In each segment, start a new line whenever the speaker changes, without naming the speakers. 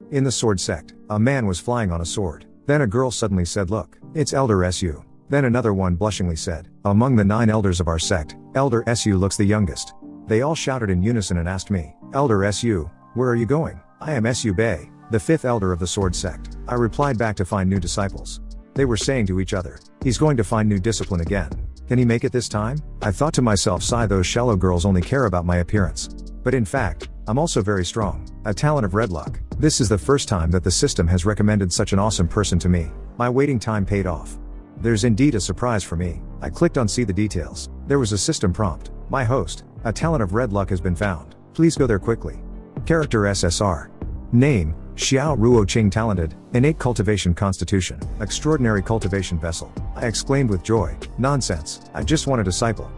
In the sword sect, a man was flying on a sword. Then a girl suddenly said, "Look, it's Elder Su." Then another one blushingly said, "Among the 9 elders of our sect, Elder Su looks the youngest." They all shouted in unison and asked me, "Elder Su, where are you going?" "I am Su Bei, the 5th elder of the sword sect." I replied back, "To find new disciples." They were saying to each other, "He's going to find new discipline again. Can he make it this time?" I thought to myself, sigh, those shallow girls only care about my appearance. But in fact, I'm also very strong, a talent of red luck. This is the first time that the system has recommended such an awesome person to me. My waiting time paid off. There's indeed a surprise for me. I clicked on see the details. There was a system prompt. "My host, a talent of red luck has been found. Please go there quickly." Character SSR. Name, Xiao Ruo Qing. Talented, innate cultivation constitution, extraordinary cultivation vessel. I exclaimed with joy, "Nonsense, I just want a disciple."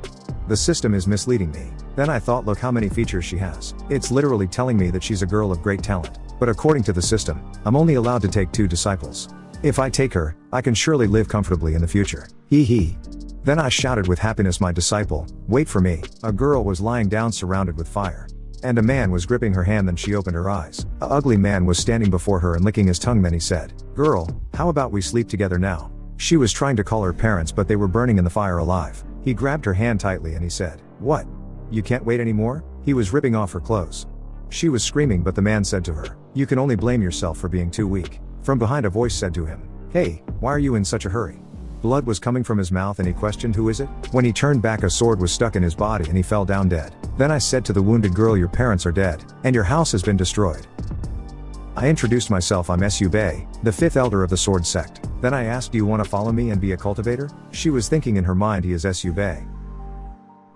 The system is misleading me. Then I thought, look how many features she has. It's literally telling me that she's a girl of great talent. But according to the system, I'm only allowed to take 2 disciples. If I take her, I can surely live comfortably in the future. Hee hee. Then I shouted with happiness, "My disciple, wait for me." A girl was lying down surrounded with fire. And a man was gripping her hand. Then she opened her eyes. A ugly man was standing before her and licking his tongue. Then he said, "Girl, how about we sleep together now?" She was trying to call her parents, but they were burning in the fire alive. He grabbed her hand tightly and he said, "What? You can't wait anymore?" He was ripping off her clothes. She was screaming, but the man said to her, "You can only blame yourself for being too weak." From behind, a voice said to him, "Hey, why are you in such a hurry?" Blood was coming from his mouth and he questioned, "Who is it?" When he turned back, a sword was stuck in his body and he fell down dead. Then I said to the wounded girl, "Your parents are dead, and your house has been destroyed." I introduced myself, "I'm Su Bei, the 5th elder of the sword sect." Then I asked, "Do you want to follow me and be a cultivator?" She was thinking in her mind, he is Su Bei.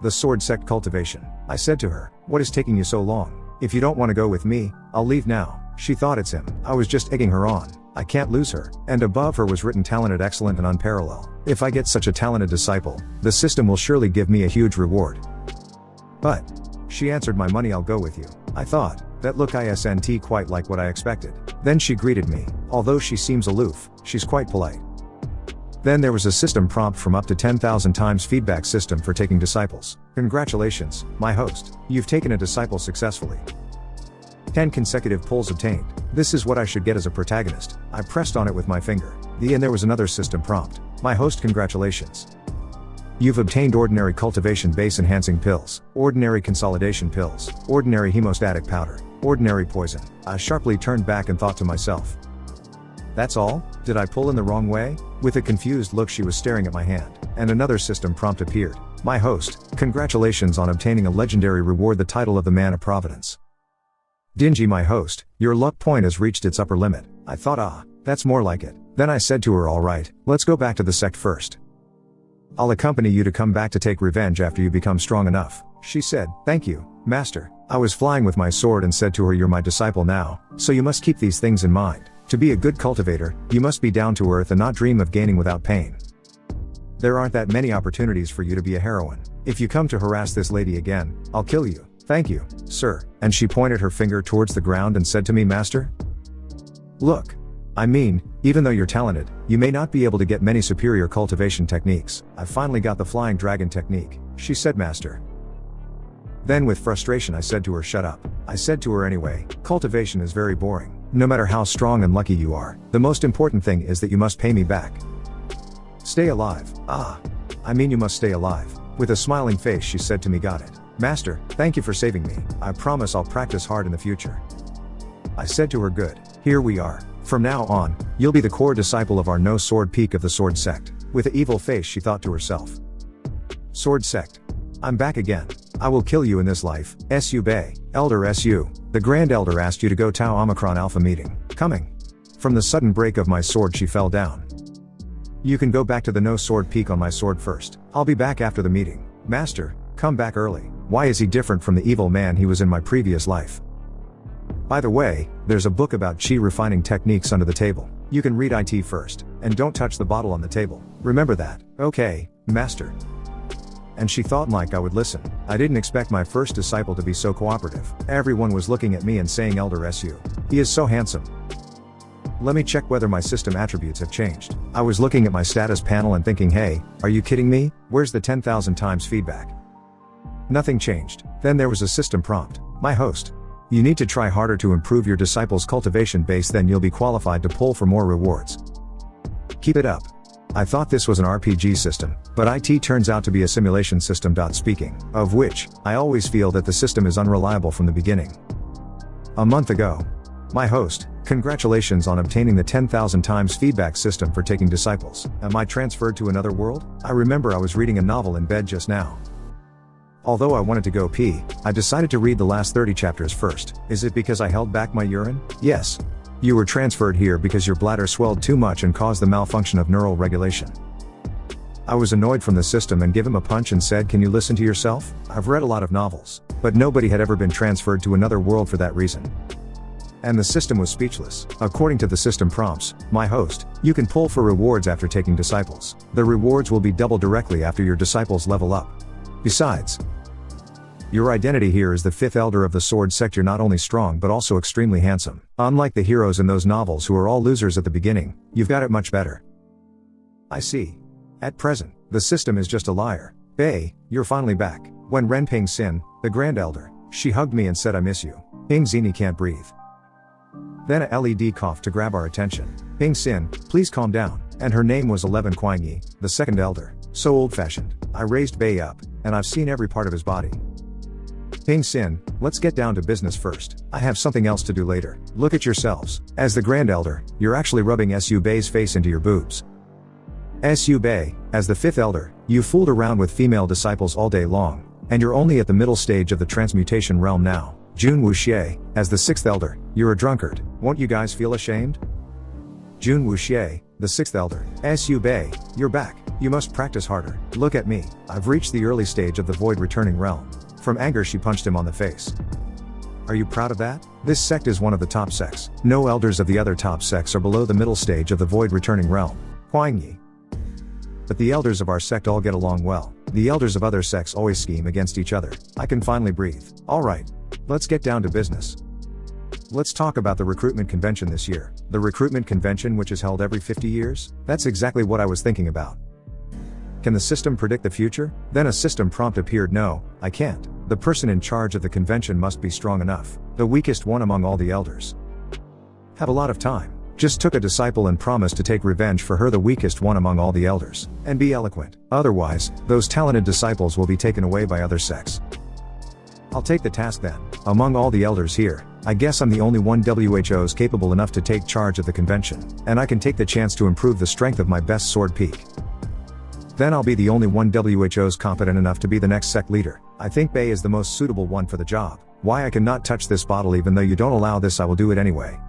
The sword sect cultivation. I said to her, "What is taking you so long? If you don't want to go with me, I'll leave now." She thought, it's him. I was just egging her on. I can't lose her. And above her was written, "Talented, excellent and unparalleled." If I get such a talented disciple, the system will surely give me a huge reward. But she answered, "My money, I'll go with you." I thought, that look isn't quite like what I expected. Then she greeted me. Although she seems aloof, she's quite polite. Then there was a system prompt from up to 10,000 times feedback system for taking disciples. "Congratulations, my host. You've taken a disciple successfully. 10 consecutive pulls obtained. This is what I should get as a protagonist." I pressed on it with my finger. And there was another system prompt. "My host, congratulations. You've obtained ordinary cultivation base enhancing pills, ordinary consolidation pills, ordinary hemostatic powder, ordinary poison." I sharply turned back and thought to myself, "That's all? Did I pull in the wrong way?" With a confused look, she was staring at my hand. And another system prompt appeared. "My host, congratulations on obtaining a legendary reward, the title of the Man of Providence. Dingy, my host, your luck point has reached its upper limit." I thought, that's more like it. Then I said to her, "All right, let's go back to the sect first. I'll accompany you to come back to take revenge after you become strong enough." She said, "Thank you, master." I was flying with my sword and said to her, "You're my disciple now, so you must keep these things in mind. To be a good cultivator, you must be down to earth and not dream of gaining without pain. There aren't that many opportunities for you to be a heroine. If you come to harass this lady again, I'll kill you." "Thank you, sir." And she pointed her finger towards the ground and said to me, "Master, look. I mean, even though you're talented, you may not be able to get many superior cultivation techniques. I finally got the flying dragon technique." She said, "Master." Then with frustration I said to her, "Shut up." I said to her, "Anyway, cultivation is very boring. No matter how strong and lucky you are, the most important thing is that you must pay me back. Stay alive." I mean you must stay alive." With a smiling face she said to me, "Got it. Master, thank you for saving me. I promise I'll practice hard in the future." I said to her, "Good. Here we are. From now on, you'll be the core disciple of our No Sword Peak of the Sword Sect." With an evil face she thought to herself, "Sword Sect. I'm back again. I will kill you in this life." Su Bei, Elder Su, the Grand Elder asked you to go Tau Omicron Alpha meeting. Coming. From the sudden break of my sword she fell down. "You can go back to the No Sword Peak on my sword first. I'll be back after the meeting." "Master, come back early. Why is he different from the evil man he was in my previous life? By the way, there's a book about chi refining techniques under the table. You can read it first, and don't touch the bottle on the table. Remember that." "Okay, master." And she thought like I would listen. I didn't expect my first disciple to be so cooperative. Everyone was looking at me and saying, "Elder Su. He is so handsome." Let me check whether my system attributes have changed. I was looking at my status panel and thinking, hey, are you kidding me? Where's the 10,000 times feedback? Nothing changed. Then there was a system prompt. "My host. You need to try harder to improve your disciples' cultivation base, then you'll be qualified to pull for more rewards. Keep it up. I thought this was an RPG system, but IT turns out to be a simulation system. Speaking of which, I always feel that the system is unreliable from the beginning. A month ago. My host, congratulations on obtaining the 10,000 times feedback system for taking disciples. Am I transferred to another world? I remember I was reading a novel in bed just now. Although I wanted to go pee, I decided to read the last 30 chapters first. Is it because I held back my urine? Yes. You were transferred here because your bladder swelled too much and caused the malfunction of neural regulation. I was annoyed from the system and gave him a punch and said, "Can you listen to yourself?" I've read a lot of novels, but nobody had ever been transferred to another world for that reason. And the system was speechless. According to the system prompts, my host, you can pull for rewards after taking disciples. The rewards will be doubled directly after your disciples level up. Besides, your identity here is the 5th elder of the sword sect. You're not only strong but also extremely handsome. Unlike the heroes in those novels who are all losers at the beginning, you've got it much better. I see. At present, the system is just a liar. Bei, you're finally back. When Ren Ping Xin, the Grand Elder, she hugged me and said, "I miss you." Ping Zini can't breathe. Then a LED coughed to grab our attention. Ping Xin, please calm down. And her name was 11 Kuangyi, the 2nd elder. So old-fashioned. I raised Bei up, and I've seen every part of his body. Ping Xin, let's get down to business first. I have something else to do later. Look at yourselves. As the Grand Elder, you're actually rubbing Su Bei's face into your boobs. Su Bei, as the 5th elder, you fooled around with female disciples all day long, and you're only at the middle stage of the transmutation realm now. Jun Wuxie, as the 6th elder, you're a drunkard. Won't you guys feel ashamed? Jun Wuxie, the 6th elder. Su Bei, you're back. You must practice harder. Look at me. I've reached the early stage of the void returning realm. From anger she punched him on the face. Are you proud of that? This sect is one of the top sects. No elders of the other top sects are below the middle stage of the void returning realm. Huangyi. But the elders of our sect all get along well. The elders of other sects always scheme against each other. I can finally breathe. Alright. Let's get down to business. Let's talk about the recruitment convention this year. The recruitment convention, which is held every 50 years? That's exactly what I was thinking about. Can the system predict the future? Then a system prompt appeared. No, I can't. The person in charge of the convention must be strong enough. The weakest one among all the elders. Have a lot of time. Just took a disciple and promised to take revenge for her, the weakest one among all the elders. And be eloquent. Otherwise, those talented disciples will be taken away by other sects. I'll take the task then. Among all the elders here, I guess I'm the only one WHO's capable enough to take charge of the convention. And I can take the chance to improve the strength of my best sword peak. Then I'll be the only one WHO's competent enough to be the next sect leader. I think Bei is the most suitable one for the job. Why I cannot touch this bottle? Even though you don't allow this, I will do it anyway.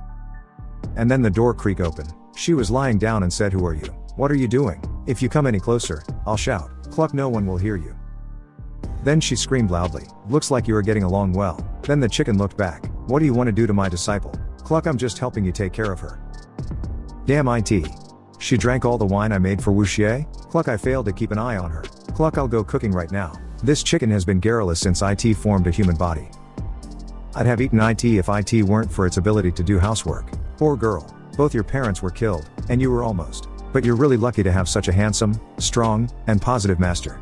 And then the door creaked open. She was lying down and said, "Who are you? What are you doing? If you come any closer, I'll shout. Cluck, no one will hear you." Then she screamed loudly, "Looks like you are getting along well." Then the chicken looked back. "What do you want to do to my disciple?" Cluck, "I'm just helping you take care of her." Damn it. She drank all the wine I made for Wuxie? Cluck, I failed to keep an eye on her. Cluck, I'll go cooking right now. This chicken has been garrulous since IT formed a human body. I'd have eaten IT if IT weren't for its ability to do housework. Poor girl. Both your parents were killed, and you were almost. But you're really lucky to have such a handsome, strong, and positive master.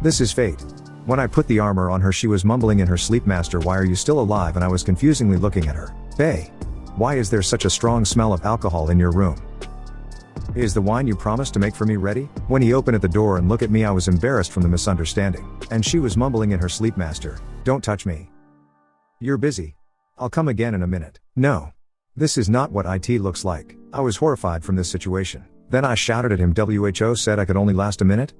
This is fate. When I put the armor on her, she was mumbling in her sleep, "Master, why are you still alive?" And I was confusingly looking at her. "Bei, why is there such a strong smell of alcohol in your room? Is the wine you promised to make for me ready?" When he opened at the door and looked at me, I was embarrassed from the misunderstanding. And she was mumbling in her sleep, "Master, don't touch me. You're busy. I'll come again in a minute." No. This is not what IT looks like. I was horrified from this situation. Then I shouted at him, "WHO said I could only last a minute?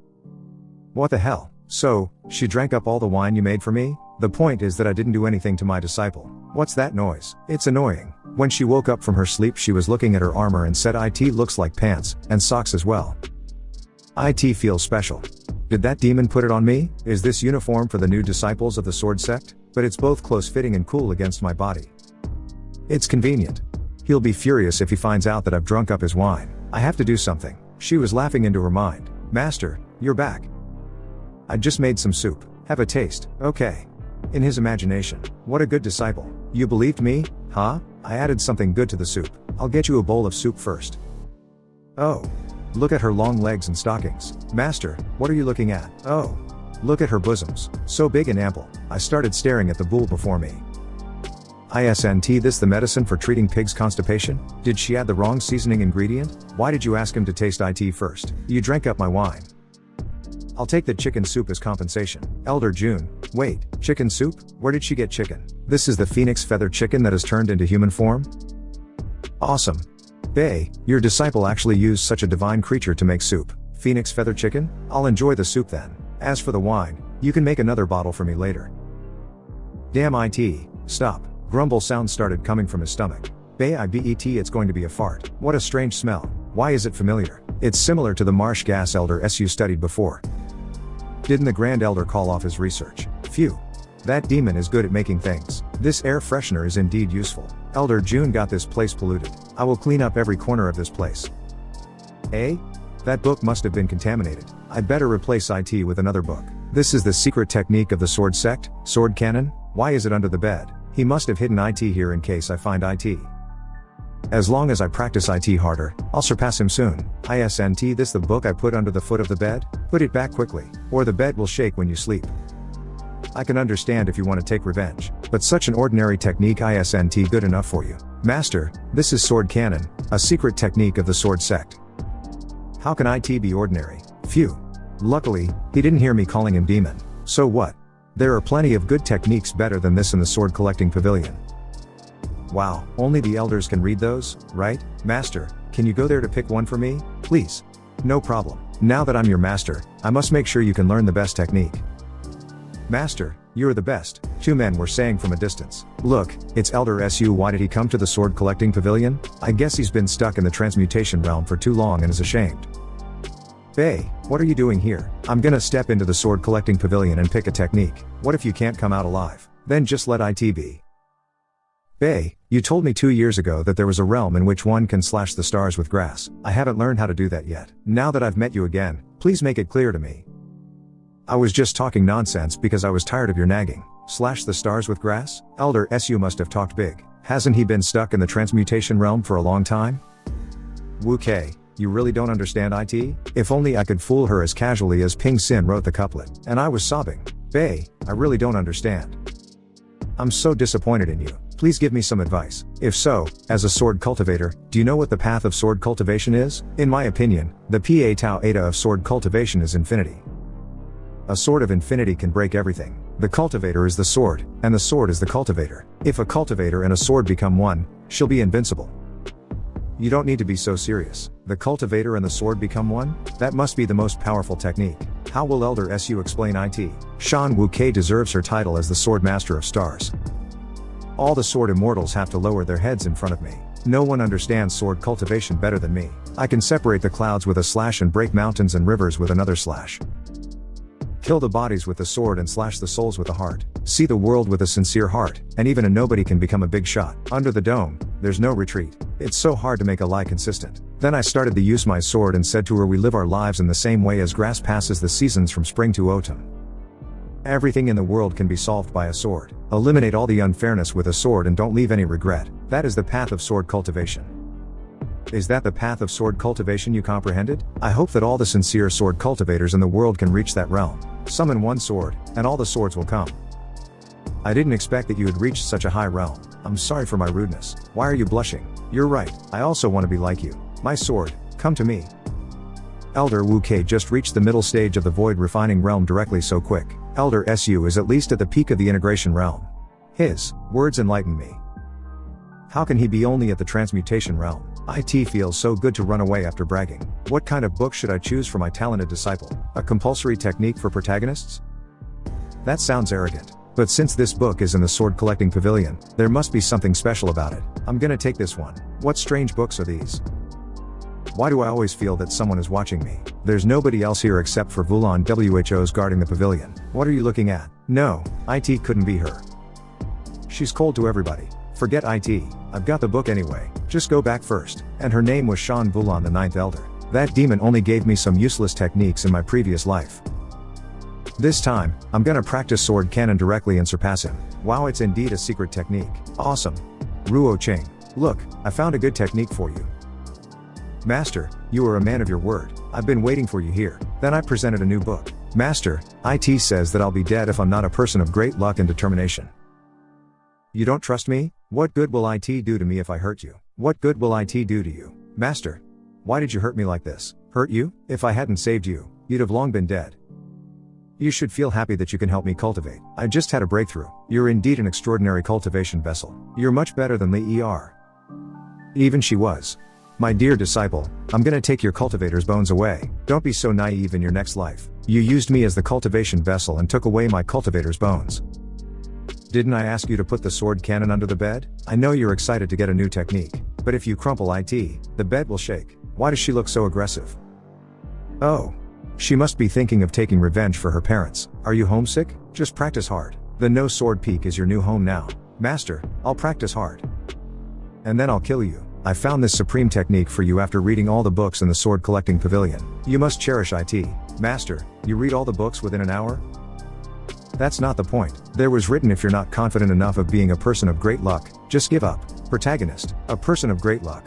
What the hell?" "So, she drank up all the wine you made for me?" "The point is that I didn't do anything to my disciple." "What's that noise? It's annoying." When she woke up from her sleep, she was looking at her armor and said, "IT looks like pants, and socks as well. IT feels special. Did that demon put it on me? Is this uniform for the new disciples of the sword sect? But it's both close-fitting and cool against my body. It's convenient. He'll be furious if he finds out that I've drunk up his wine. I have to do something." She was laughing into her mind. "Master, you're back. I just made some soup. Have a taste." "Okay." In his imagination, "What a good disciple. You believed me, huh? I added something good to the soup. I'll get you a bowl of soup first." "Oh. Look at her long legs and stockings." "Master, what are you looking at?" "Oh. Look at her bosoms. So big and ample." I started staring at the bowl before me. Isn't this the medicine for treating pig's constipation? Did she add the wrong seasoning ingredient? Why did you ask him to taste it first? You drank up my wine. I'll take the chicken soup as compensation. Elder June, wait, chicken soup? Where did she get chicken? This is the phoenix feather chicken that has turned into human form? Awesome. Bei, your disciple actually used such a divine creature to make soup. Phoenix feather chicken? I'll enjoy the soup then. As for the wine, you can make another bottle for me later. Damn it, stop. Grumble sounds started coming from his stomach. Bei, it's going to be a fart. What a strange smell. Why is it familiar? It's similar to the marsh gas Elder Su studied before. Didn't the Grand Elder call off his research? Phew. That demon is good at making things. This air freshener is indeed useful. Elder June got this place polluted. I will clean up every corner of this place. Eh? That book must have been contaminated. I'd better replace it with another book. This is the secret technique of the sword sect, sword cannon? Why is it under the bed? He must have hidden it here in case I find it. As long as I practice it harder, I'll surpass him soon. Isn't this the book I put under the foot of the bed? Put it back quickly, or the bed will shake when you sleep. I can understand if you want to take revenge, but such an ordinary technique isn't good enough for you. Master, this is sword cannon, a secret technique of the sword sect. How can it be ordinary? Phew. Luckily, he didn't hear me calling him demon. So what? There are plenty of good techniques better than this in the sword collecting pavilion. Wow, only the elders can read those, right? Master, can you go there to pick one for me, please? No problem. Now that I'm your master, I must make sure you can learn the best technique. Master, you're the best, two men were saying from a distance. Look, it's Elder Su. Why did he come to the sword collecting pavilion? I guess he's been stuck in the transmutation realm for too long and is ashamed. Bei, what are you doing here? I'm gonna step into the sword collecting pavilion and pick a technique. What if you can't come out alive? Then just let it be. Bei, you told me 2 years ago that there was a realm in which one can slash the stars with grass. I haven't learned how to do that yet. Now that I've met you again, please make it clear to me. I was just talking nonsense because I was tired of your nagging. Slash the stars with grass? Elder Su must have talked big. Hasn't he been stuck in the transmutation realm for a long time? Wukei, you really don't understand it? If only I could fool her as casually as Ping Xin wrote the couplet. And I was sobbing. Bei, I really don't understand. I'm so disappointed in you. Please give me some advice. If so, as a sword cultivator, do you know what the path of sword cultivation is? In my opinion, the Pa Tau Eta of sword cultivation is infinity. A sword of infinity can break everything. The cultivator is the sword, and the sword is the cultivator. If a cultivator and a sword become one, she'll be invincible. You don't need to be so serious. The cultivator and the sword become one? That must be the most powerful technique. How will Elder Su explain it? Shan Wukei deserves her title as the sword master of stars. All the sword immortals have to lower their heads in front of me. No one understands sword cultivation better than me. I can separate the clouds with a slash and break mountains and rivers with another slash. Kill the bodies with the sword and slash the souls with the heart. See the world with a sincere heart, and even a nobody can become a big shot. Under the dome, there's no retreat. It's so hard to make a lie consistent. Then I started to use my sword and said to her, we live our lives in the same way as grass passes the seasons from spring to autumn. Everything in the world can be solved by a sword. Eliminate all the unfairness with a sword and don't leave any regret. That is the path of sword cultivation. Is that the path of sword cultivation you comprehended? I hope that all the sincere sword cultivators in the world can reach that realm. Summon one sword, and all the swords will come. I didn't expect that you had reached such a high realm. I'm sorry for my rudeness. Why are you blushing? You're right, I also want to be like you. My sword, come to me. Elder Wukei just reached the middle stage of the void refining realm directly so quick. Elder Su is at least at the peak of the integration realm. His words enlighten me. How can he be only at the transmutation realm? It feels so good to run away after bragging. What kind of book should I choose for my talented disciple? A compulsory technique for protagonists? That sounds arrogant. But since this book is in the sword collecting pavilion, there must be something special about it. I'm gonna take this one. What strange books are these? Why do I always feel that someone is watching me? There's nobody else here except for Vulan Who's guarding the pavilion. What are you looking at? No, it couldn't be her. She's cold to everybody. Forget it. I've got the book anyway. Just go back first. And her name was Shan Vulan, the 9th Elder. That demon only gave me some useless techniques in my previous life. This time, I'm gonna practice sword cannon directly and surpass him. Wow, it's indeed a secret technique. Awesome. Ruo Ching. Look, I found a good technique for you. Master, you are a man of your word. I've been waiting for you here. Then I presented a new book. Master, it says that I'll be dead if I'm not a person of great luck and determination. You don't trust me? What good will IT do to me if I hurt you? What good will IT do to you? Master. Why did you hurt me like this? Hurt you? If I hadn't saved you, you'd have long been dead. You should feel happy that you can help me cultivate. I just had a breakthrough. You're indeed an extraordinary cultivation vessel. You're much better than the ER. Even she was. My dear disciple, I'm gonna take your cultivator's bones away. Don't be so naive in your next life. You used me as the cultivation vessel and took away my cultivator's bones. Didn't I ask you to put the sword cannon under the bed? I know you're excited to get a new technique, but if you crumple IT, the bed will shake. Why does she look so aggressive? Oh. She must be thinking of taking revenge for her parents. Are you homesick? Just practice hard. The no sword peak is your new home now. Master, I'll practice hard. And then I'll kill you. I found this supreme technique for you after reading all the books in the sword collecting pavilion. You must cherish IT. Master, you read all the books within an hour? That's not the point. There was written if you're not confident enough of being a person of great luck, just give up. Protagonist, a person of great luck.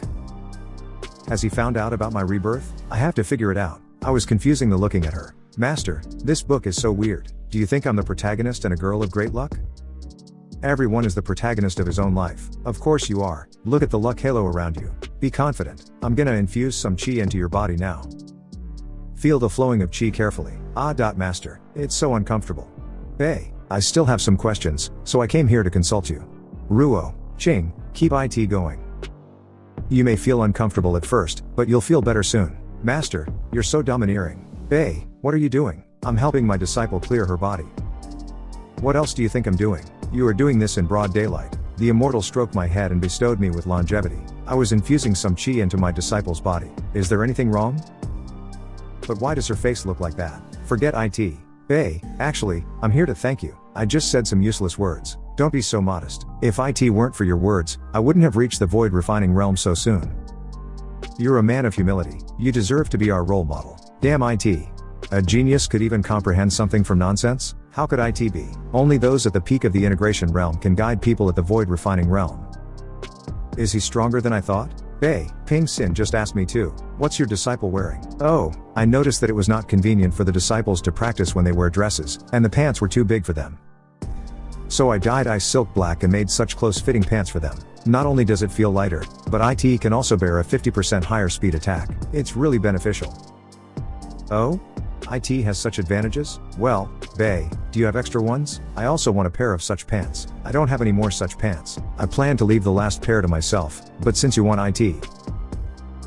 Has he found out about my rebirth? I have to figure it out. I was confusingly looking at her. Master, this book is so weird. Do you think I'm the protagonist and a girl of great luck? Everyone is the protagonist of his own life. Of course you are. Look at the luck halo around you. Be confident. I'm gonna infuse some chi into your body now. Feel the flowing of chi carefully. Master, it's so uncomfortable. Hey, I still have some questions, so I came here to consult you. Ruo, Ching, keep IT going. You may feel uncomfortable at first, but you'll feel better soon. Master, you're so domineering. Bei, what are you doing? I'm helping my disciple clear her body. What else do you think I'm doing? You are doing this in broad daylight. The immortal stroked my head and bestowed me with longevity. I was infusing some chi into my disciple's body. Is there anything wrong? But why does her face look like that? Forget IT. Bei, actually, I'm here to thank you. I just said some useless words. Don't be so modest. If IT weren't for your words, I wouldn't have reached the void refining realm so soon. You're a man of humility. You deserve to be our role model. Damn IT. A genius could even comprehend something from nonsense? How could IT be? Only those at the peak of the integration realm can guide people at the void refining realm. Is he stronger than I thought? Bei, Ping Xin just asked me too. What's your disciple wearing? Oh, I noticed that it was not convenient for the disciples to practice when they wear dresses, and the pants were too big for them. So I dyed ice silk black and made such close-fitting pants for them. Not only does it feel lighter, but IT can also bear a 50% higher speed attack. It's really beneficial. Oh? IT has such advantages? Well, Bei, do you have extra ones? I also want a pair of such pants. I don't have any more such pants. I plan to leave the last pair to myself, but since you want IT.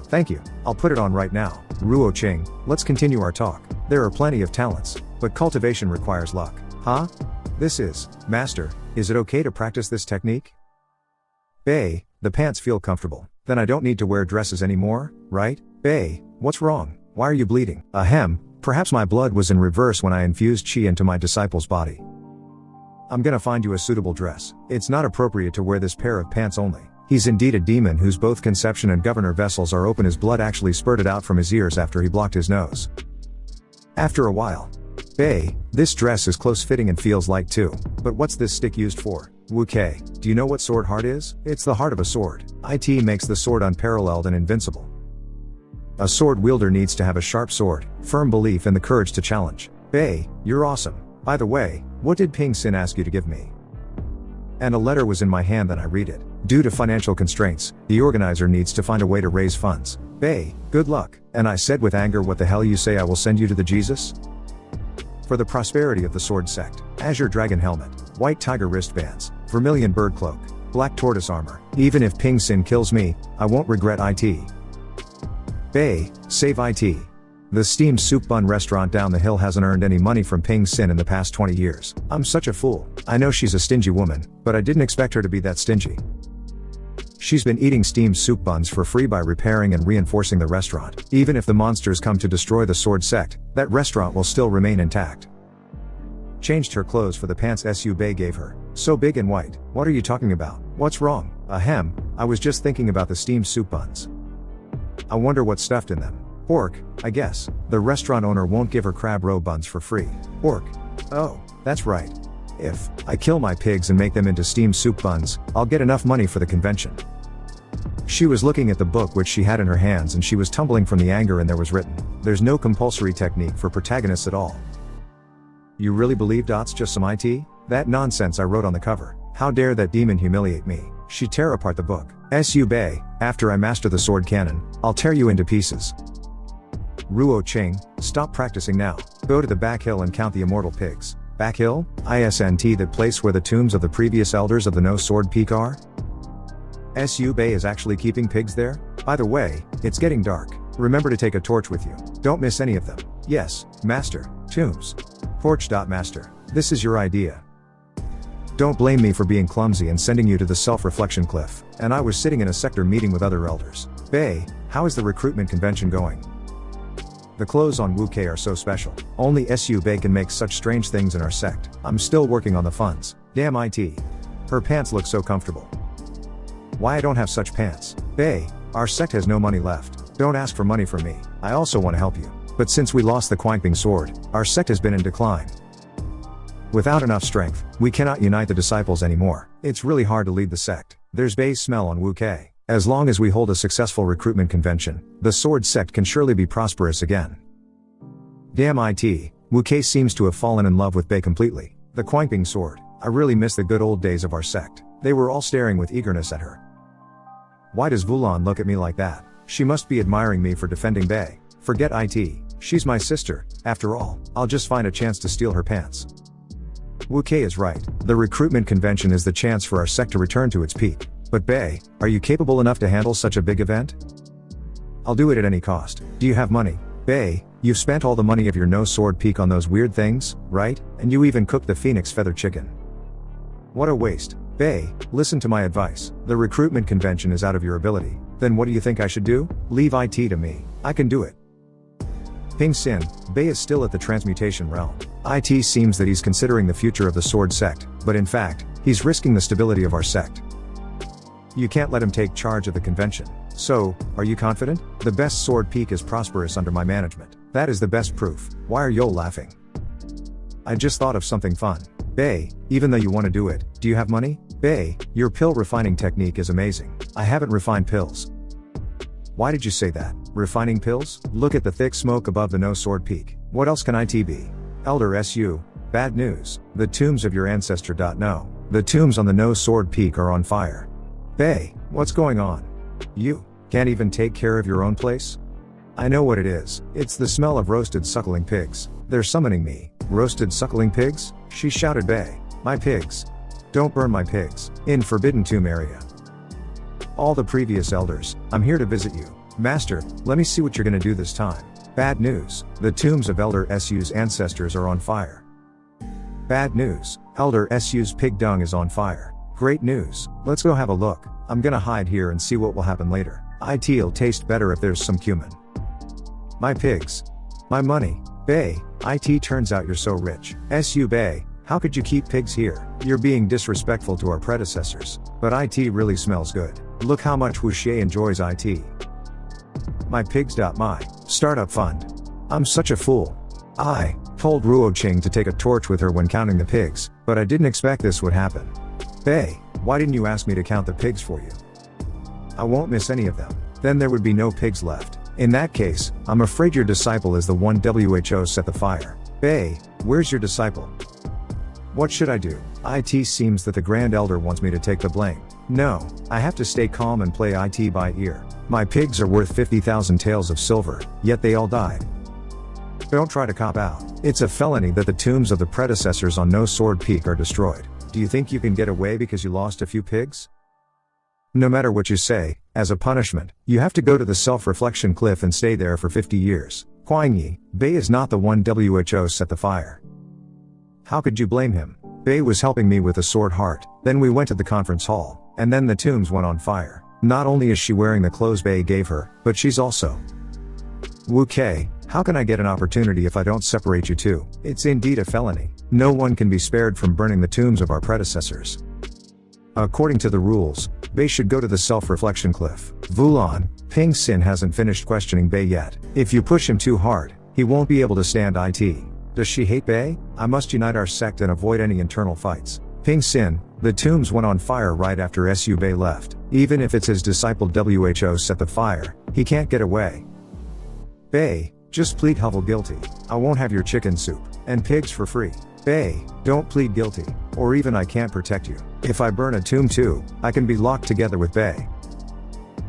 Thank you, I'll put it on right now. Ruo Ching, let's continue our talk. There are plenty of talents, but cultivation requires luck. Huh? This is, Master, is it okay to practice this technique? Bei, the pants feel comfortable. Then I don't need to wear dresses anymore, right? Bei, what's wrong? Why are you bleeding? Ahem, perhaps my blood was in reverse when I infused chi into my disciple's body. I'm gonna find you a suitable dress. It's not appropriate to wear this pair of pants only. He's indeed a demon whose both conception and governor vessels are open. His blood actually spurted out from his ears after he blocked his nose. After a while. Bei, this dress is close-fitting and feels light too. But what's this stick used for? Wuke, do you know what sword heart is? It's the heart of a sword. IT makes the sword unparalleled and invincible. A sword wielder needs to have a sharp sword, firm belief and the courage to challenge. Bei, you're awesome. By the way, what did Ping Xin ask you to give me? And a letter was in my hand and I read it. Due to financial constraints, the organizer needs to find a way to raise funds. Bei, good luck. And I said with anger, what the hell you say? I will send you to the Jesus? For the prosperity of the sword sect. Azure dragon helmet, white tiger wristbands, vermilion bird cloak, black tortoise armor. Even if Ping Xin kills me, I won't regret IT. Bei, save IT. The steamed soup bun restaurant down the hill hasn't earned any money from Ping Xin in the past 20 years. I'm such a fool. I know she's a stingy woman, but I didn't expect her to be that stingy. She's been eating steamed soup buns for free by repairing and reinforcing the restaurant. Even if the monsters come to destroy the sword sect, that restaurant will still remain intact. Changed her clothes for the pants Su Bei gave her. So big and white. What are you talking about? What's wrong? Ahem, I was just thinking about the steamed soup buns. I wonder what's stuffed in them. Pork, I guess. The restaurant owner won't give her crab roe buns for free. Pork. Oh, that's right. If I kill my pigs and make them into steamed soup buns, I'll get enough money for the convention. She was looking at the book which she had in her hands and she was tumbling from the anger, and there was written, there's no compulsory technique for protagonists at all. You really believe it's just some IT? That nonsense I wrote on the cover. How dare that demon humiliate me? She tear apart the book. Su Bei, after I master the sword cannon, I'll tear you into pieces. Ruo Ching, stop practicing now. Go to the back hill and count the immortal pigs. Back hill? ISNT, that place where the tombs of the previous elders of the No Sword Peak are? Su Bei is actually keeping pigs there? By the way, it's getting dark. Remember to take a torch with you. Don't miss any of them. Yes, Master. Tombs. Torch.master. This is your idea. Don't blame me for being clumsy and sending you to the self-reflection cliff. And I was sitting in a sector meeting with other elders. Bei, how is the recruitment convention going? The clothes on Wu Kei are so special. Only Su Bei can make such strange things in our sect. I'm still working on the funds. Damn it. Her pants look so comfortable. Why I don't have such pants? Bei, our sect has no money left. Don't ask for money from me. I also want to help you. But since we lost the Quanping sword, our sect has been in decline. Without enough strength, we cannot unite the disciples anymore. It's really hard to lead the sect. There's Bei's smell on Wu Kei. As long as we hold a successful recruitment convention, the sword sect can surely be prosperous again. Damn it, Wu Kei seems to have fallen in love with Bei completely. The Quanping sword. I really miss the good old days of our sect. They were all staring with eagerness at her. Why does Vulan look at me like that? She must be admiring me for defending Bei. Forget it. She's my sister. After all, I'll just find a chance to steal her pants. Wu Kei is right. The recruitment convention is the chance for our sect to return to its peak. But Bei, are you capable enough to handle such a big event? I'll do it at any cost. Do you have money? Bei, you've spent all the money of your No Sword Peak on those weird things, right? And you even cooked the phoenix feather chicken. What a waste. Bei, listen to my advice. The recruitment convention is out of your ability. Then what do you think I should do? Leave it to me. I can do it. Ping Xin, Bei is still at the transmutation realm. It seems that he's considering the future of the sword sect, but in fact, he's risking the stability of our sect. You can't let him take charge of the convention. So, are you confident? The best sword peak is prosperous under my management. That is the best proof. Why are you laughing? I just thought of something fun. Bei, even though you want to do it, do you have money? Bei, your pill refining technique is amazing. I haven't refined pills. Why did you say that? Refining pills? Look at the thick smoke above the No Sword Peak. What else can it be? Elder Su, bad news. The tombs of your ancestor. No. The tombs on the No Sword Peak are on fire. Bei, what's going on? You can't even take care of your own place? I know what it is. It's the smell of roasted suckling pigs. They're summoning me. Roasted suckling pigs? She shouted. Bei, my pigs. Don't burn my pigs. In Forbidden Tomb area. All the previous elders, I'm here to visit you. Master, let me see what you're gonna do this time. Bad news. The tombs of Elder Su's ancestors are on fire. Bad news. Elder Su's pig dung is on fire. Great news. Let's go have a look. I'm gonna hide here and see what will happen later. It'll taste better if there's some cumin. My pigs. My money. Bei, it turns out you're so rich. Su Bei, how could you keep pigs here? You're being disrespectful to our predecessors. But it really smells good. Look how much Wu Xie enjoys it. My pigs. My startup fund. I'm such a fool. I told Ruo Ching to take a torch with her when counting the pigs, but I didn't expect this would happen. Bei, why didn't you ask me to count the pigs for you? I won't miss any of them. Then there would be no pigs left. In that case, I'm afraid your disciple is the one who set the fire. Bei, where's your disciple? What should I do? It seems that the Grand Elder wants me to take the blame. No, I have to stay calm and play it by ear. My pigs are worth 50,000 taels of silver, yet they all died. Don't try to cop out. It's a felony that the tombs of the predecessors on No Sword Peak are destroyed. Do you think you can get away because you lost a few pigs? No matter what you say, as a punishment, you have to go to the self-reflection cliff and stay there for 50 years. Huangyi, Bei is not the one who set the fire. How could you blame him? Bei was helping me with a sword heart, then we went to the conference hall, and then the tombs went on fire. Not only is she wearing the clothes Bei gave her, but she's also Wu Kei. How can I get an opportunity if I don't separate you two? It's indeed a felony. No one can be spared from burning the tombs of our predecessors. According to the rules, Bei should go to the self-reflection cliff. Vulan, Ping Xin hasn't finished questioning Bei yet. If you push him too hard, he won't be able to stand it. Does she hate Bei? I must unite our sect and avoid any internal fights. Ping Xin, the tombs went on fire right after Su Bei left. Even if it's his disciple who set the fire, he can't get away. Bei, just plead Huvel guilty. I won't have your chicken soup and pigs for free. Bei, don't plead guilty, or even I can't protect you. If I burn a tomb too, I can be locked together with Bei.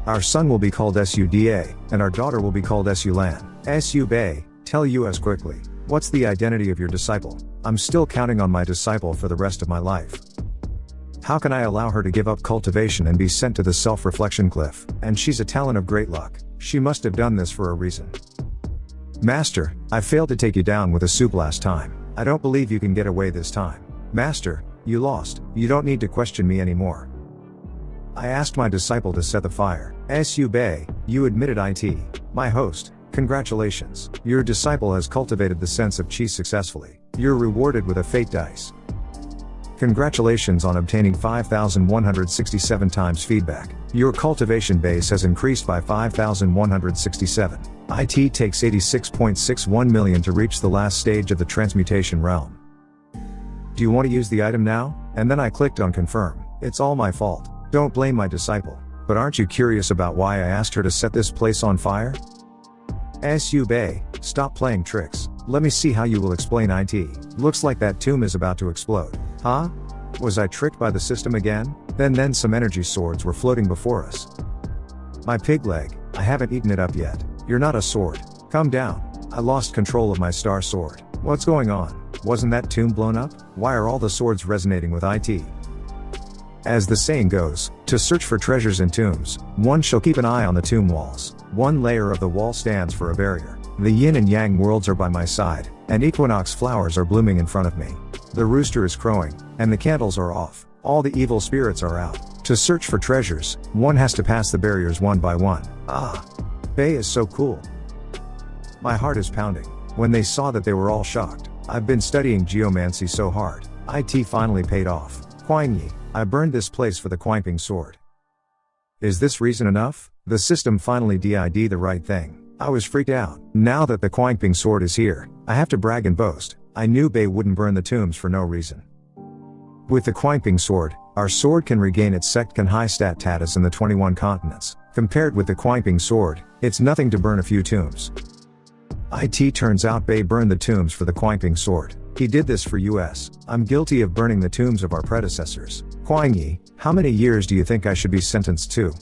Our son will be called Suda, and our daughter will be called Sulan. Su Bei, tell us quickly, what's the identity of your disciple? I'm still counting on my disciple for the rest of my life. How can I allow her to give up cultivation and be sent to the self-reflection cliff? And she's a talent of great luck. She must have done this for a reason. Master, I failed to take you down with a soup last time. I don't believe you can get away this time. Master, you lost. You don't need to question me anymore. I asked my disciple to set the fire. Su Bei, you admitted it. My host, congratulations. Your disciple has cultivated the sense of chi successfully. You're rewarded with a fate dice. Congratulations on obtaining 5,167 times feedback. Your cultivation base has increased by 5,167. It takes 86.61 million to reach the last stage of the transmutation realm. Do you want to use the item now? And then I clicked on confirm. It's all my fault. Don't blame my disciple. But aren't you curious about why I asked her to set this place on fire? Su Bei, stop playing tricks. Let me see how you will explain it. Looks like that tomb is about to explode. Huh? Was I tricked by the system again? Then some energy swords were floating before us. My pig leg, I haven't eaten it up yet. You're not a sword. Come down. I lost control of my star sword. What's going on? Wasn't that tomb blown up? Why are all the swords resonating with it? As the saying goes, to search for treasures in tombs, one shall keep an eye on the tomb walls. One layer of the wall stands for a barrier. The yin and yang worlds are by my side, and equinox flowers are blooming in front of me. The rooster is crowing, and the candles are off. All the evil spirits are out. To search for treasures, one has to pass the barriers one by one. Ah! Bei is so cool. My heart is pounding. When they saw that, they were all shocked. I've been studying geomancy so hard. It finally paid off. Yi, I burned this place for the Quanping sword. Is this reason enough? The system finally did the right thing. I was freaked out. Now that the Quanping sword is here, I have to brag and boast. I knew Bei wouldn't burn the tombs for no reason. With the Quanping sword, our sword can regain its sect can high stat status in the 21 continents. Compared with the Quanping sword, it's nothing to burn a few tombs. It turns out Bei burned the tombs for the Quanping sword. He did this for us. I'm guilty of burning the tombs of our predecessors. Yi, how many years do you think I should be sentenced to?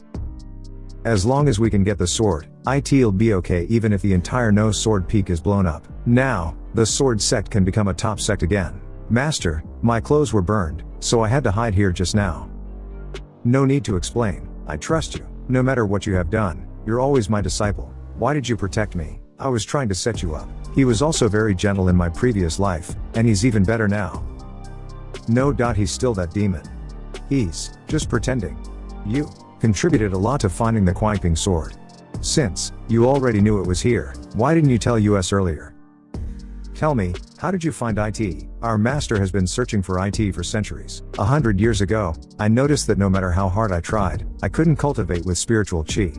As long as we can get the sword, it'll be okay even if the entire no sword peak is blown up. Now, the sword sect can become a top sect again. Master, my clothes were burned, so I had to hide here just now. No need to explain. I trust you. No matter what you have done, you're always my disciple. Why did you protect me? I was trying to set you up. He was also very gentle in my previous life, and he's even better now. No, he's still that demon. He's just pretending. You contributed a lot to finding the Quanping sword. Since you already knew it was here, why didn't you tell us earlier? Tell me, how did you find it? Our master has been searching for it for centuries. 100 years ago, I noticed that no matter how hard I tried, I couldn't cultivate with spiritual chi.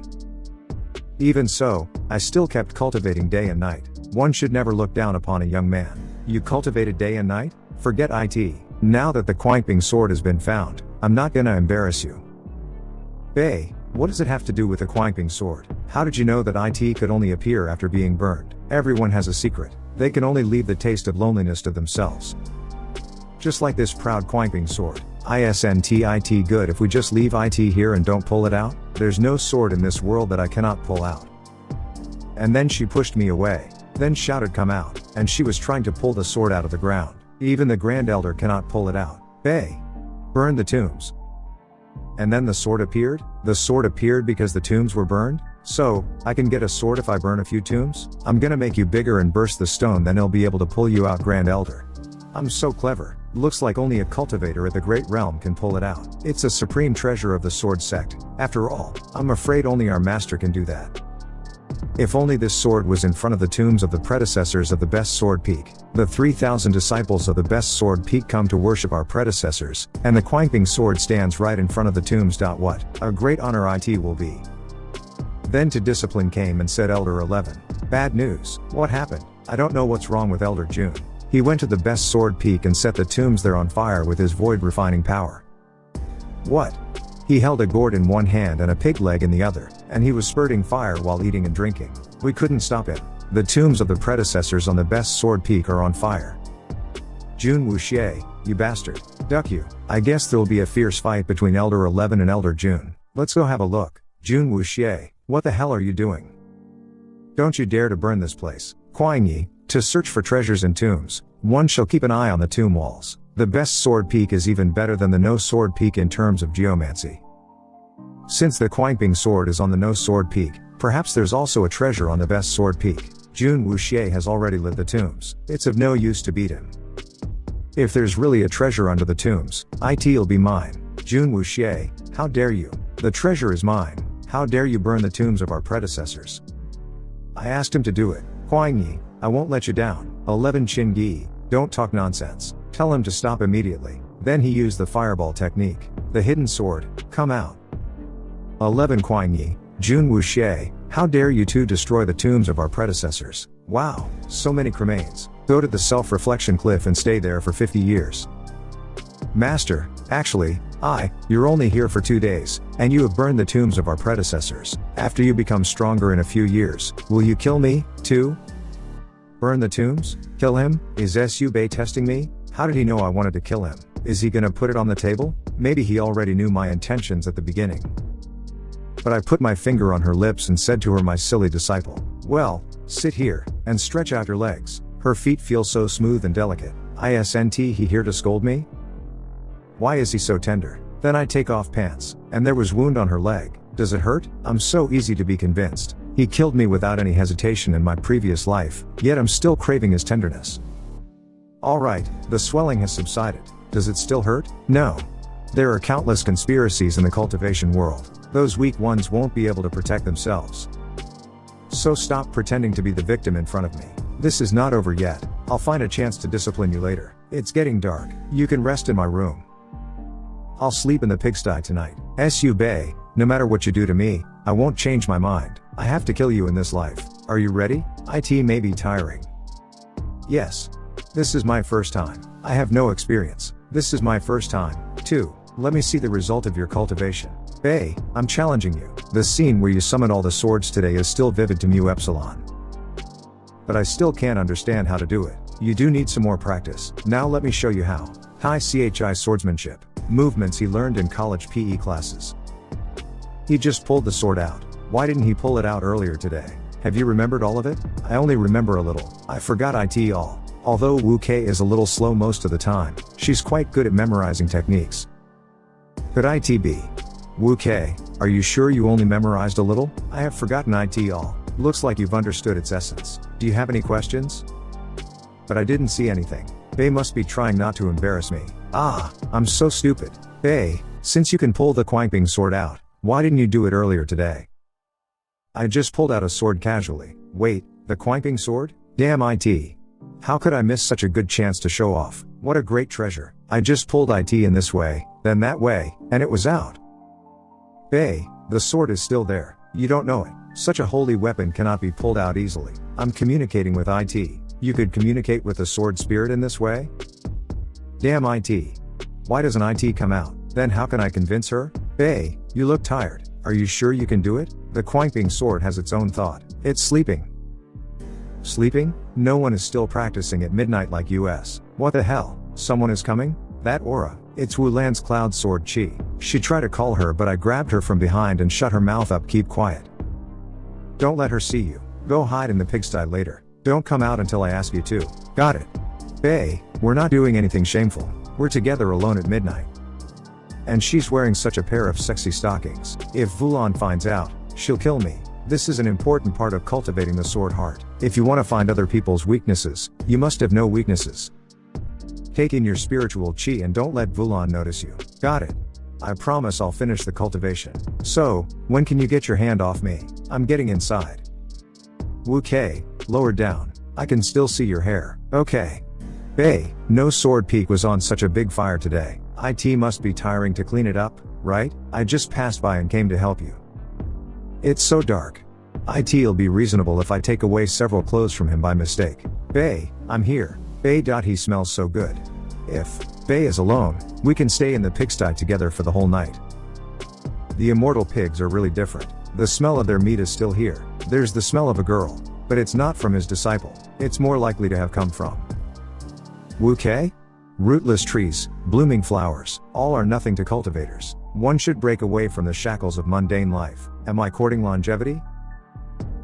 Even so, I still kept cultivating day and night. One should never look down upon a young man. You cultivated day and night? Forget it. Now that the Quanping sword has been found, I'm not gonna embarrass you. Bei, what does it have to do with the Quanping sword? How did you know that it could only appear after being burned? Everyone has a secret. They can only leave the taste of loneliness to themselves. Just like this proud Quanping sword. Isn't it good if we just leave it here and don't pull it out? There's no sword in this world that I cannot pull out. And then she pushed me away, then shouted come out, and she was trying to pull the sword out of the ground. Even the Grand Elder cannot pull it out. Bei, burn the tombs. And then the sword appeared? The sword appeared because the tombs were burned? So, I can get a sword if I burn a few tombs? I'm gonna make you bigger and burst the stone, then he'll be able to pull you out, Grand Elder. I'm so clever. Looks like only a cultivator at the Great Realm can pull it out. It's a supreme treasure of the sword sect. After all, I'm afraid only our master can do that. If only this sword was in front of the tombs of the predecessors of the best sword peak. The 3,000 disciples of the best sword peak come to worship our predecessors, and the Quanping sword stands right in front of the tombs. What a great honor it will be. Then to discipline came and said Elder 11. Bad news. What happened? I don't know what's wrong with Elder June. He went to the best sword peak and set the tombs there on fire with his void refining power. What? He held a gourd in one hand and a pig leg in the other, and he was spurting fire while eating and drinking. We couldn't stop him. The tombs of the predecessors on the best sword peak are on fire. Jun Wuxie, you bastard. Duck you. I guess there'll be a fierce fight between Elder 11 and Elder June. Let's go have a look. June Wuxie, what the hell are you doing? Don't you dare to burn this place. Kuang Yi, to search for treasures and tombs, one shall keep an eye on the tomb walls. The best sword peak is even better than the no sword peak in terms of geomancy. Since the Kuangping sword is on the no sword peak, perhaps there's also a treasure on the best sword peak. June Wuxie has already lit the tombs. It's of no use to beat him. If there's really a treasure under the tombs, it'll be mine. June Wuxie, how dare you? The treasure is mine. How dare you burn the tombs of our predecessors? I asked him to do it. Kuang Yi, I won't let you down. 11 Qin Gi, don't talk nonsense. Tell him to stop immediately. Then he used the fireball technique. The hidden sword, come out. 11 Kuang Yi, June Wuxie, how dare you two destroy the tombs of our predecessors? Wow, so many cremains. Go to the self-reflection cliff and stay there for 50 years. Master, actually, you're only here for 2 days, and you have burned the tombs of our predecessors. After you become stronger in a few years, will you kill me, too? Burn the tombs? Kill him? Is Su Bei testing me? How did he know I wanted to kill him? Is he gonna put it on the table? Maybe he already knew my intentions at the beginning. But I put my finger on her lips and said to her, my silly disciple, well, sit here, and stretch out your legs. Her feet feel so smooth and delicate. Isn't he here to scold me? Why is he so tender? Then I take off pants, and there was wound on her leg. Does it hurt? I'm so easy to be convinced. He killed me without any hesitation in my previous life, yet I'm still craving his tenderness. Alright, the swelling has subsided. Does it still hurt? No. There are countless conspiracies in the cultivation world. Those weak ones won't be able to protect themselves. So stop pretending to be the victim in front of me. This is not over yet. I'll find a chance to discipline you later. It's getting dark. You can rest in my room. I'll sleep in the pigsty tonight. Su Bei, no matter what you do to me, I won't change my mind. I have to kill you in this life. Are you ready? It may be tiring. Yes. This is my first time. I have no experience. This is my first time, too. Let me see the result of your cultivation. Bei, I'm challenging you. The scene where you summoned all the swords today is still vivid to Mu Epsilon. But I still can't understand how to do it. You do need some more practice. Now let me show you how. Tai Chi swordsmanship. Movements he learned in college PE classes. He just pulled the sword out. Why didn't he pull it out earlier today? Have you remembered all of it? I only remember a little. I forgot it all. Although Wu Kei is a little slow most of the time, she's quite good at memorizing techniques. Could it be? Wu Kei, are you sure you only memorized a little? I have forgotten it all. Looks like you've understood its essence. Do you have any questions? But I didn't see anything. Bei must be trying not to embarrass me. I'm so stupid. Bei, since you can pull the Kuangping sword out, why didn't you do it earlier today? I just pulled out a sword casually. Wait, the Kuangping sword? Damn it. How could I miss such a good chance to show off? What a great treasure. I just pulled it in this way, then that way, and it was out. Bei, the sword is still there. You don't know it. Such a holy weapon cannot be pulled out easily. I'm communicating with it. You could communicate with the sword spirit in this way? Damn it. Why doesn't it come out? Then how can I convince her? Bei, you look tired. Are you sure you can do it? The Kuangping sword has its own thought. It's sleeping. Sleeping? No one is still practicing at midnight like us. What the hell? Someone is coming? That aura. It's Wu Lan's cloud sword Chi. She tried to call her but I grabbed her from behind and shut her mouth up. Keep quiet. Don't let her see you. Go hide in the pigsty later. Don't come out until I ask you to. Got it. Bei, we're not doing anything shameful. We're together alone at midnight. And she's wearing such a pair of sexy stockings. If Vulan finds out, she'll kill me. This is an important part of cultivating the sword heart. If you want to find other people's weaknesses, you must have no weaknesses. Take in your spiritual chi and don't let Vulan notice you. Got it. I promise I'll finish the cultivation. So, when can you get your hand off me? I'm getting inside. Wu Kei, lower down. I can still see your hair. Okay. Bei, no sword peak was on such a big fire today. It must be tiring to clean it up, right? I just passed by and came to help you. It's so dark. It'll be reasonable if I take away several clothes from him by mistake. Bei, I'm here. Bei. He smells so good. If Bei is alone, we can stay in the pigsty together for the whole night. The immortal pigs are really different. The smell of their meat is still here. There's the smell of a girl, but it's not from his disciple. It's more likely to have come from Wu Kei? Rootless trees, blooming flowers, all are nothing to cultivators. One should break away from the shackles of mundane life. Am I courting longevity?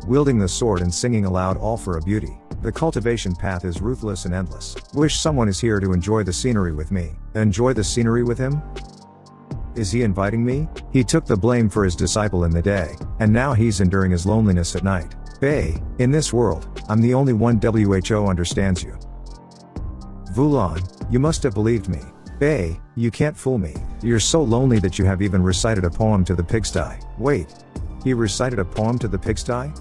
Wielding the sword and singing aloud, all for a beauty. The cultivation path is ruthless and endless. Wish someone is here to enjoy the scenery with me. Enjoy the scenery with him? Is he inviting me? He took the blame for his disciple in the day, and now he's enduring his loneliness at night. Bei, in this world, I'm the only one who understands you. Vulan, you must have believed me. Bei, you can't fool me. You're so lonely that you have even recited a poem to the pigsty. Wait. He recited a poem to the pigsty?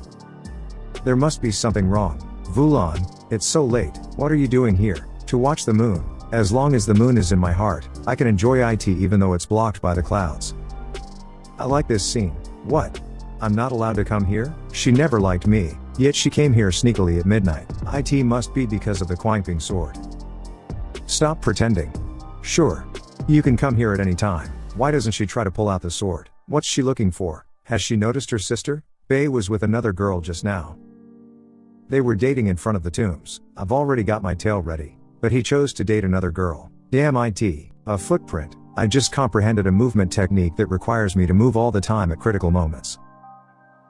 There must be something wrong. Vulan, it's so late. What are you doing here? To watch the moon. As long as the moon is in my heart, I can enjoy it even though it's blocked by the clouds. I like this scene. What? I'm not allowed to come here? She never liked me, yet she came here sneakily at midnight. It must be because of the Quanping sword. Stop pretending. Sure. You can come here at any time. Why doesn't she try to pull out the sword? What's she looking for? Has she noticed her sister? Bei was with another girl just now. They were dating in front of the tombs. I've already got my tale ready. But he chose to date another girl. Damn it. A footprint. I just comprehended a movement technique that requires me to move all the time at critical moments.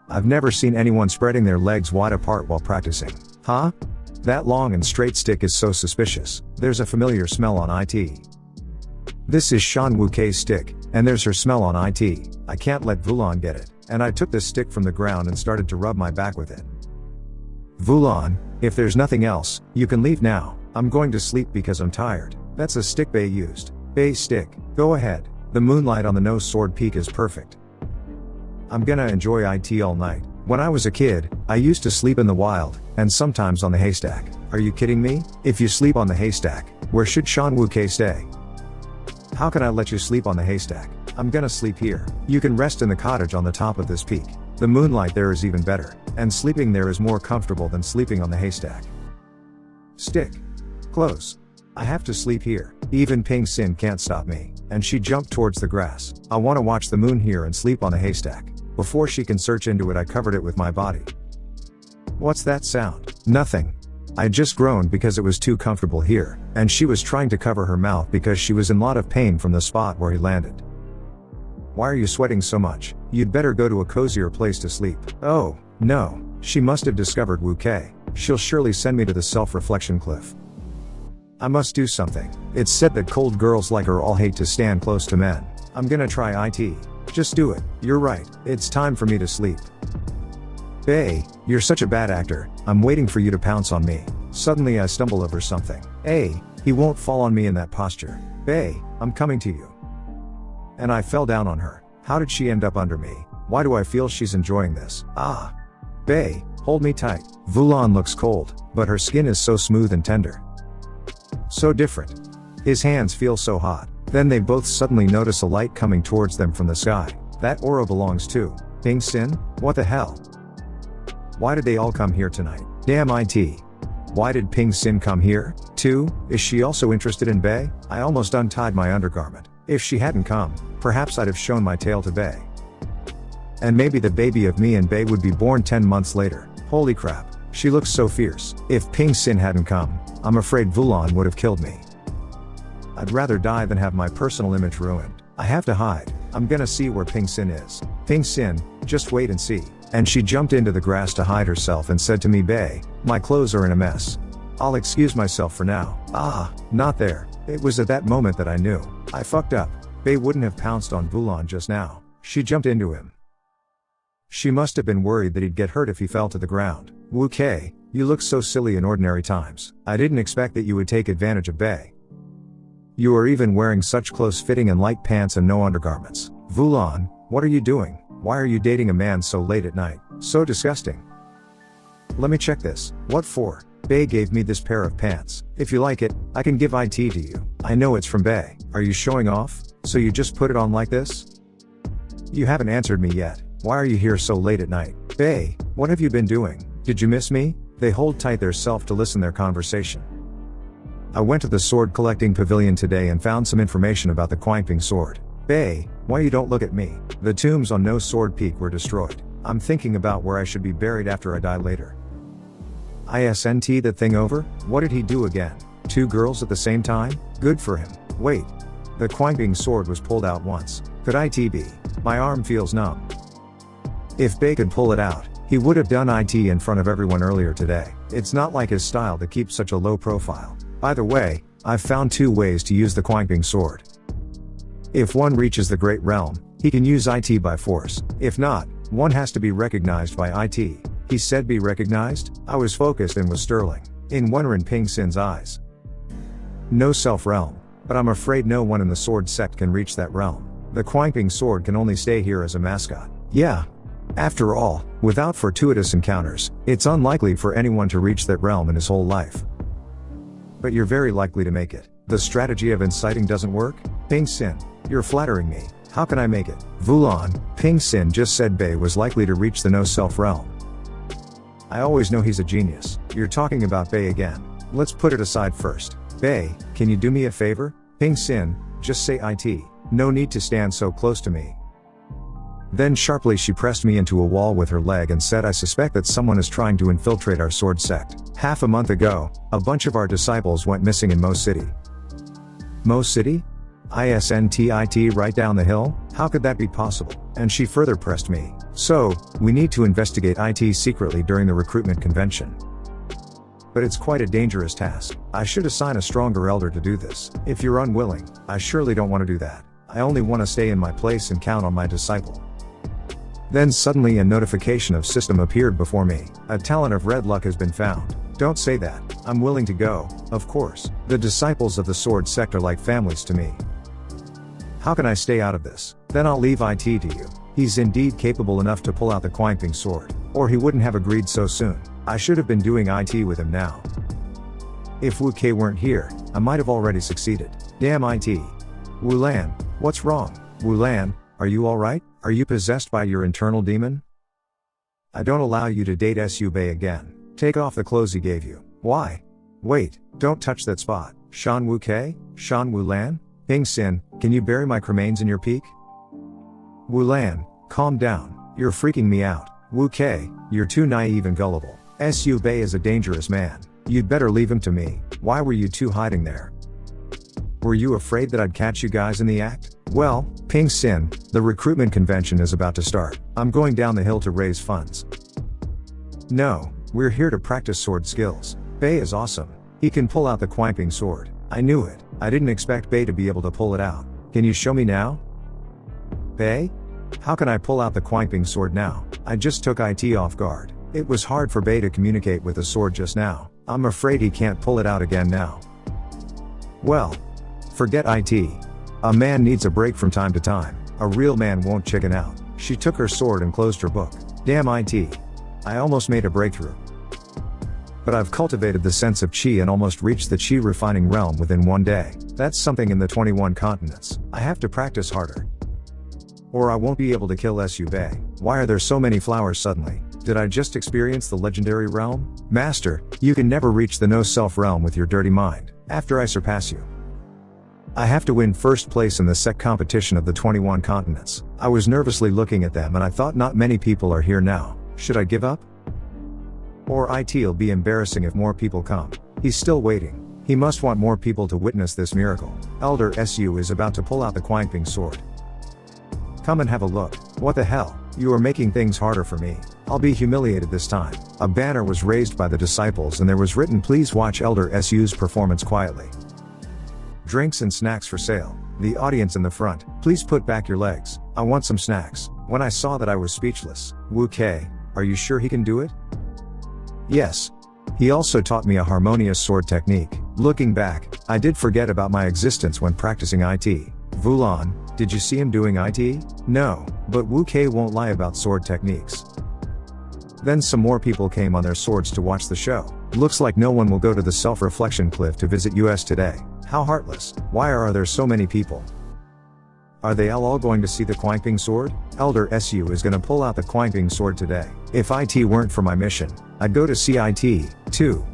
I've never seen anyone spreading their legs wide apart while practicing. Huh? That long and straight stick is so suspicious. There's a familiar smell on it. This is Shan Wukei's stick, and there's her smell on it. I can't let Vulan get it. And I took this stick from the ground and started to rub my back with it. Vulan, if there's nothing else, you can leave now. I'm going to sleep because I'm tired. That's a stick Bei used. Bei's stick. Go ahead. The moonlight on the no sword peak is perfect. I'm gonna enjoy it all night. When I was a kid, I used to sleep in the wild, and sometimes on the haystack. Are you kidding me? If you sleep on the haystack, where should Shan Wukei stay? How can I let you sleep on the haystack? I'm gonna sleep here. You can rest in the cottage on the top of this peak. The moonlight there is even better, and sleeping there is more comfortable than sleeping on the haystack. Stick. Close. I have to sleep here. Even Ping Xin can't stop me. And she jumped towards the grass. I want to watch the moon here and sleep on the haystack. Before she can search into it, I covered it with my body. What's that sound? Nothing. I just groaned because it was too comfortable here, and she was trying to cover her mouth because she was in a lot of pain from the spot where he landed. Why are you sweating so much? You'd better go to a cozier place to sleep. Oh, no. She must have discovered Wukei. She'll surely send me to the self-reflection cliff. I must do something. It's said that cold girls like her all hate to stand close to men. I'm gonna try it. Just do it. You're right. It's time for me to sleep. Bei, you're such a bad actor. I'm waiting for you to pounce on me. Suddenly I stumble over something. He won't fall on me in that posture. Bei, I'm coming to you. And I fell down on her. How did she end up under me? Why do I feel she's enjoying this? Bei, hold me tight. Vulan looks cold, but her skin is so smooth and tender. So different. His hands feel so hot. Then they both suddenly notice a light coming towards them from the sky. That aura belongs to Ping Xin? What the hell? Why did they all come here tonight? Damn it. Why did Ping Xin come here, too? Is she also interested in Bei? I almost untied my undergarment. If she hadn't come, perhaps I'd have shown my tail to Bei. And maybe the baby of me and Bei would be born 10 months later. Holy crap, she looks so fierce. If Ping Xin hadn't come, I'm afraid Vulan would have killed me. I'd rather die than have my personal image ruined. I have to hide. I'm gonna see where Ping Xin is. Ping Xin, just wait and see. And she jumped into the grass to hide herself and said to me, Bei, my clothes are in a mess. I'll excuse myself for now. Not there. It was at that moment that I knew. I fucked up. Bei wouldn't have pounced on Vulan just now. She jumped into him. She must have been worried that he'd get hurt if he fell to the ground. Wukei, you look so silly in ordinary times. I didn't expect that you would take advantage of Bei. You are even wearing such close-fitting and light pants and no undergarments. Vulan, what are you doing? Why are you dating a man so late at night? So disgusting. Let me check this. What for? Bei gave me this pair of pants. If you like it, I can give it to you. I know it's from Bei. Are you showing off? So you just put it on like this? You haven't answered me yet. Why are you here so late at night? Bei, what have you been doing? Did you miss me? They hold tight their self to listen their conversation. I went to the sword collecting pavilion today and found some information about the Quanping sword. Bei, why you don't look at me? The tombs on No Sword Peak were destroyed. I'm thinking about where I should be buried after I die later. Isn't that thing over? What did he do again? 2 girls at the same time? Good for him. Wait. The Quangbing sword was pulled out once. Could it be? My arm feels numb. If Bei could pull it out, he would have done it in front of everyone earlier today. It's not like his style to keep such a low profile. By the way, I've found 2 ways to use the Quangbing sword. If one reaches the Great Realm, he can use it by force. If not, one has to be recognized by it. He said be recognized? I was focused and was sterling. In wonder in Ping Sin's eyes. No self-realm, but I'm afraid no one in the sword sect can reach that realm. The Quangbing sword can only stay here as a mascot. Yeah. After all, without fortuitous encounters, it's unlikely for anyone to reach that realm in his whole life. But you're very likely to make it. The strategy of inciting doesn't work? Ping Sin, you're flattering me. How can I make it? Vulan, Ping Sin just said Bei was likely to reach the no-self realm. I always know he's a genius. You're talking about Bei again. Let's put it aside first. Bei, can you do me a favor? Ping Sin, just say it. No need to stand so close to me. Then sharply she pressed me into a wall with her leg and said, I suspect that someone is trying to infiltrate our sword sect. Half a month ago, a bunch of our disciples went missing in Mo City. Mo City? ISNTIT right down the hill? How could that be possible? And she further pressed me. So, we need to investigate it secretly during the recruitment convention. But it's quite a dangerous task. I should assign a stronger elder to do this. If you're unwilling, I surely don't want to do that. I only want to stay in my place and count on my disciple. Then suddenly a notification of system appeared before me. A talent of red luck has been found. Don't say that. I'm willing to go, of course. The disciples of the sword sect are like families to me. How can I stay out of this? Then I'll leave it to you. He's indeed capable enough to pull out the Quangbing sword, or he wouldn't have agreed so soon. I should have been doing it with him now. If Wu Kei weren't here, I might have already succeeded. Damn it. Wu Lan, what's wrong? Wu Lan, are you alright? Are you possessed by your internal demon? I don't allow you to date Su Bei again. Take off the clothes he gave you. Why? Wait, don't touch that spot. Shan Wu Kei? Shan Wu Lan? Ping Sin, can you bury my cremains in your peak? Wu Lan, calm down. You're freaking me out. Wu Kei, you're too naive and gullible. Su Bei is a dangerous man. You'd better leave him to me. Why were you two hiding there? Were you afraid that I'd catch you guys in the act? Well, Ping Sin, the recruitment convention is about to start. I'm going down the hill to raise funds. No, we're here to practice sword skills. Bei is awesome. He can pull out the Quangbing sword. I knew it. I didn't expect Bei to be able to pull it out. Can you show me now? Bei? How can I pull out the Quangbing sword now? I just took it off guard. It was hard for Bei to communicate with the sword just now. I'm afraid he can't pull it out again now. Well, forget it. A man needs a break from time to time. A real man won't chicken out. She took her sword and closed her book. Damn it. I almost made a breakthrough. But I've cultivated the sense of chi and almost reached the chi refining realm within one day. That's something in the 21 continents. I have to practice harder. Or I won't be able to kill Su Bei. Why are there so many flowers suddenly? Did I just experience the legendary realm? Master, you can never reach the no-self realm with your dirty mind. After I surpass you, I have to win first place in the sect competition of the 21 continents. I was nervously looking at them and I thought not many people are here now. Should I give up? Or it'll be embarrassing if more people come. He's still waiting. He must want more people to witness this miracle. Elder Su is about to pull out the Quangbing sword. Come and have a look. What the hell? You are making things harder for me. I'll be humiliated this time. A banner was raised by the disciples and there was written, please watch Elder Su's performance quietly. Drinks and snacks for sale. The audience in the front, please put back your legs. I want some snacks. When I saw that I was speechless. Wu Kei, are you sure he can do it? Yes. He also taught me a harmonious sword technique. Looking back, I did forget about my existence when practicing it. Vulan, did you see him doing it? No, but Wu Kei won't lie about sword techniques. Then some more people came on their swords to watch the show. Looks like no one will go to the self-reflection cliff to visit us today. How heartless. Why are there so many people? Are they all going to see the Quangbing sword? Elder Su is gonna pull out the Quangbing sword today. If it weren't for my mission, I'd go to see it, too.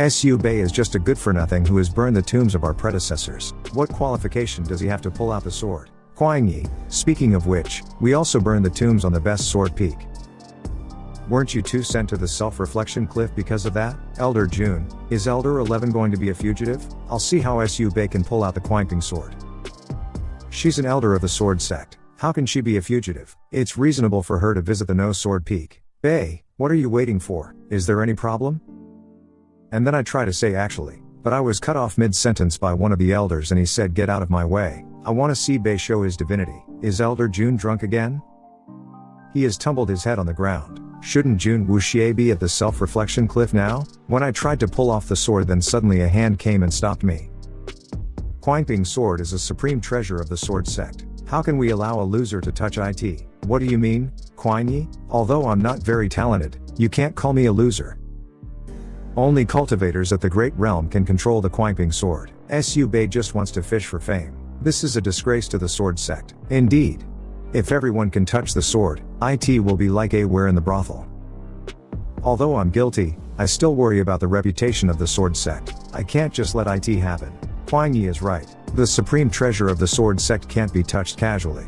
Su Bei is just a good-for-nothing who has burned the tombs of our predecessors. What qualification does he have to pull out the sword? Kuang Yi, speaking of which, we also burned the tombs on the best sword peak. Weren't you two sent to the self-reflection cliff because of that? Elder June, is Elder 11 going to be a fugitive? I'll see how Su Bei can pull out the Quanping sword. She's an elder of the sword sect. How can she be a fugitive? It's reasonable for her to visit the No Sword Peak. Bei, what are you waiting for? Is there any problem? And then I try to say actually, but I was cut off mid-sentence by one of the elders and he said get out of my way. I want to see Bei show his divinity. Is Elder June drunk again? He has tumbled his head on the ground. Shouldn't June Wuxie be at the self-reflection cliff now? When I tried to pull off the sword then suddenly a hand came and stopped me. Quanping sword is a supreme treasure of the sword sect. How can we allow a loser to touch it? What do you mean, Quanyi? Although I'm not very talented, you can't call me a loser. Only cultivators at the Great Realm can control the Quanping sword. Su Bei just wants to fish for fame. This is a disgrace to the sword sect. Indeed. If everyone can touch the sword, it will be like a ware in the brothel. Although I'm guilty, I still worry about the reputation of the sword sect. I can't just let it happen. Quanyi is right. The supreme treasure of the sword sect can't be touched casually.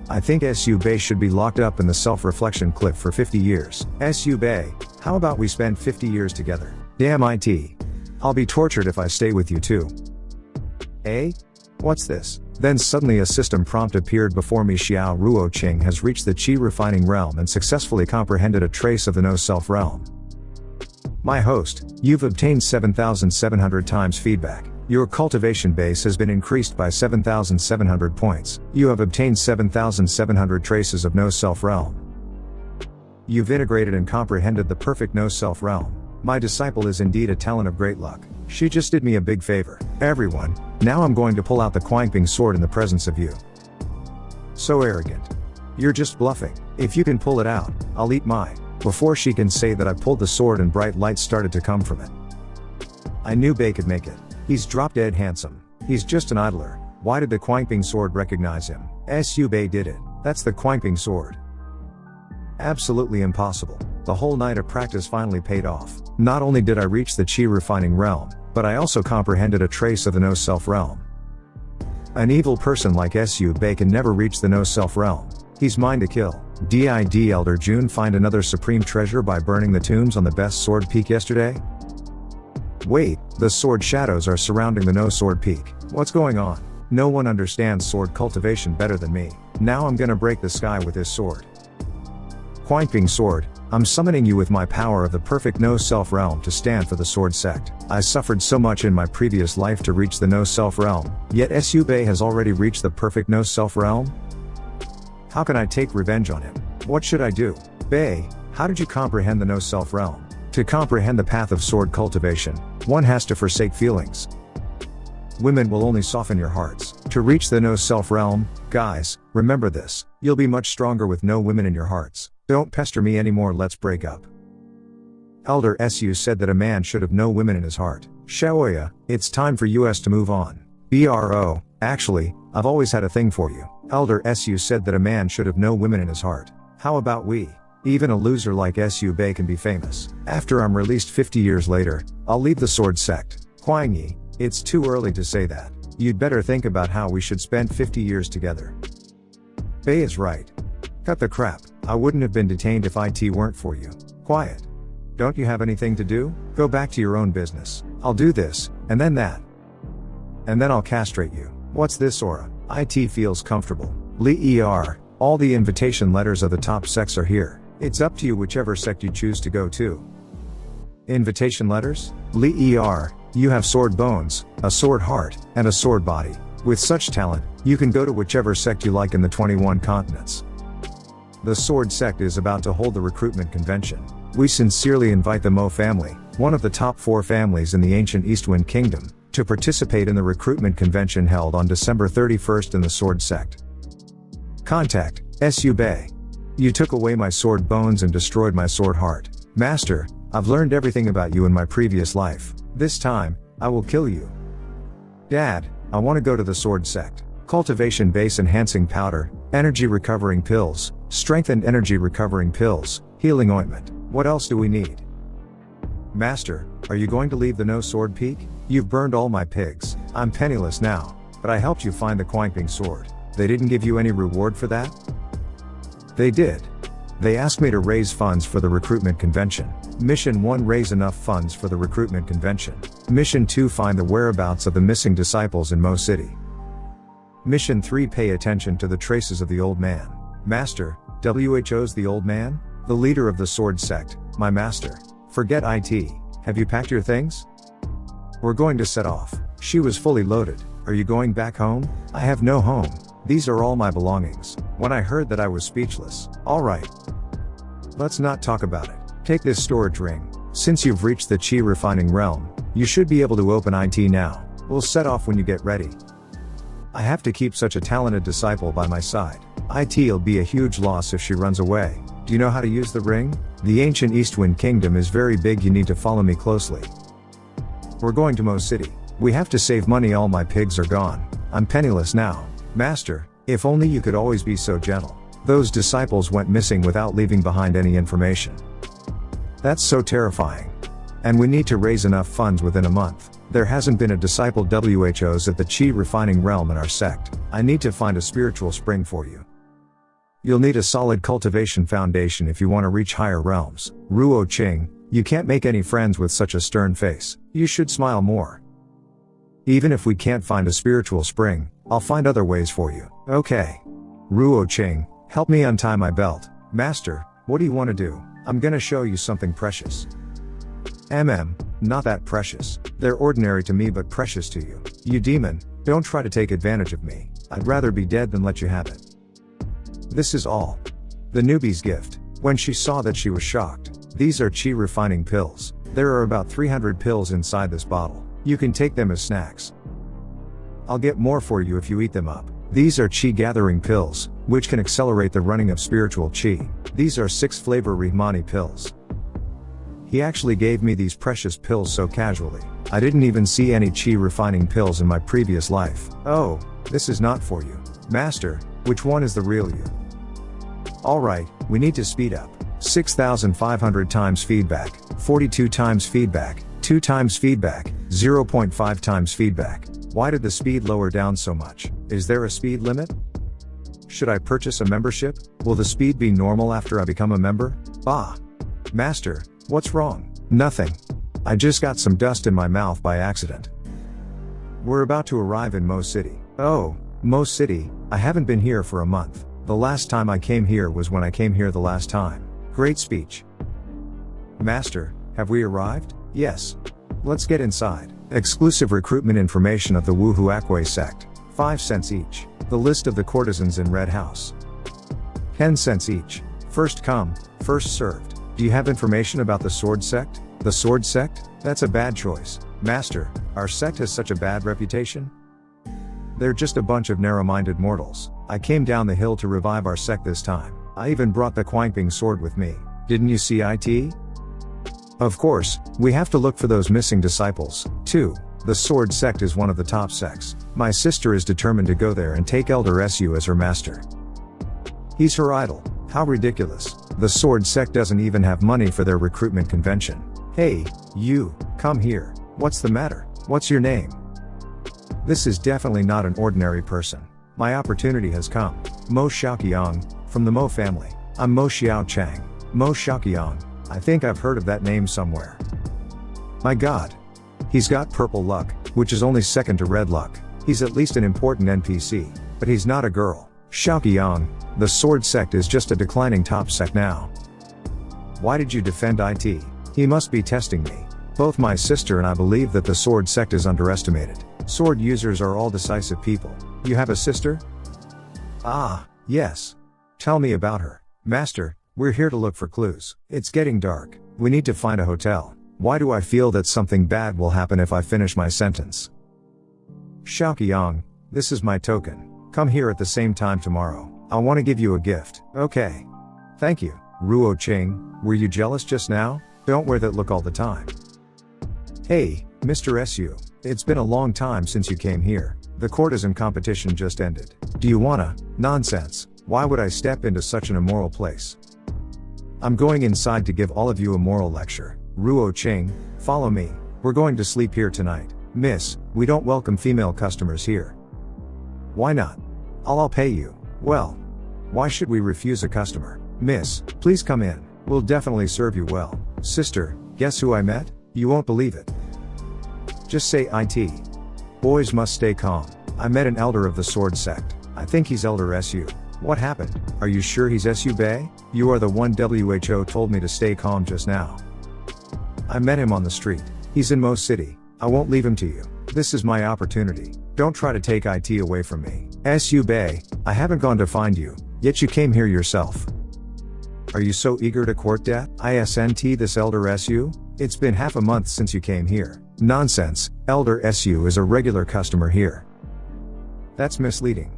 I think Su Bei should be locked up in the self-reflection cliff for 50 years. Su Bei, how about we spend 50 years together? Damn it. I'll be tortured if I stay with you too. Eh? What's this? Then suddenly a system prompt appeared before me. Xiao Ruo Qing has reached the Qi refining realm and successfully comprehended a trace of the no-self realm. My host, you've obtained 7,700 times feedback. Your cultivation base has been increased by 7,700 points. You have obtained 7,700 traces of no-self realm. You've integrated and comprehended the perfect no-self realm. My disciple is indeed a talent of great luck. She just did me a big favor. Everyone, now I'm going to pull out the Quanping sword in the presence of you. So arrogant. You're just bluffing. If you can pull it out, I'll eat mine. Before she can say that I pulled the sword and bright lights started to come from it. I knew Bei could make it. He's drop dead handsome. He's just an idler. Why did the Quanping sword recognize him? Su Bei did it. That's the Quanping sword. Absolutely impossible. The whole night of practice finally paid off. Not only did I reach the Qi refining realm, but I also comprehended a trace of the no-self realm. An evil person like Su Bei can never reach the no-self realm. He's mine to kill. Did Elder June find another supreme treasure by burning the tombs on the best sword peak yesterday? Wait, the sword shadows are surrounding the no sword peak. What's going on? No one understands sword cultivation better than me. Now I'm gonna break the sky with this sword. Quanping sword, I'm summoning you with my power of the perfect no-self realm to stand for the sword sect. I suffered so much in my previous life to reach the no-self realm, yet Su Bei has already reached the perfect no-self realm? How can I take revenge on him? What should I do? Bei, how did you comprehend the no-self realm? To comprehend the path of sword cultivation, one has to forsake feelings. Women will only soften your hearts. To reach the no-self realm, guys, remember this, you'll be much stronger with no women in your hearts. Don't pester me anymore, let's break up. Elder Su said that a man should have no women in his heart. Shaoya, it's time for us to move on. Bro, actually, I've always had a thing for you. Elder Su said that a man should have no women in his heart. How about we? Even a loser like Su Bei can be famous. After I'm released 50 years later, I'll leave the sword sect. Quanyi, it's too early to say that. You'd better think about how we should spend 50 years together. Bei is right. Cut the crap. I wouldn't have been detained if it weren't for you. Quiet. Don't you have anything to do? Go back to your own business. I'll do this, and then that. And then I'll castrate you. What's this aura? It feels comfortable. All the invitation letters of the top sects are here. It's up to you whichever sect you choose to go to. Invitation letters? You have sword bones, a sword heart, and a sword body. With such talent, you can go to whichever sect you like in the 21 continents. The sword sect is about to hold the recruitment convention. We sincerely invite the Mo family, one of the top 4 families in the ancient Eastwind Kingdom, to participate in the recruitment convention held on December 31st in the sword sect. Contact, Su Bei. You took away my sword bones and destroyed my sword heart. Master, I've learned everything about you in my previous life. This time, I will kill you. Dad, I want to go to the sword sect. Cultivation base enhancing powder, energy recovering pills, strength and energy recovering pills, healing ointment. What else do we need? Master, are you going to leave the no sword peak? You've burned all my pigs. I'm penniless now, but I helped you find the Quanping sword. They didn't give you any reward for that? They did. They asked me to raise funds for the recruitment convention. Mission 1, raise enough funds for the recruitment convention. Mission 2, find the whereabouts of the missing disciples in Mo City. Mission 3, pay attention to the traces of the old man. Master, WHO's the old man? The leader of the sword sect, my master. Forget IT. Have you packed your things? We're going to set off. She was fully loaded. Are you going back home? I have no home. These are all my belongings. When I heard that, I was speechless. Alright. Let's not talk about it. Take this storage ring. Since you've reached the chi refining realm, you should be able to open IT now. We'll set off when you get ready. I have to keep such a talented disciple by my side. IT'll be a huge loss if she runs away. Do you know how to use the ring? The ancient Eastwind Kingdom is very big, you need to follow me closely. We're going to Mo City. We have to save money, all my pigs are gone. I'm penniless now. Master, if only you could always be so gentle. Those disciples went missing without leaving behind any information. That's so terrifying. And we need to raise enough funds within a month. There hasn't been a disciple WHO's at the chi refining realm in our sect. I need to find a spiritual spring for you. You'll need a solid cultivation foundation if you want to reach higher realms. Ruo Ching, you can't make any friends with such a stern face. You should smile more. Even if we can't find a spiritual spring, I'll find other ways for you. Okay. Ruo Ching, help me untie my belt. Master, what do you want to do? I'm gonna show you something precious. Not that precious. They're ordinary to me but precious to you. You demon, don't try to take advantage of me. I'd rather be dead than let you have it. This is all. The newbie's gift. When she saw that, she was shocked. These are chi refining pills. There are about 300 pills inside this bottle. You can take them as snacks. I'll get more for you if you eat them up. These are chi gathering pills, which can accelerate the running of spiritual chi. These are 6 flavor Rihmani pills. He actually gave me these precious pills so casually. I didn't even see any chi refining pills in my previous life. Oh, this is not for you. Master, which one is the real you? Alright, we need to speed up. 6,500 times feedback, 42 times feedback, 2 times feedback, 0.5 times feedback. Why did the speed lower down so much? Is there a speed limit? Should I purchase a membership? Will the speed be normal after I become a member? Bah! Master, what's wrong? Nothing. I just got some dust in my mouth by accident. We're about to arrive in Mo City. Oh, Mo City, I haven't been here for a month. The last time I came here was when I came here the last time. Great speech. Master, have we arrived? Yes. Let's get inside. Exclusive recruitment information of the Woohoo Akwe sect. 5 cents each. The list of the courtesans in Red House. 10 cents each. First come, first served. Do you have information about the sword sect? The sword sect? That's a bad choice. Master, our sect has such a bad reputation. They're just a bunch of narrow-minded mortals. I came down the hill to revive our sect this time. I even brought the Quanping sword with me. Didn't you see IT? Of course, we have to look for those missing disciples, too. The sword sect is one of the top sects. My sister is determined to go there and take Elder Su as her master. He's her idol. How ridiculous. The sword sect doesn't even have money for their recruitment convention. Hey, you, come here. What's the matter? What's your name? This is definitely not an ordinary person. My opportunity has come. Mo Xiaoqiang, from the Mo family. I'm Mo Xiao Chang. Mo Xiaoqiang. I think I've heard of that name somewhere. My god. He's got purple luck, which is only second to red luck. He's at least an important NPC, but he's not a girl. Xiaoqiang, the sword sect is just a declining top sect now. Why did you defend IT? He must be testing me. Both my sister and I believe that the sword sect is underestimated. Sword users are all decisive people. You have a sister? Ah, yes. Tell me about her. Master, we're here to look for clues. It's getting dark. We need to find a hotel. Why do I feel that something bad will happen if I finish my sentence? Xiaoqiang, this is my token. Come here at the same time tomorrow. I want to give you a gift. Okay. Thank you. Ruo Ching, were you jealous just now? Don't wear that look all the time. Hey, Mr. Su. It's been a long time since you came here. The courtesan competition just ended. Do you wanna? Nonsense. Why would I step into such an immoral place? I'm going inside to give all of you a moral lecture. Ruo Ching, follow me. We're going to sleep here tonight. Miss, we don't welcome female customers here. Why not? I'll pay you. Well, why should we refuse a customer? Miss, please come in. We'll definitely serve you well. Sister, guess who I met? You won't believe it. Just say it. Boys must stay calm. I met an elder of the sword sect. I think he's Elder Su. What happened? Are you sure he's Su Bei? You are the one WHO told me to stay calm just now. I met him on the street. He's in Mo City. I won't leave him to you. This is my opportunity. Don't try to take it away from me. Su Bei, I haven't gone to find you, yet you came here yourself. Are you so eager to court death? Isn't this Elder Su? It's been half a month since you came here. Nonsense, Elder Su is a regular customer here. That's misleading.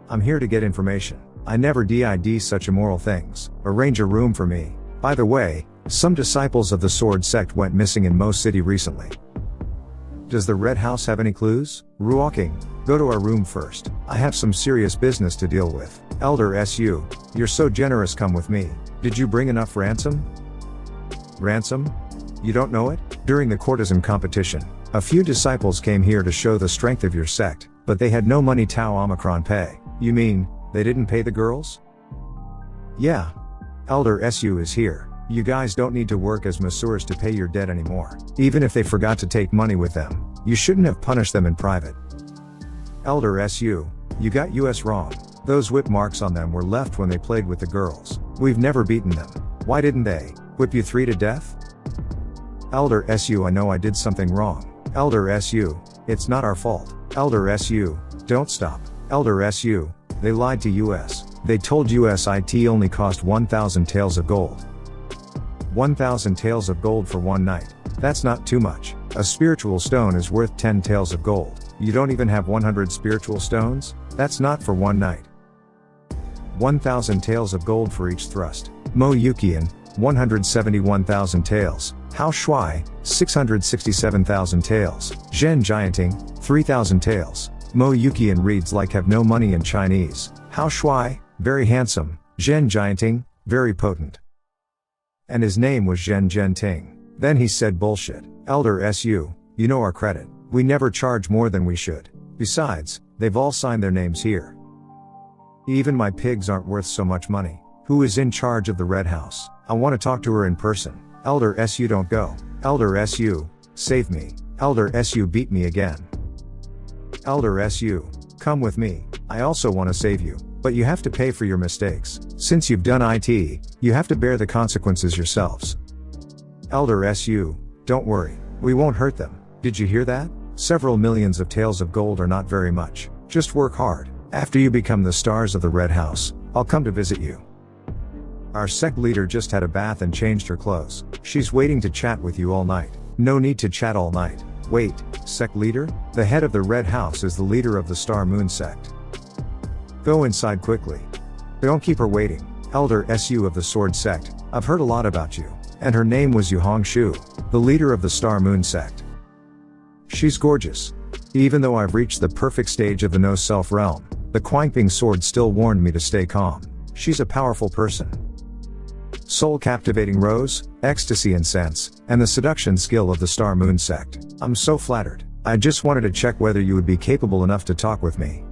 I'm here to get information. I never did such immoral things. Arrange a room for me. By the way, some disciples of the sword sect went missing in Mo City recently. Does the Red House have any clues? Ruoking, go to our room first. I have some serious business to deal with. Elder Su, you're so generous, come with me. Did you bring enough ransom? Ransom? You don't know it? During the courtesan competition, a few disciples came here to show the strength of your sect, but they had no money Tau Omicron pay. You mean, they didn't pay the girls? Yeah. Elder Su is here. You guys don't need to work as masseurs to pay your debt anymore. Even if they forgot to take money with them, you shouldn't have punished them in private. Elder Su, you got us wrong. Those whip marks on them were left when they played with the girls. We've never beaten them. Why didn't they whip you 3 to death? Elder Su, I know I did something wrong. Elder Su, it's not our fault. Elder Su, don't stop. Elder Su, they lied to us. They told us it only cost 1,000 taels of gold. 1,000 taels of gold for one night. That's not too much. A spiritual stone is worth 10 taels of gold. You don't even have 100 spiritual stones? That's not for one night. 1,000 taels of gold for each thrust. Mo Yukian, 171,000 taels. Hao Shui, 667,000 taels. Zhen Jianting, 3,000 taels. Mo Yukian reads like have no money in Chinese. Hao Shui, very handsome. Zhen Jianting, very potent. And his name was Zhen Jianting. Then he said bullshit. Elder Su, you know our credit. We never charge more than we should. Besides, they've all signed their names here. Even my pigs aren't worth so much money. Who is in charge of the Red House? I want to talk to her in person. Elder Su, don't go. Elder Su, save me. Elder Su beat me again. Elder Su, come with me. I also want to save you, but you have to pay for your mistakes. Since you've done it, you have to bear the consequences yourselves. Elder Su, don't worry. We won't hurt them. Did you hear that? Several millions of taels of gold are not very much. Just work hard. After you become the stars of the Red House, I'll come to visit you. Our sect leader just had a bath and changed her clothes. She's waiting to chat with you all night. No need to chat all night. Wait, sect leader? The head of the Red House is the leader of the Star Moon sect. Go inside quickly. Don't keep her waiting. Elder Su of the Sword sect, I've heard a lot about you. And her name was Yu Hongshu, the leader of the Star Moon sect. She's gorgeous. Even though I've reached the perfect stage of the no-self realm, the Quangping sword still warned me to stay calm. She's a powerful person. Soul-captivating rose, ecstasy and sense, and the seduction skill of the Star Moon sect. I'm so flattered. I just wanted to check whether you would be capable enough to talk with me.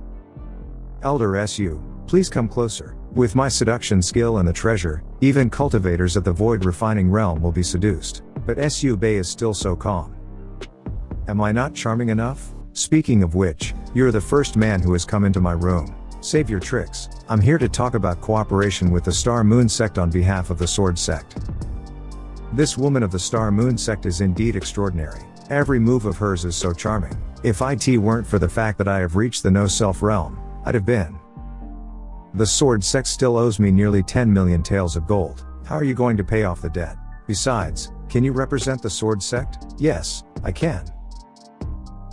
Elder Su, please come closer. With my seduction skill and the treasure, even cultivators of the void refining realm will be seduced. But Su Bei is still so calm. Am I not charming enough? Speaking of which, you're the first man who has come into my room. Save your tricks. I'm here to talk about cooperation with the Star Moon sect on behalf of the Sword sect. This woman of the Star Moon sect is indeed extraordinary. Every move of hers is so charming. If it weren't for the fact that I have reached the no-self realm, I'd have been. The Sword sect still owes me nearly 10 million taels of gold. How are you going to pay off the debt? Besides, can you represent the Sword sect? Yes, I can.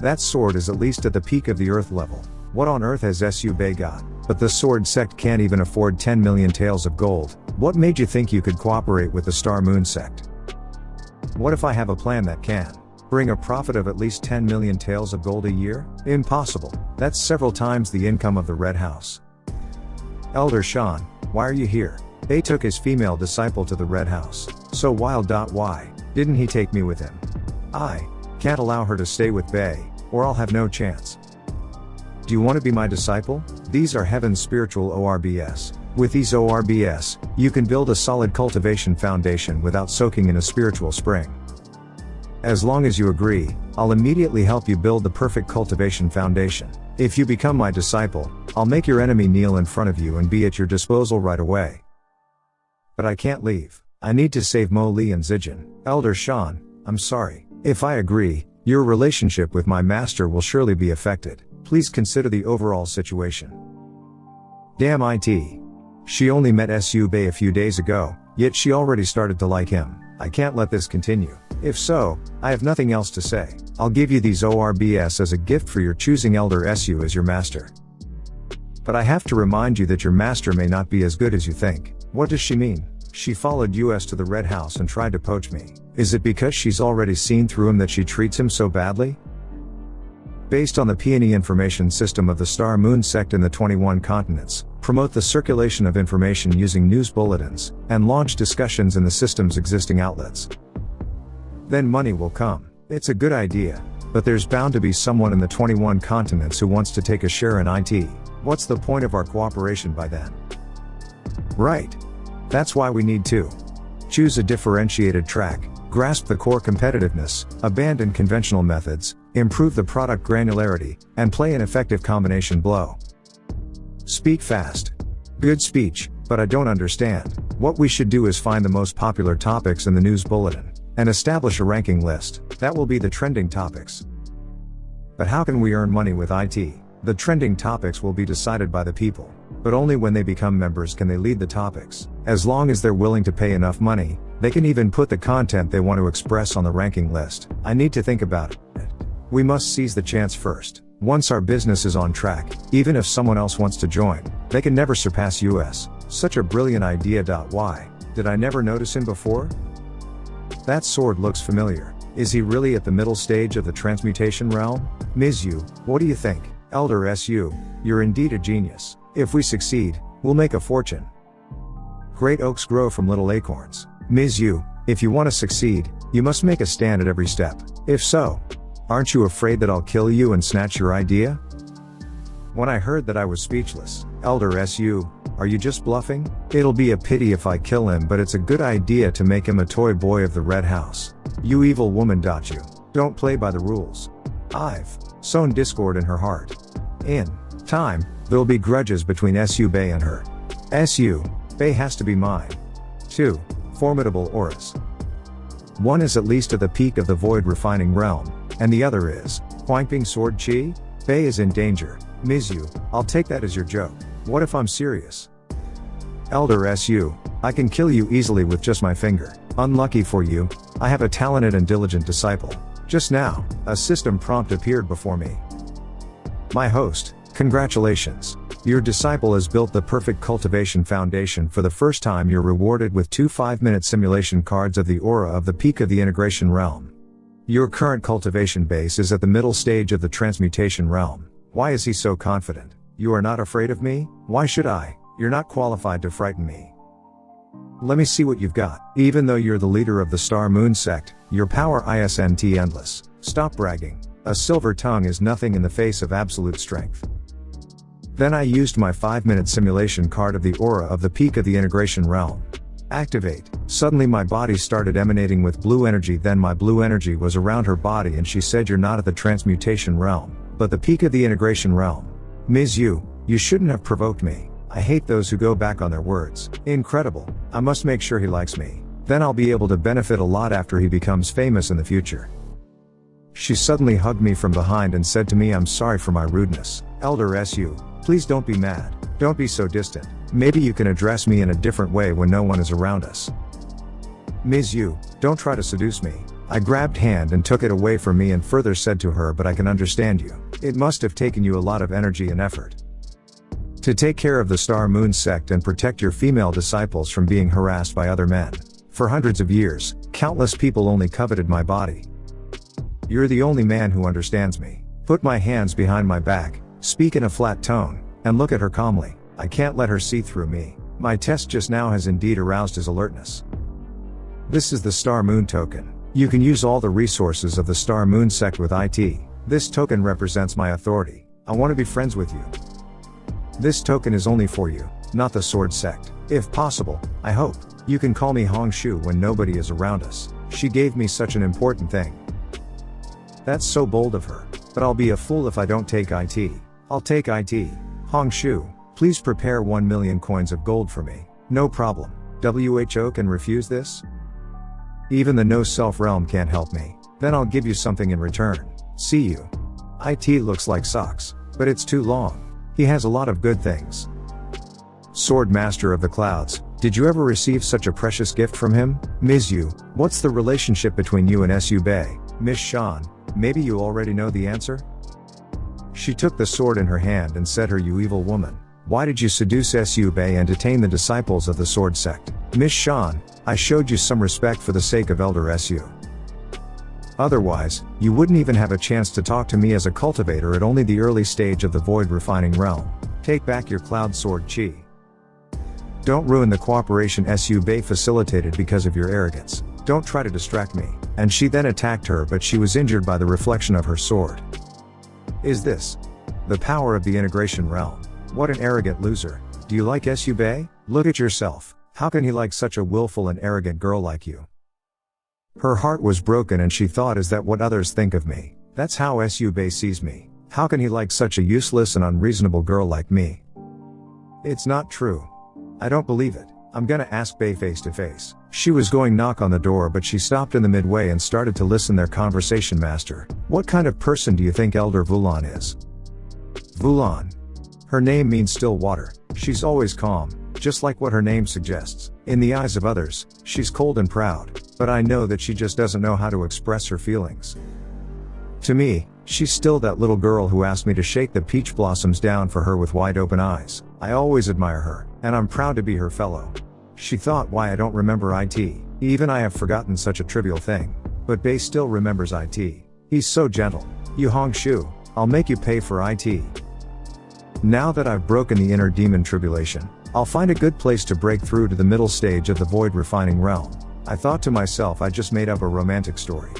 That sword is at least at the peak of the earth level. What on earth has Su Bei got? But the Sword sect can't even afford 10 million taels of gold. What made you think you could cooperate with the Star Moon sect? What if I have a plan that can bring a profit of at least 10 million taels of gold a year? Impossible. That's several times the income of the Red House. Elder Shan, why are you here? They took his female disciple to the Red House. So why didn't he take me with him? I can't allow her to stay with Bei, or I'll have no chance. Do you want to be my disciple? These are heaven's spiritual orbs. With these ORBS, you can build a solid cultivation foundation without soaking in a spiritual spring. As long as you agree, I'll immediately help you build the perfect cultivation foundation. If you become my disciple, I'll make your enemy kneel in front of you and be at your disposal right away. But I can't leave. I need to save Mo Li and Zijin. Elder Shan, I'm sorry. If I agree, your relationship with my master will surely be affected. Please consider the overall situation. Damn it. She only met Su Bei a few days ago, yet she already started to like him. I can't let this continue. If so, I have nothing else to say. I'll give you these ORBS as a gift for your choosing Elder Su as your master. But I have to remind you that your master may not be as good as you think. What does she mean? She followed us to the Red House and tried to poach me. Is it because she's already seen through him that she treats him so badly? Based on the peony information system of the Star Moon sect in the 21 continents, promote the circulation of information using news bulletins, and launch discussions in the system's existing outlets. Then money will come. It's a good idea, but there's bound to be someone in the 21 continents who wants to take a share in IT. What's the point of our cooperation by then? Right. That's why we need to choose a differentiated track, grasp the core competitiveness, abandon conventional methods, improve the product granularity, and play an effective combination blow. Speak fast. Good speech, but I don't understand. What we should do is find the most popular topics in the news bulletin, and establish a ranking list. That will be the trending topics. But how can we earn money with IT? The trending topics will be decided by the people, but only when they become members can they lead the topics. As long as they're willing to pay enough money, they can even put the content they want to express on the ranking list. I need to think about it. We must seize the chance first. Once our business is on track, even if someone else wants to join, they can never surpass us. Such a brilliant idea. Why did I never notice him before? That sword looks familiar. Is he really at the middle stage of the transmutation realm? Ms. Yu, what do you think? Elder Su, you're indeed a genius. If we succeed, we'll make a fortune. Great oaks grow from little acorns. Ms. Yu, if you want to succeed, you must make a stand at every step. If so, aren't you afraid that I'll kill you and snatch your idea? When I heard that, I was speechless. Elder Su, are you just bluffing? It'll be a pity if I kill him, but it's a good idea to make him a toy boy of the Red House. You evil woman. You don't play by the rules. I've sown discord in her heart. In time, there'll be grudges between Su Bei and her. Su Bei has to be mine. 2 formidable auras. One is at least at the peak of the void refining realm, and the other is Huangping Sword Chi. Bei is in danger. Ms. Yu, I'll take that as your joke. What if I'm serious? Elder Su, I can kill you easily with just my finger. Unlucky for you, I have a talented and diligent disciple. Just now, a system prompt appeared before me. My host, congratulations. Your disciple has built the perfect cultivation foundation. For the first time, you're rewarded with 2 5-minute simulation cards of the aura of the peak of the integration realm. Your current cultivation base is at the middle stage of the transmutation realm. Why is he so confident? You are not afraid of me? Why should I? You're not qualified to frighten me. Let me see what you've got. Even though you're the leader of the Star Moon sect, your power isn't endless. Stop bragging. A silver tongue is nothing in the face of absolute strength. Then I used my 5-minute simulation card of the aura of the peak of the integration realm. Activate. Suddenly my body started emanating with blue energy. Then my blue energy was around her body and she said, you're not at the transmutation realm, but the peak of the integration realm. Ms. Yu, you shouldn't have provoked me. I hate those who go back on their words. Incredible. I must make sure he likes me. Then I'll be able to benefit a lot after he becomes famous in the future. She suddenly hugged me from behind and said to me, I'm sorry for my rudeness. Elder Su, please don't be mad. Don't be so distant. Maybe you can address me in a different way when no one is around us. Ms. Yu, don't try to seduce me. I grabbed hand and took it away from me and further said to her, but I can understand you. It must have taken you a lot of energy and effort to take care of the Star Moon sect and protect your female disciples from being harassed by other men. For hundreds of years, countless people only coveted my body. You're the only man who understands me. Put my hands behind my back, speak in a flat tone, and look at her calmly. I can't let her see through me. My test just now has indeed aroused his alertness. This is the Star Moon token. You can use all the resources of the Star Moon sect with IT. This token represents my authority. I want to be friends with you. This token is only for you. not the sword sect. If possible, I hope, you can call me Hong Shu when nobody is around us. She gave me such an important thing. That's so bold of her, but I'll be a fool if I don't take IT. I'll take IT. Hong Shu, please prepare 1 million coins of gold for me. No problem. WHO can refuse this? Even the no-self realm can't help me. Then I'll give you something in return. See you. IT looks like socks, but it's too long. He has a lot of good things. Sword Master of the Clouds, did you ever receive such a precious gift from him? Ms. Yu, what's the relationship between you and Su Bei? Miss Shan, maybe you already know the answer? She took the sword in her hand and said, "Her, you evil woman. Why did you seduce Su Bei and detain the disciples of the sword sect?" Miss Shan, I showed you some respect for the sake of Elder Su. Otherwise, you wouldn't even have a chance to talk to me as a cultivator at only the early stage of the void refining realm. Take back your cloud sword chi. Don't ruin the cooperation Su Bei facilitated because of your arrogance. Don't try to distract me. And she then attacked her, but she was injured by the reflection of her sword. Is this the power of the integration realm? What an arrogant loser. Do you like Su Bei? Look at yourself. How can he like such a willful and arrogant girl like you? Her heart was broken and she thought, is that what others think of me? That's how Su Bei sees me. How can he like such a useless and unreasonable girl like me? It's not true. I don't believe it. I'm gonna ask Bei face to face. She was going knock on the door, but she stopped in the midway and started to listen their conversation. Master, what kind of person do you think Elder Vulan is? Vulan. Her name means still water. She's always calm, just like what her name suggests. In the eyes of others, she's cold and proud, but I know that she just doesn't know how to express her feelings. To me, she's still that little girl who asked me to shake the peach blossoms down for her with wide open eyes. I always admire her, and I'm proud to be her fellow. She thought, why I don't remember IT. Even I have forgotten such a trivial thing. But Bei still remembers IT. He's so gentle. You Hong Shu, I'll make you pay for IT. Now that I've broken the inner demon tribulation, I'll find a good place to break through to the middle stage of the void refining realm. I thought to myself, I just made up a romantic story.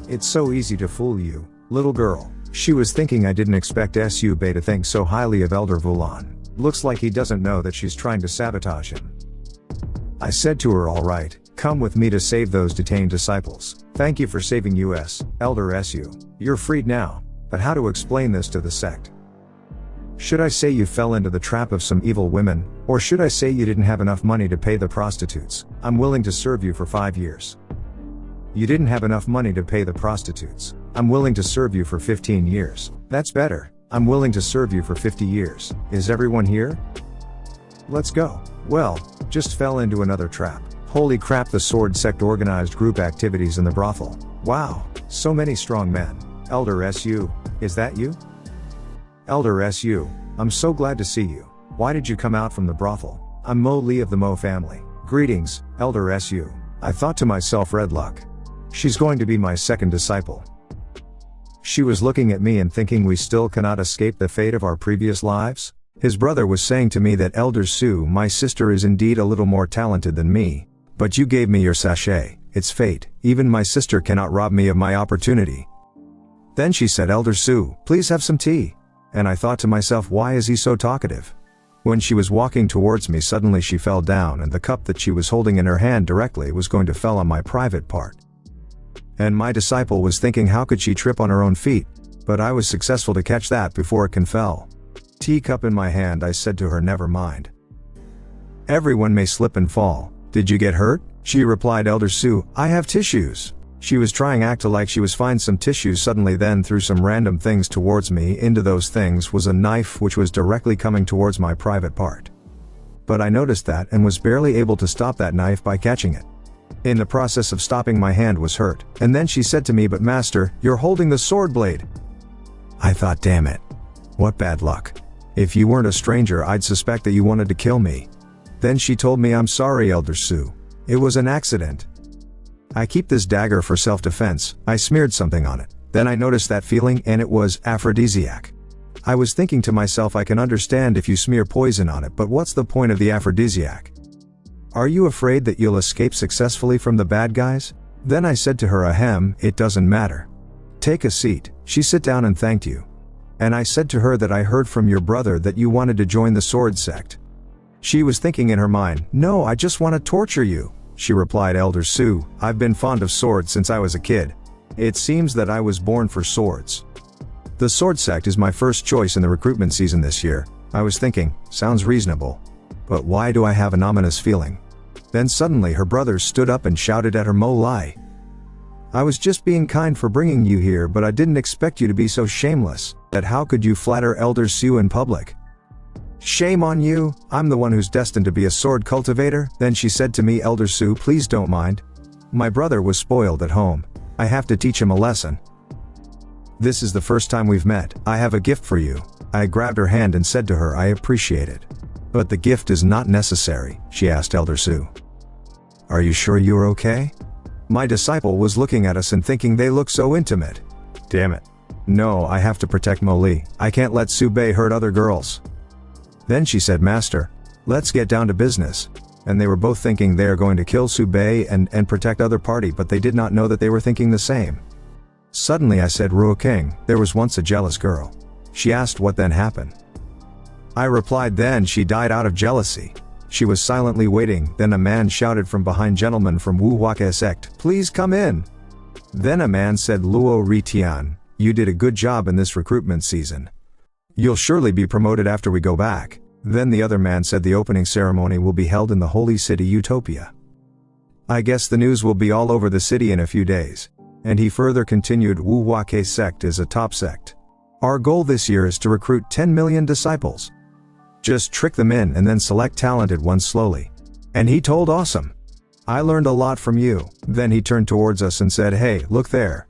It's so easy to fool you, little girl. She was thinking I didn't expect Su Bei to think so highly of Elder Vulan. Looks like he doesn't know that she's trying to sabotage him. I said to her, alright, come with me to save those detained disciples. Thank you for saving us, Elder Su. You're freed now. But how to explain this to the sect? Should I say you fell into the trap of some evil women, or should I say you didn't have enough money to pay the prostitutes? I'm willing to serve you for 5 years. You didn't have enough money to pay the prostitutes. I'm willing to serve you for 15 years. That's better. I'm willing to serve you for 50 years. Is everyone here? Let's go. Well, just fell into another trap. Holy crap, the sword sect organized group activities in the brothel. Wow, so many strong men. Elder Su, is that you? Elder Su, I'm so glad to see you. Why did you come out from the brothel? I'm Mo Li of the Mo family. Greetings, Elder Su. I thought to myself, red luck. She's going to be my second disciple. She was looking at me and thinking, we still cannot escape the fate of our previous lives? His brother was saying to me that Elder Su, my sister, is indeed a little more talented than me. But you gave me your sachet. It's fate. Even my sister cannot rob me of my opportunity. Then she said, Elder Su, please have some tea. And I thought to myself, why is he so talkative? When she was walking towards me, suddenly she fell down and the cup that she was holding in her hand directly was going to fall on my private part. And my disciple was thinking, how could she trip on her own feet? But I was successful to catch that before it can fell. Teacup in my hand, I said to her, never mind. Everyone may slip and fall. Did you get hurt? She replied, Elder Su, I have tissues. She was trying act like she was fine, some tissues, suddenly then threw some random things towards me. Into those things was a knife which was directly coming towards my private part. But I noticed that and was barely able to stop that knife by catching it. In the process of stopping, my hand was hurt. And then she said to me, but master, you're holding the sword blade. I thought, damn it. What bad luck. If you weren't a stranger, I'd suspect that you wanted to kill me. Then she told me, I'm sorry, Elder Su. It was an accident. I keep this dagger for self-defense. I smeared something on it. Then I noticed that feeling, and it was aphrodisiac. I was thinking to myself, I can understand if you smear poison on it, but what's the point of the aphrodisiac? Are you afraid that you'll escape successfully from the bad guys? Then I said to her, ahem, it doesn't matter. Take a seat. She sat down and thanked you. And I said to her that I heard from your brother that you wanted to join the sword sect. She was thinking in her mind, "No, I just want to torture you." She replied, "Elder Su, I've been fond of swords since I was a kid. It seems that I was born for swords. The sword sect is my first choice in the recruitment season this year." I was thinking, sounds reasonable. But why do I have an ominous feeling? Then suddenly her brother stood up and shouted at her, "Mo Lai. I was just being kind for bringing you here, but I didn't expect you to be so shameless. That how could you flatter Elder Su in public? Shame on you, I'm the one who's destined to be a sword cultivator." Then she said to me, "Elder Su, please don't mind. My brother was spoiled at home. I have to teach him a lesson. This is the first time we've met. I have a gift for you." I grabbed her hand and said to her, "I appreciate it. But the gift is not necessary." She asked Elder Su, "Are you sure you're okay?" My disciple was looking at us and thinking they look so intimate. Damn it. No, I have to protect Mo Li. I can't let Su Bei hurt other girls. Then she said, "Master, let's get down to business." And they were both thinking they are going to kill Su Bei and protect other party, but they did not know that they were thinking the same. Suddenly I said, "Ruo King, there was once a jealous girl." She asked what then happened. I replied, "Then she died out of jealousy." She was silently waiting, then a man shouted from behind, "Gentlemen from Wu Huake sect, please come in." Then a man said, "Luo Ritian, you did a good job in this recruitment season. You'll surely be promoted after we go back." Then the other man said, "The opening ceremony will be held in the holy city Utopia. I guess the news will be all over the city in a few days." And he further continued, "Wu Huake sect is a top sect. Our goal this year is to recruit 10 million disciples. Just trick them in and then select talented ones slowly." And he told, "Awesome. I learned a lot from you." Then he turned towards us and said, "Hey, look there.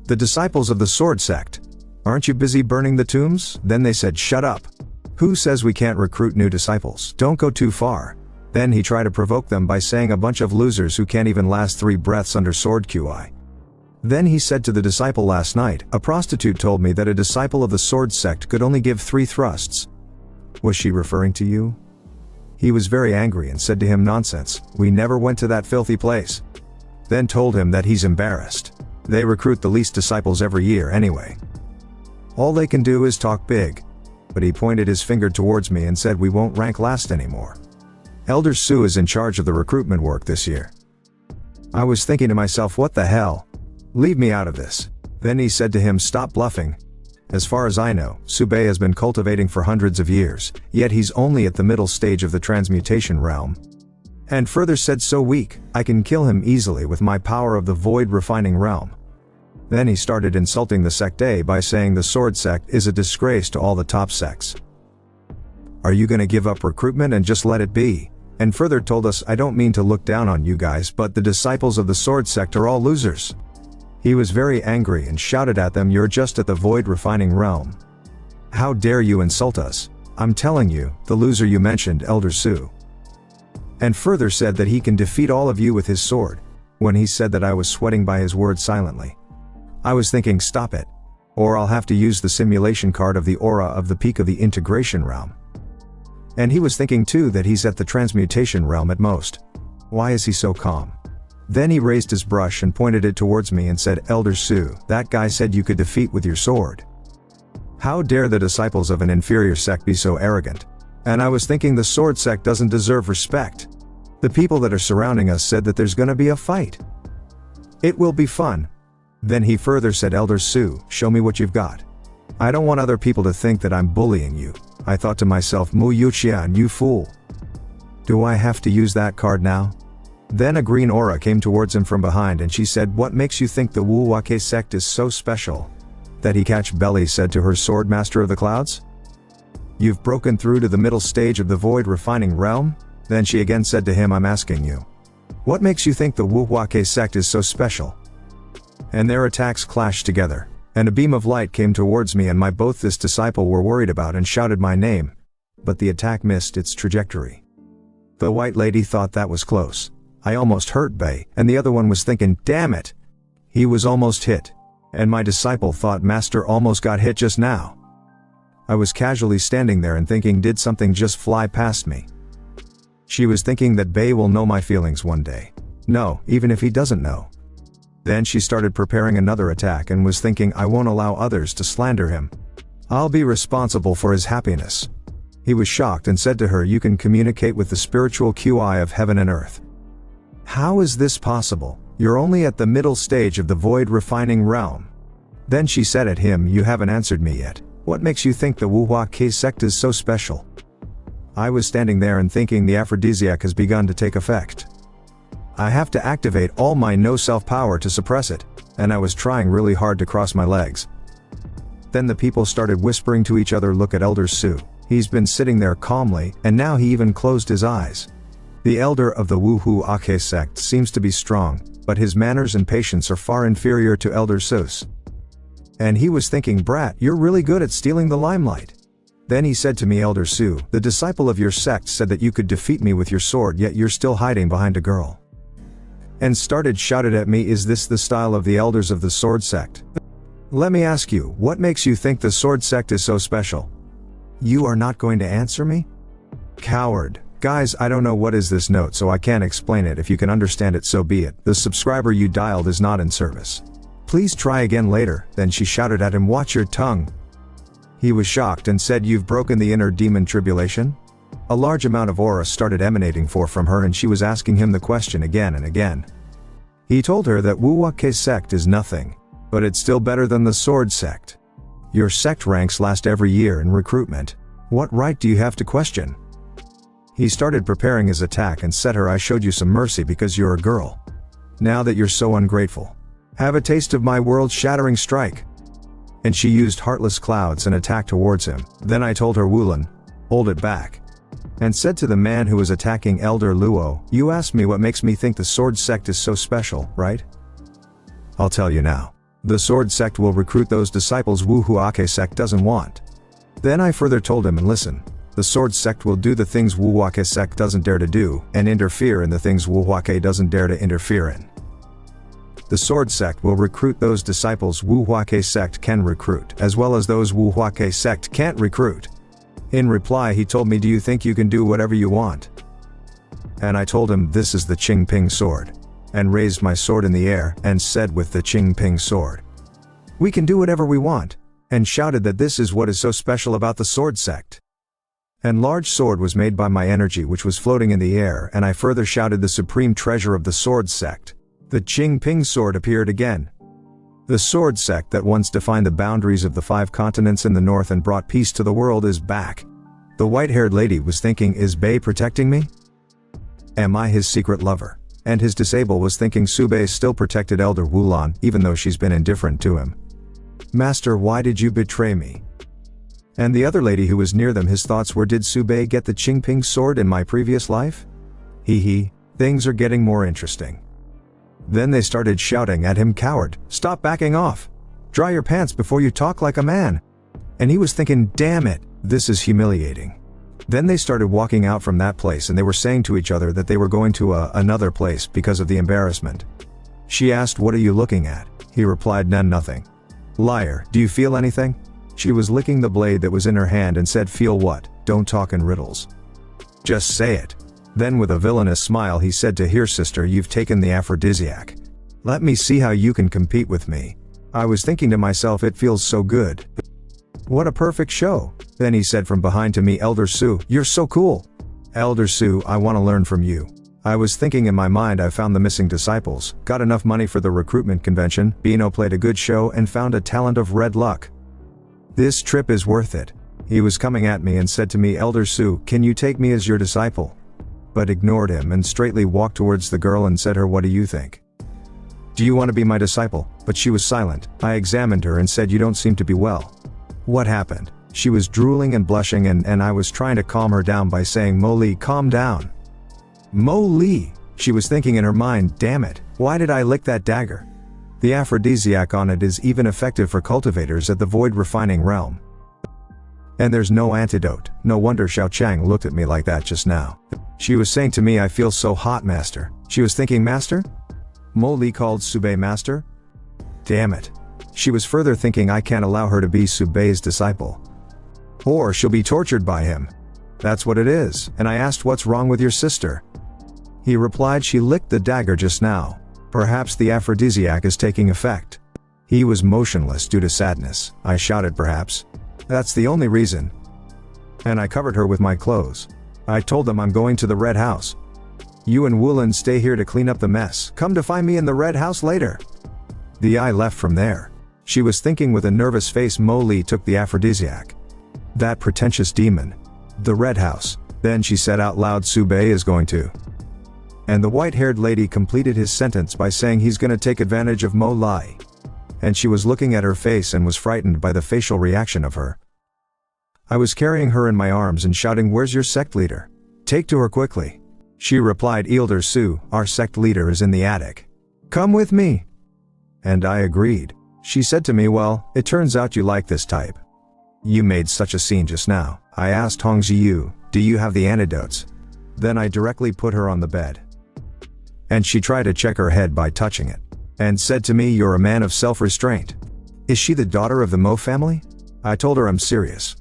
The disciples of the sword sect. Aren't you busy burning the tombs?" Then they said, "Shut up. Who says we can't recruit new disciples? Don't go too far." Then he tried to provoke them by saying, "A bunch of losers who can't even last 3 breaths under sword QI." Then he said to the disciple, "Last night, a prostitute told me that a disciple of the sword sect could only give 3 thrusts. Was she referring to you?" He was very angry and said to him, "Nonsense, we never went to that filthy place." Then told him that he's embarrassed. They recruit the least disciples every year anyway. All they can do is talk big. But he pointed his finger towards me and said, "We won't rank last anymore. Elder Su is in charge of the recruitment work this year." I was thinking to myself, what the hell? Leave me out of this. Then he said to him, "Stop bluffing. As far as I know, Su Bei has been cultivating for hundreds of years, yet he's only at the middle stage of the transmutation realm." And further said, "So weak, I can kill him easily with my power of the void refining realm." Then he started insulting the sect A by saying the sword sect is a disgrace to all the top sects. Are you gonna give up recruitment and just let it be? And further told us, "I don't mean to look down on you guys, but the disciples of the sword sect are all losers." He was very angry and shouted at them, "You're just at the void refining realm. How dare you insult us? I'm telling you, the loser you mentioned, Elder Su." And further said that he can defeat all of you with his sword. When he said that, I was sweating by his words silently. I was thinking, stop it. Or I'll have to use the simulation card of the aura of the peak of the integration realm. And he was thinking too that he's at the transmutation realm at most. Why is he so calm? Then he raised his brush and pointed it towards me and said, "Elder Su, that guy said you could defeat with your sword. How dare the disciples of an inferior sect be so arrogant?" And I was thinking the sword sect doesn't deserve respect. The people that are surrounding us said that there's gonna be a fight. It will be fun. Then he further said, "Elder Su, show me what you've got. I don't want other people to think that I'm bullying you." I thought to myself, "Mu Yuqian, you fool. Do I have to use that card now?" Then a green aura came towards him from behind and she said, "What makes you think the Wu Huake sect is so special? That he catch belly," said to her, "Sword Master of the Clouds? You've broken through to the middle stage of the void refining realm?" Then she again said to him, "I'm asking you. What makes you think the Wu Huake sect is so special?" And their attacks clashed together, and a beam of light came towards me and my both this disciple were worried about and shouted my name. But the attack missed its trajectory. The white lady thought that was close. I almost hurt Bei, and the other one was thinking, "Damn it. He was almost hit." And my disciple thought, "Master almost got hit just now." I was casually standing there and thinking, did something just fly past me? She was thinking that Bei will know my feelings one day. No, even if he doesn't know. Then she started preparing another attack and was thinking, I won't allow others to slander him. I'll be responsible for his happiness. He was shocked and said to her, "You can communicate with the spiritual QI of heaven and earth. How is this possible? You're only at the middle stage of the void refining realm." Then she said at him, "You haven't answered me yet. What makes you think the Wuhua Ke sect is so special?" I was standing there and thinking the aphrodisiac has begun to take effect. I have to activate all my no-self power to suppress it, and I was trying really hard to cross my legs. Then the people started whispering to each other, "Look at Elder Su. He's been sitting there calmly, and now he even closed his eyes. The elder of the Wuhua Ke sect seems to be strong, but his manners and patience are far inferior to Elder Su's." And he was thinking, "Brat, you're really good at stealing the limelight." Then he said to me, "Elder Su, the disciple of your sect said that you could defeat me with your sword, yet you're still hiding behind a girl." And shouted at me, "Is this the style of the elders of the sword sect? Let me ask you, what makes you think the sword sect is so special? You are not going to answer me? Coward." Guys, I don't know what is this note, so I can't explain it. If you can understand it, so be it. The subscriber you dialed is not in service. Please try again later. Then she shouted at him, "Watch your tongue." He was shocked and said, "You've broken the inner demon tribulation?" A large amount of aura started emanating from her, and she was asking him the question again and again. He told her that Wuhua Ke sect is nothing, but it's still better than the sword sect. Your sect ranks last every year in recruitment. What right do you have to question? He started preparing his attack and said her, "I showed you some mercy because you're a girl. Now that you're so ungrateful, have a taste of my world-shattering strike." And she used heartless clouds and attacked towards him. Then I told her, "Wulin, hold it back." And said to the man who was attacking Elder Luo, "You asked me what makes me think the sword sect is so special, right? I'll tell you now. The sword sect will recruit those disciples Wuhua Ke sect doesn't want." Then I further told him, "And listen, the sword sect will do the things Wuhua Ke sect doesn't dare to do, and interfere in the things Wuhua Ke doesn't dare to interfere in. The sword sect will recruit those disciples Wuhua Ke sect can recruit, as well as those Wuhua Ke sect can't recruit." In reply, he told me, "Do you think you can do whatever you want?" And I told him, "This is the Qing Ping sword," and raised my sword in the air, and said with the Qing Ping sword, "We can do whatever we want," and shouted that this is what is so special about the sword sect. And large sword was made by my energy, which was floating in the air, and I further shouted the supreme treasure of the sword sect. The Qing Ping sword appeared again. The sword sect that once defined the boundaries of the 5 continents in the north and brought peace to the world is back. The white-haired lady was thinking, "Is Bei protecting me? Am I his secret lover?" And his disciple was thinking, "Su Bei still protected Elder Wulan, even though she's been indifferent to him. Master, why did you betray me?" And the other lady who was near them, his thoughts were, "Did Su Bei get the Qing Ping sword in my previous life? Hee, things are getting more interesting." Then they started shouting at him, "Coward, stop backing off. Dry your pants before you talk like a man." And he was thinking, "Damn it, this is humiliating." Then they started walking out from that place, and they were saying to each other that they were going to another place because of the embarrassment. She asked, "What are you looking at?" He replied, "Nothing." "Liar, do you feel anything?" She was licking the blade that was in her hand and said, "Feel what? Don't talk in riddles. Just say it." Then with a villainous smile he said to her, "Sister, you've taken the aphrodisiac. Let me see how you can compete with me." I was thinking to myself, it feels so good. What a perfect show. Then he said from behind to me, "Elder Su, you're so cool. Elder Su, I want to learn from you." I was thinking in my mind, I found the missing disciples, got enough money for the recruitment convention, Bino played a good show, and found a talent of red luck. This trip is worth it. He was coming at me and said to me, "Elder Su, can you take me as your disciple?" But ignored him and straightly walked towards the girl and said her, "What do you think? Do you want to be my disciple?" But she was silent. I examined her and said, "You don't seem to be well. What happened?" She was drooling and blushing, and I was trying to calm her down by saying, "Mo Li, calm down." Mo Li, she was thinking in her mind, "Damn it, why did I lick that dagger? The aphrodisiac on it is even effective for cultivators at the void refining realm. And there's no antidote. No wonder Xiao Chang looked at me like that just now." She was saying to me, "I feel so hot, master." She was thinking, "Master?" Mo Li called Su Bei master? Damn it. She was further thinking, I can't allow her to be Su Bei's disciple, or she'll be tortured by him. That's what it is. And I asked, "What's wrong with your sister?" He replied, "She licked the dagger just now. Perhaps the aphrodisiac is taking effect." He was motionless due to sadness. I shouted, "Perhaps. That's the only reason." and I covered her with my clothes. I told them I'm going to the red house. You and Woolen stay here to clean up the mess. Come to find me in the red house later. The eye left from there. She was thinking with a nervous face. Mo Li took the aphrodisiac. That pretentious demon. The red house. Then she said out loud, Su Bei is going to. And the white-haired lady completed his sentence by saying he's gonna take advantage of Mo Li. And she was looking at her face and was frightened by the facial reaction of her. I was carrying her in my arms and shouting, where's your sect leader? Take to her quickly. She replied, Elder Su, our sect leader is in the attic. Come with me. And I agreed. She said to me, well, it turns out you like this type. You made such a scene just now. I asked Hongjiu, do you have the antidotes? Then I directly put her on the bed. And she tried to check her head by touching it. And said to me, you're a man of self-restraint. Is she the daughter of the Mo family? I told her I'm serious.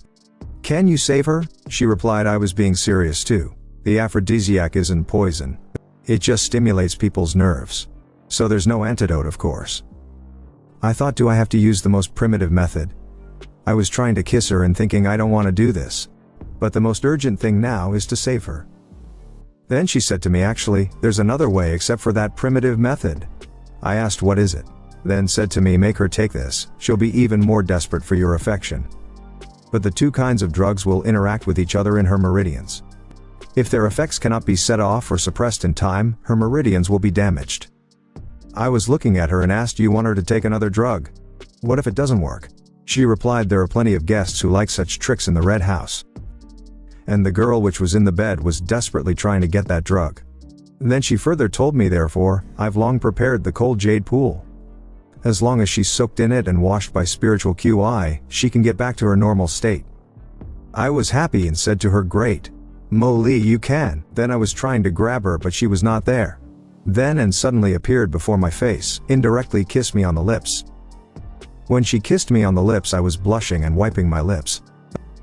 Can you save her? She replied I was being serious too. The aphrodisiac isn't poison. It just stimulates people's nerves. So there's no antidote, of course. I thought, do I have to use the most primitive method? I was trying to kiss her and thinking I don't want to do this. But the most urgent thing now is to save her. Then she said to me, actually, there's another way except for that primitive method. I asked, what is it? Then said to me, make her take this, she'll be even more desperate for your affection. But the two kinds of drugs will interact with each other in her meridians. If their effects cannot be set off or suppressed in time, her meridians will be damaged. I was looking at her and asked, you want her to take another drug? What if it doesn't work? She replied, there are plenty of guests who like such tricks in the red house. And the girl which was in the bed was desperately trying to get that drug. Then she further told me, therefore, I've long prepared the cold jade pool. As long as she's soaked in it and washed by spiritual QI, she can get back to her normal state. I was happy and said to her, great. Mo Li, you can. Then I was trying to grab her, but she was not there. Then and suddenly appeared before my face, indirectly kissed me on the lips. When she kissed me on the lips, I was blushing and wiping my lips.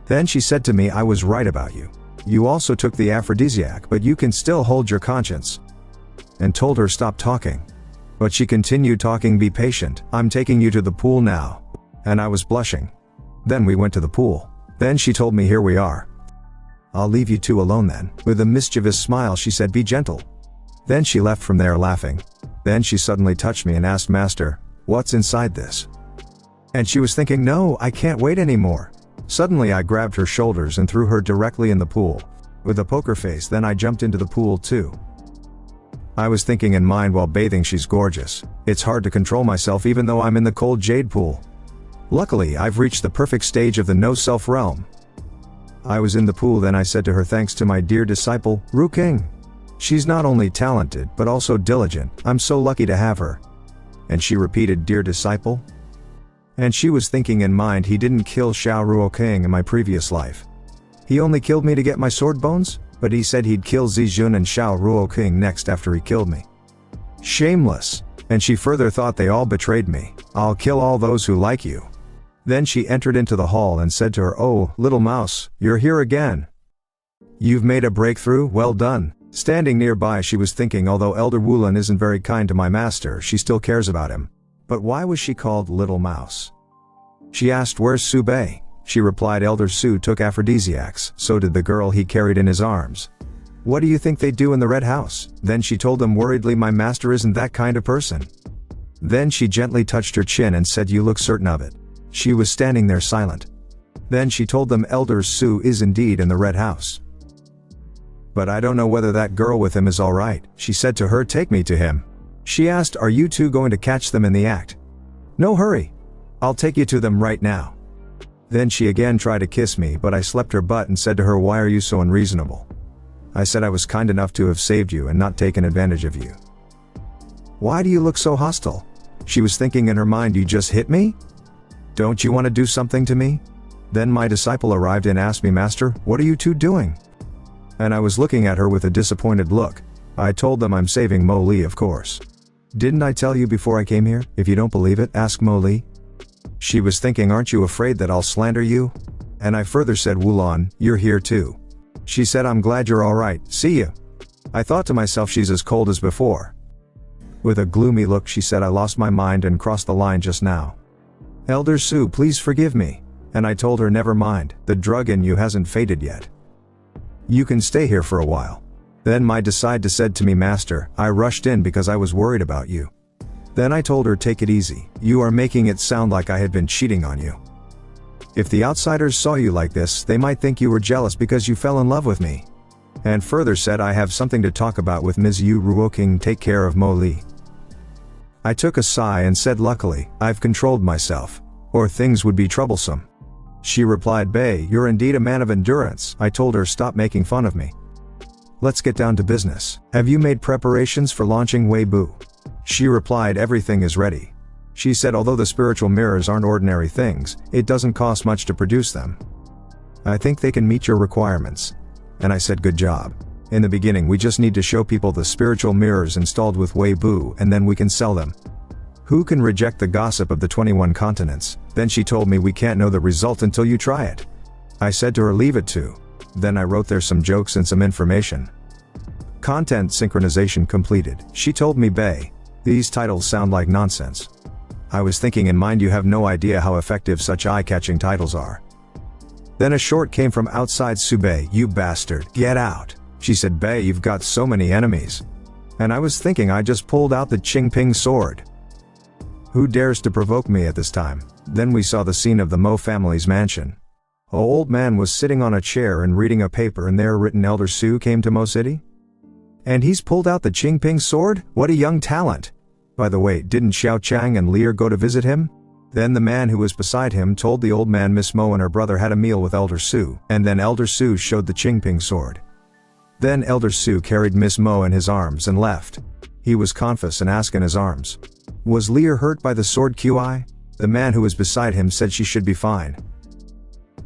Then she said to me, I was right about you. You also took the aphrodisiac, but you can still hold your conscience. And told her stop talking. But she continued talking, be patient, I'm taking you to the pool now. And I was blushing. Then we went to the pool. Then she told me, here we are. I'll leave you two alone then. With a mischievous smile she said, be gentle. Then she left from there laughing. Then she suddenly touched me and asked, Master, what's inside this? And she was thinking, no, I can't wait anymore. Suddenly I grabbed her shoulders and threw her directly in the pool. With a poker face, then I jumped into the pool too. I was thinking in mind while bathing, she's gorgeous. It's hard to control myself even though I'm in the cold jade pool. Luckily I've reached the perfect stage of the no-self realm. I was in the pool, then I said to her, thanks to my dear disciple, Ru King. She's not only talented but also diligent, I'm so lucky to have her. And she repeated, dear disciple? And she was thinking in mind, he didn't kill Xiao Ruo King in my previous life. He only killed me to get my sword bones, but he said he'd kill Zijun and Xiao Ruo King next after he killed me. Shameless. And she further thought, they all betrayed me. I'll kill all those who like you. Then she entered into the hall and said to her, oh, little mouse, you're here again. You've made a breakthrough, well done. Standing nearby she was thinking, although Elder Wulin isn't very kind to my master, she still cares about him. But why was she called Little Mouse? She asked, where's Su Bei? She replied, Elder Su took aphrodisiacs, so did the girl he carried in his arms. What do you think they do in the red house? Then she told them worriedly, my master isn't that kind of person. Then she gently touched her chin and said, you look certain of it. She was standing there silent. Then she told them, Elder Su is indeed in the red house. But I don't know whether that girl with him is alright. She said to her, take me to him. She asked, are you two going to catch them in the act? No hurry. I'll take you to them right now. Then she again tried to kiss me, but I slapped her butt and said to her, why are you so unreasonable? I said I was kind enough to have saved you and not taken advantage of you. Why do you look so hostile? She was thinking in her mind, you just hit me? Don't you want to do something to me? Then my disciple arrived and asked me, Master, what are you two doing? And I was looking at her with a disappointed look. I told them I'm saving Mo Li, of course. Didn't I tell you before I came here? If you don't believe it, ask Mo Li. She was thinking, aren't you afraid that I'll slander you? And I further said, Wulon, you're here too. She said, I'm glad you're alright, see you. I thought to myself, she's as cold as before. With a gloomy look she said, I lost my mind and crossed the line just now. Elder Su, please forgive me. And I told her never mind, the drug in you hasn't faded yet. You can stay here for a while. Then my decide to said to me, Master, I rushed in because I was worried about you. Then I told her, take it easy, you are making it sound like I had been cheating on you. If the outsiders saw you like this, they might think you were jealous because you fell in love with me. And further said, I have something to talk about with Ms. Yu Ruoking, take care of Mo Li. I took a sigh and said, luckily, I've controlled myself, or things would be troublesome. She replied, Bei, you're indeed a man of endurance. I told her, stop making fun of me. Let's get down to business. Have you made preparations for launching Weibo? She replied, everything is ready. She said, although the spiritual mirrors aren't ordinary things, it doesn't cost much to produce them. I think they can meet your requirements. And I said, good job. In the beginning we just need to show people the spiritual mirrors installed with Weibo and then we can sell them. Who can reject the gossip of the 21 continents? Then she told me we can't know the result until you try it. I said to her, leave it to. Then I wrote there some jokes and some information. Content synchronization completed. She told me, Bei, these titles sound like nonsense. I was thinking, in mind you have no idea how effective such eye-catching titles are. Then a short came from outside. Su Bei, you bastard, get out. She said, Bei, you've got so many enemies. And I was thinking, I just pulled out the Qingping sword. Who dares to provoke me at this time? Then we saw the scene of the Mo family's mansion. An old man was sitting on a chair and reading a paper, and there written, Elder Su came to Mo City? And he's pulled out the Qingping sword? What a young talent! By the way, didn't Xiao Chang and Lear go to visit him? Then the man who was beside him told the old man Miss Mo and her brother had a meal with Elder Su, and then Elder Su showed the Qingping sword. Then Elder Su carried Miss Mo in his arms and left. He was confus and asked in his arms, was Lear hurt by the sword QI? The man who was beside him said she should be fine.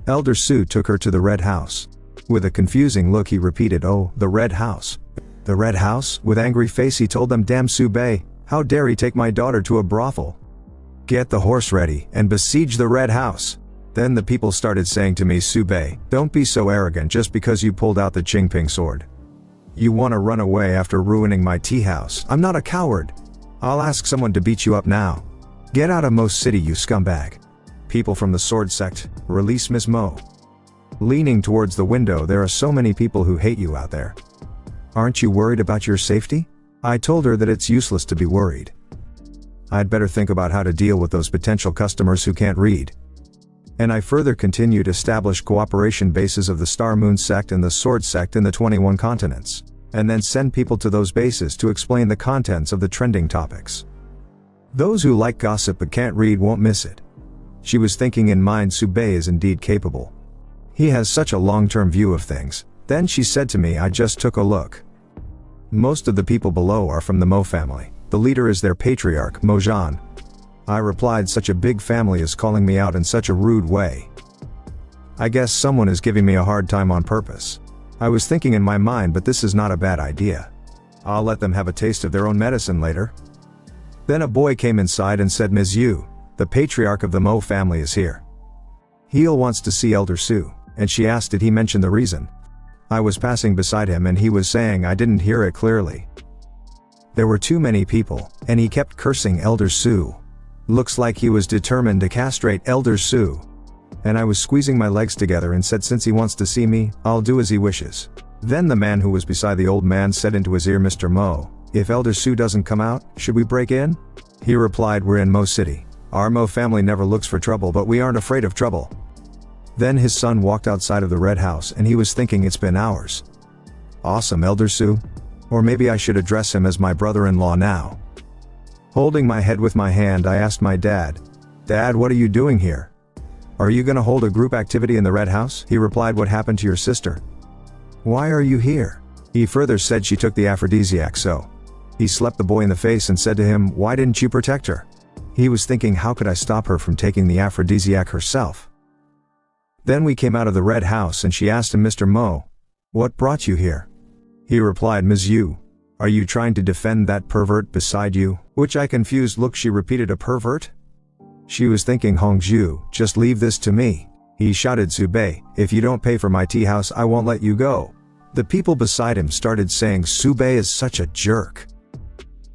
Elder Su took her to the Red House. With a confusing look he repeated, oh, the Red House. The Red House? With angry face he told them, damn Su Bei, how dare he take my daughter to a brothel? Get the horse ready, and besiege the Red House. Then the people started saying to me, Su Bei, don't be so arrogant just because you pulled out the Qingping sword. You want to run away after ruining my tea house. I'm not a coward. I'll ask someone to beat you up now. Get out of Mo City, you scumbag. People from the sword sect, release Miss Mo. Leaning towards the window, there are so many people who hate you out there. Aren't you worried about your safety? I told her that it's useless to be worried. I'd better think about how to deal with those potential customers who can't read. And I further continued to establish cooperation bases of the Star Moon sect and the Sword sect in the 21 continents, and then send people to those bases to explain the contents of the trending topics. Those who like gossip but can't read won't miss it. She was thinking in mind, Su Bei is indeed capable. He has such a long-term view of things. Then she said to me, I just took a look. Most of the people below are from the Mo family. The leader is their patriarch, Mo Zhan. I replied, such a big family is calling me out in such a rude way. I guess someone is giving me a hard time on purpose. I was thinking in my mind, but this is not a bad idea. I'll let them have a taste of their own medicine later. Then a boy came inside and said, Ms. Yu, the patriarch of the Mo family is here. He'll wants to see Elder Su, and she asked did he mention the reason. I was passing beside him and he was saying I didn't hear it clearly. There were too many people, and he kept cursing Elder Su. Looks like he was determined to castrate Elder Su. And I was squeezing my legs together and said, since he wants to see me, I'll do as he wishes. Then the man who was beside the old man said into his ear, Mr. Mo, if Elder Su doesn't come out, should we break in? He replied, we're in Mo City. Our Mo family never looks for trouble, but we aren't afraid of trouble. Then his son walked outside of the Red House and he was thinking, it's been hours. Awesome, Elder Su. Or maybe I should address him as my brother-in-law now. Holding my head with my hand, I asked my dad, Dad, what are you doing here? Are you gonna hold a group activity in the Red House? He replied, what happened to your sister? Why are you here? He further said she took the aphrodisiac, so. He slapped the boy in the face and said to him, why didn't you protect her? He was thinking, how could I stop her from taking the aphrodisiac herself? Then we came out of the Red House and she asked him, Mr. Mo, what brought you here? He replied, Ms. Yu, are you trying to defend that pervert beside you? Which I confused look, she repeated, a pervert? She was thinking, Hongzhu, just leave this to me. He shouted, Su Bei, if you don't pay for my tea house I won't let you go. The people beside him started saying Su Bei is such a jerk.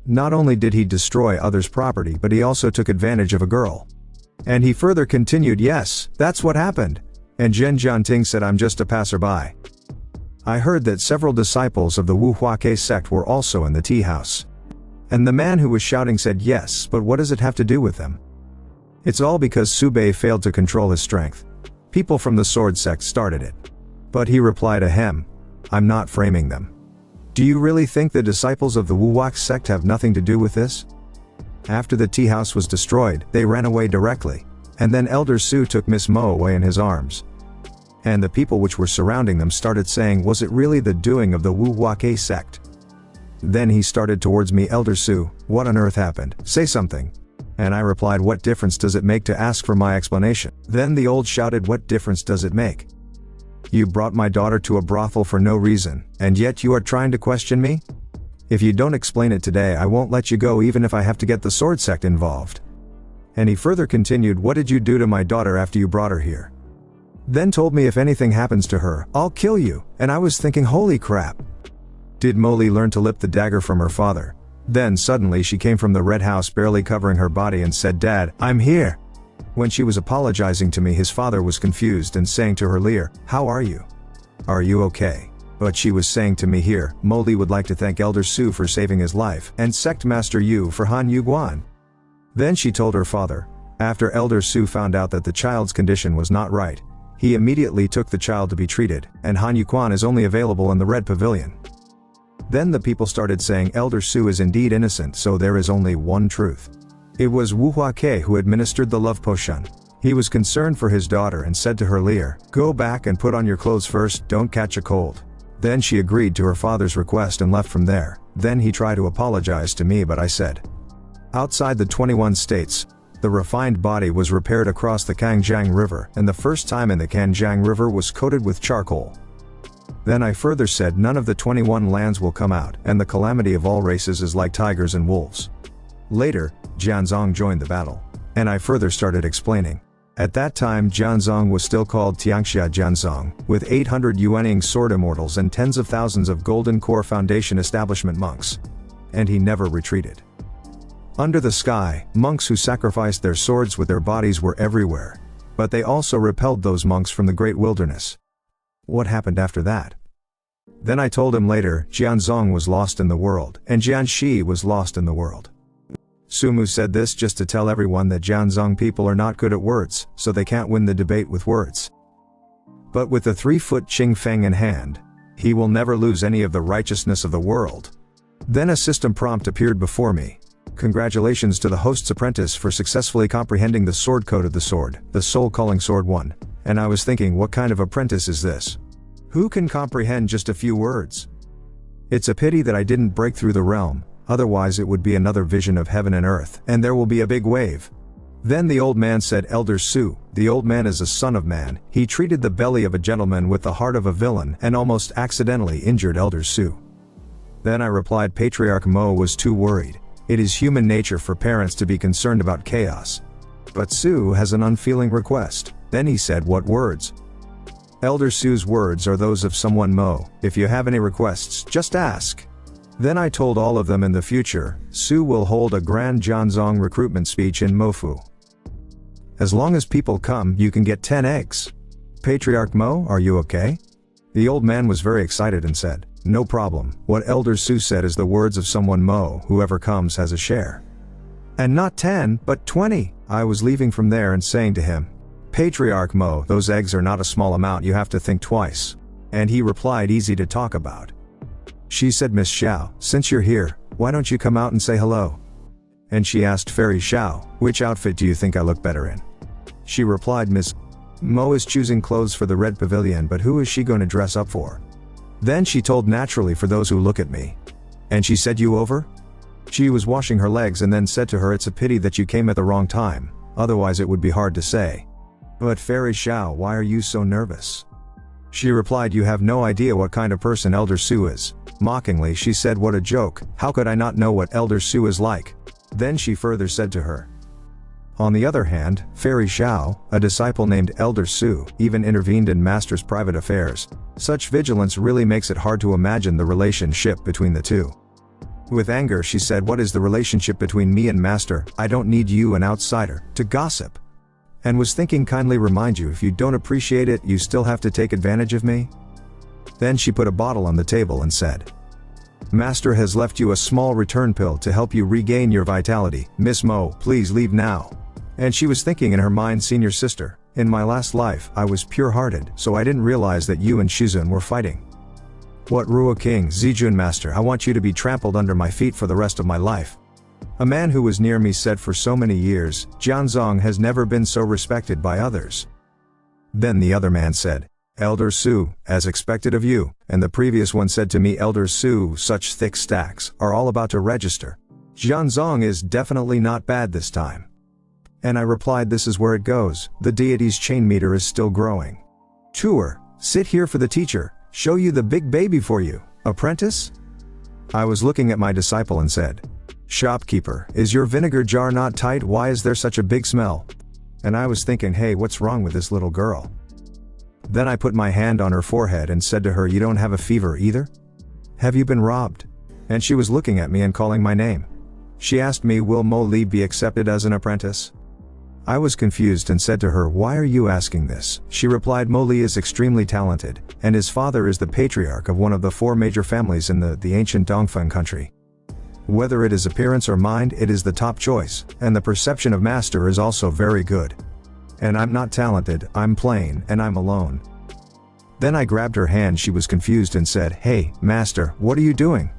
Not only did he destroy others' property, but he also took advantage of a girl. And he further continued, yes, that's what happened. And Zhen Jianting said, I'm just a passerby. I heard that several disciples of the Wu Huake sect were also in the tea house. And the man who was shouting said, yes, but what does it have to do with them? It's all because Su Bei failed to control his strength. People from the sword sect started it. But he replied, ahem, I'm not framing them. Do you really think the disciples of the Wu Huake sect have nothing to do with this? After the tea house was destroyed, they ran away directly. And then Elder Su took Miss Mo away in his arms. And the people which were surrounding them started saying, was it really the doing of the Wu Huake sect? Then he started towards me, Elder Su, what on earth happened? Say something. And I replied, what difference does it make to ask for my explanation? Then the old shouted, what difference does it make? You brought my daughter to a brothel for no reason, and yet you are trying to question me? If you don't explain it today, I won't let you go even if I have to get the sword sect involved. And he further continued, what did you do to my daughter after you brought her here? Then told me if anything happens to her, I'll kill you, and I was thinking, holy crap. Did Molly learn to lip the dagger from her father? Then suddenly she came from the red house barely covering her body and said, Dad, I'm here. When she was apologizing to me, his father was confused and saying to her, Lear, how are you? Are you okay? But she was saying to me, here, Molly would like to thank Elder Su for saving his life, and Sect Master Yu for Han Yu Guan. Then she told her father. After Elder Su found out that the child's condition was not right, he immediately took the child to be treated, and Han Yu Guan is only available in the Red Pavilion. Then the people started saying Elder Su is indeed innocent, so there is only one truth. It was Wu Huake who administered the love potion. He was concerned for his daughter and said to her, Lear, go back and put on your clothes first, don't catch a cold. Then she agreed to her father's request and left from there. Then he tried to apologize to me, but I said. Outside the 21 states, the refined body was repaired across the Kangjiang River, and the first time in the Kangjiang River was coated with charcoal. Then I further said none of the 21 lands will come out, and the calamity of all races is like tigers and wolves. Later, Jianzong joined the battle. And I further started explaining. At that time Jianzong was still called Tiangxia Jianzong, with 800 Yuaning sword immortals and tens of thousands of Golden Core Foundation establishment monks. And he never retreated. Under the sky, monks who sacrificed their swords with their bodies were everywhere. But they also repelled those monks from the great wilderness. What happened after that? Then I told him later, Jianzong was lost in the world, and Jianxi was lost in the world. Sumu said this just to tell everyone that Jianzong people are not good at words, so they can't win the debate with words. But with the 3-foot Qing Feng in hand, he will never lose any of the righteousness of the world. Then a system prompt appeared before me. Congratulations to the host's apprentice for successfully comprehending the sword code of the sword, the soul calling sword 1. And I was thinking, what kind of apprentice is this? Who can comprehend just a few words? It's a pity that I didn't break through the realm. Otherwise it would be another vision of heaven and earth, and there will be a big wave. Then the old man said, Elder Su, the old man is a son of man, he treated the belly of a gentleman with the heart of a villain and almost accidentally injured Elder Su. Then I replied, Patriarch Mo was too worried. It is human nature for parents to be concerned about chaos. But Su has an unfeeling request. Then he said, what words? Elder Su's words are those of someone Mo, if you have any requests, just ask. Then I told all of them in the future, Su will hold a grand Jianzong recruitment speech in Mofu. As long as people come, you can get 10 eggs. Patriarch Mo, are you okay? The old man was very excited and said, no problem, what Elder Su said is the words of someone Mo, whoever comes has a share. And not 10, but 20. I was leaving from there and saying to him, Patriarch Mo, those eggs are not a small amount, you have to think twice. And he replied, easy to talk about. She said, Miss Xiao, since you're here, why don't you come out and say hello? And she asked Fairy Xiao, which outfit do you think I look better in? She replied, Miss Mo is choosing clothes for the Red Pavilion, but who is she going to dress up for? Then she told, naturally for those who look at me. And she said, you over? She was washing her legs and then said to her, it's a pity that you came at the wrong time, otherwise it would be hard to say. But Fairy Xiao, why are you so nervous? She replied, you have no idea what kind of person Elder Su is. Mockingly she said, what a joke, how could I not know what Elder Su is like? Then she further said to her. On the other hand, Fairy Xiao, a disciple named Elder Su, even intervened in Master's private affairs. Such vigilance really makes it hard to imagine the relationship between the two. With anger she said, what is the relationship between me and Master? I don't need you, an outsider, to gossip. And was thinking kindly remind you if you don't appreciate it you still have to take advantage of me? Then she put a bottle on the table and said, Master has left you a small return pill to help you regain your vitality. Miss Mo, please leave now. And she was thinking in her mind, senior sister, in my last life I was pure-hearted, so I didn't realize that you and Shizun were fighting. What Rua King, Zijun Master, I want you to be trampled under my feet for the rest of my life. A man who was near me said for so many years, Jianzong has never been so respected by others. Then the other man said, Elder Su, as expected of you, and the previous one said to me, Elder Su, such thick stacks are all about to register. Jianzong is definitely not bad this time. And I replied, this is where it goes, the deity's chain meter is still growing. Tour, sit here for the teacher, show you the big baby for you, apprentice? I was looking at my disciple and said, Shopkeeper, is your vinegar jar not tight? Why is there such a big smell? And I was thinking, hey, what's wrong with this little girl? Then I put my hand on her forehead and said to her, you don't have a fever either? Have you been robbed? And she was looking at me and calling my name. She asked me, will Mo Li be accepted as an apprentice? I was confused and said to her, why are you asking this? She replied, Mo Li is extremely talented, and his father is the patriarch of one of the 4 major families in the ancient Dongfeng country. Whether it is appearance or mind, it is the top choice, and the perception of master is also very good. And I'm not talented, I'm plain, and I'm alone. Then I grabbed her hand. She was confused and said, hey, master, what are you doing?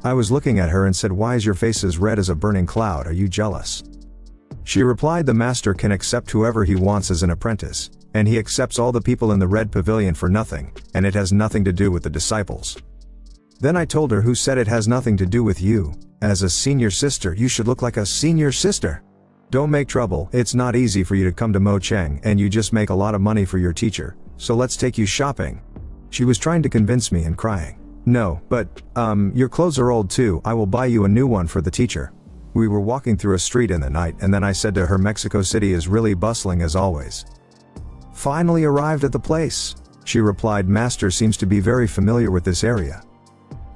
I was looking at her and said, why is your face as red as a burning cloud? Are you jealous? She replied, the master can accept whoever he wants as an apprentice, and he accepts all the people in the red pavilion for nothing, and it has nothing to do with the disciples. Then I told her, who said it has nothing to do with you? As a senior sister, you should look like a senior sister. Don't make trouble, it's not easy for you to come to Mo Cheng, and you just make a lot of money for your teacher, so let's take you shopping. She was trying to convince me and crying, no, but, your clothes are old too, I will buy you a new one for the teacher. We were walking through a street in the night and then I said to her, Mexico City is really bustling as always. Finally arrived at the place. She replied, master seems to be very familiar with this area.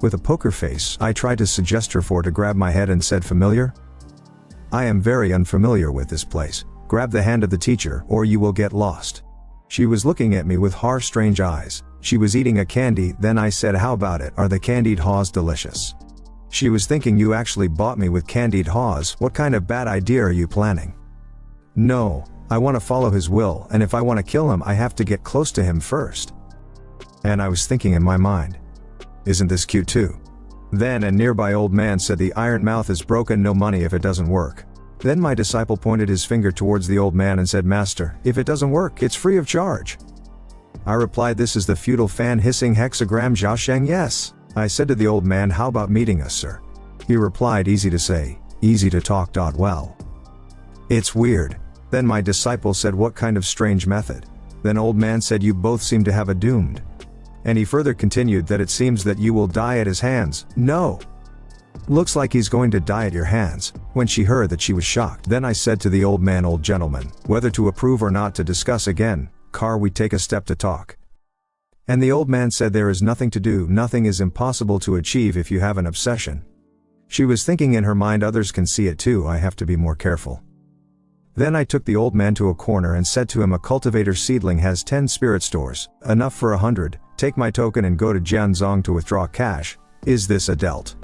With a poker face, I tried to suggest her to grab my head and said, familiar? I am very unfamiliar with this place. Grab the hand of the teacher or you will get lost. She was looking at me with harsh, strange eyes. She was eating a candy. Then I said, how about it? Are the candied haws delicious? She was thinking, you actually bought me with candied haws. What kind of bad idea are you planning? No, I want to follow his will, and if I want to kill him I have to get close to him first. And I was thinking in my mind, isn't this cute too? Then a nearby old man said, the iron mouth is broken, no money if it doesn't work. Then my disciple pointed his finger towards the old man and said, master, if it doesn't work, it's free of charge. I replied, this is the feudal fan hissing hexagram Jiaosheng. Yes. I said to the old man, how about meeting us, sir? He replied, easy to say, easy to talk. Well. It's weird. Then my disciple said, what kind of strange method? Then old man said, you both seem to have a doomed. And he further continued that it seems that you will die at his hands. No. Looks like he's going to die at your hands. When she heard that, she was shocked. Then I said to the old man, old gentleman, whether to approve or not to discuss again, car we take a step to talk. And the old man said, there is nothing to do, nothing is impossible to achieve if you have an obsession. She was thinking in her mind, others can see it too, I have to be more careful. Then I took the old man to a corner and said to him, a cultivator seedling has 10 spirit stores, enough for 100, take my token and go to Jianzong to withdraw cash. Is this a dealt?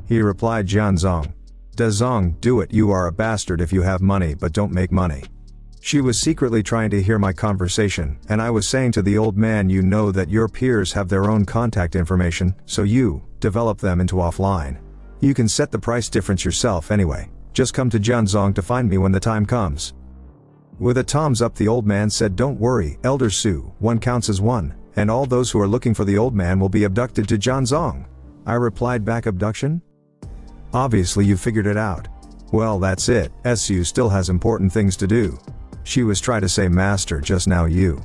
He replied, Jianzong. Dazong, do it, you are a bastard if you have money but don't make money. She was secretly trying to hear my conversation, and I was saying to the old man, you know that your peers have their own contact information, so you develop them into offline. You can set the price difference yourself anyway, just come to Jianzong to find me when the time comes. With a thumbs up the old man said, don't worry, Elder Su, one counts as one, and all those who are looking for the old man will be abducted to Jianzong. I replied back, abduction? Obviously you figured it out. Well, that's it, Su still has important things to do. She was trying to say, master, just now you.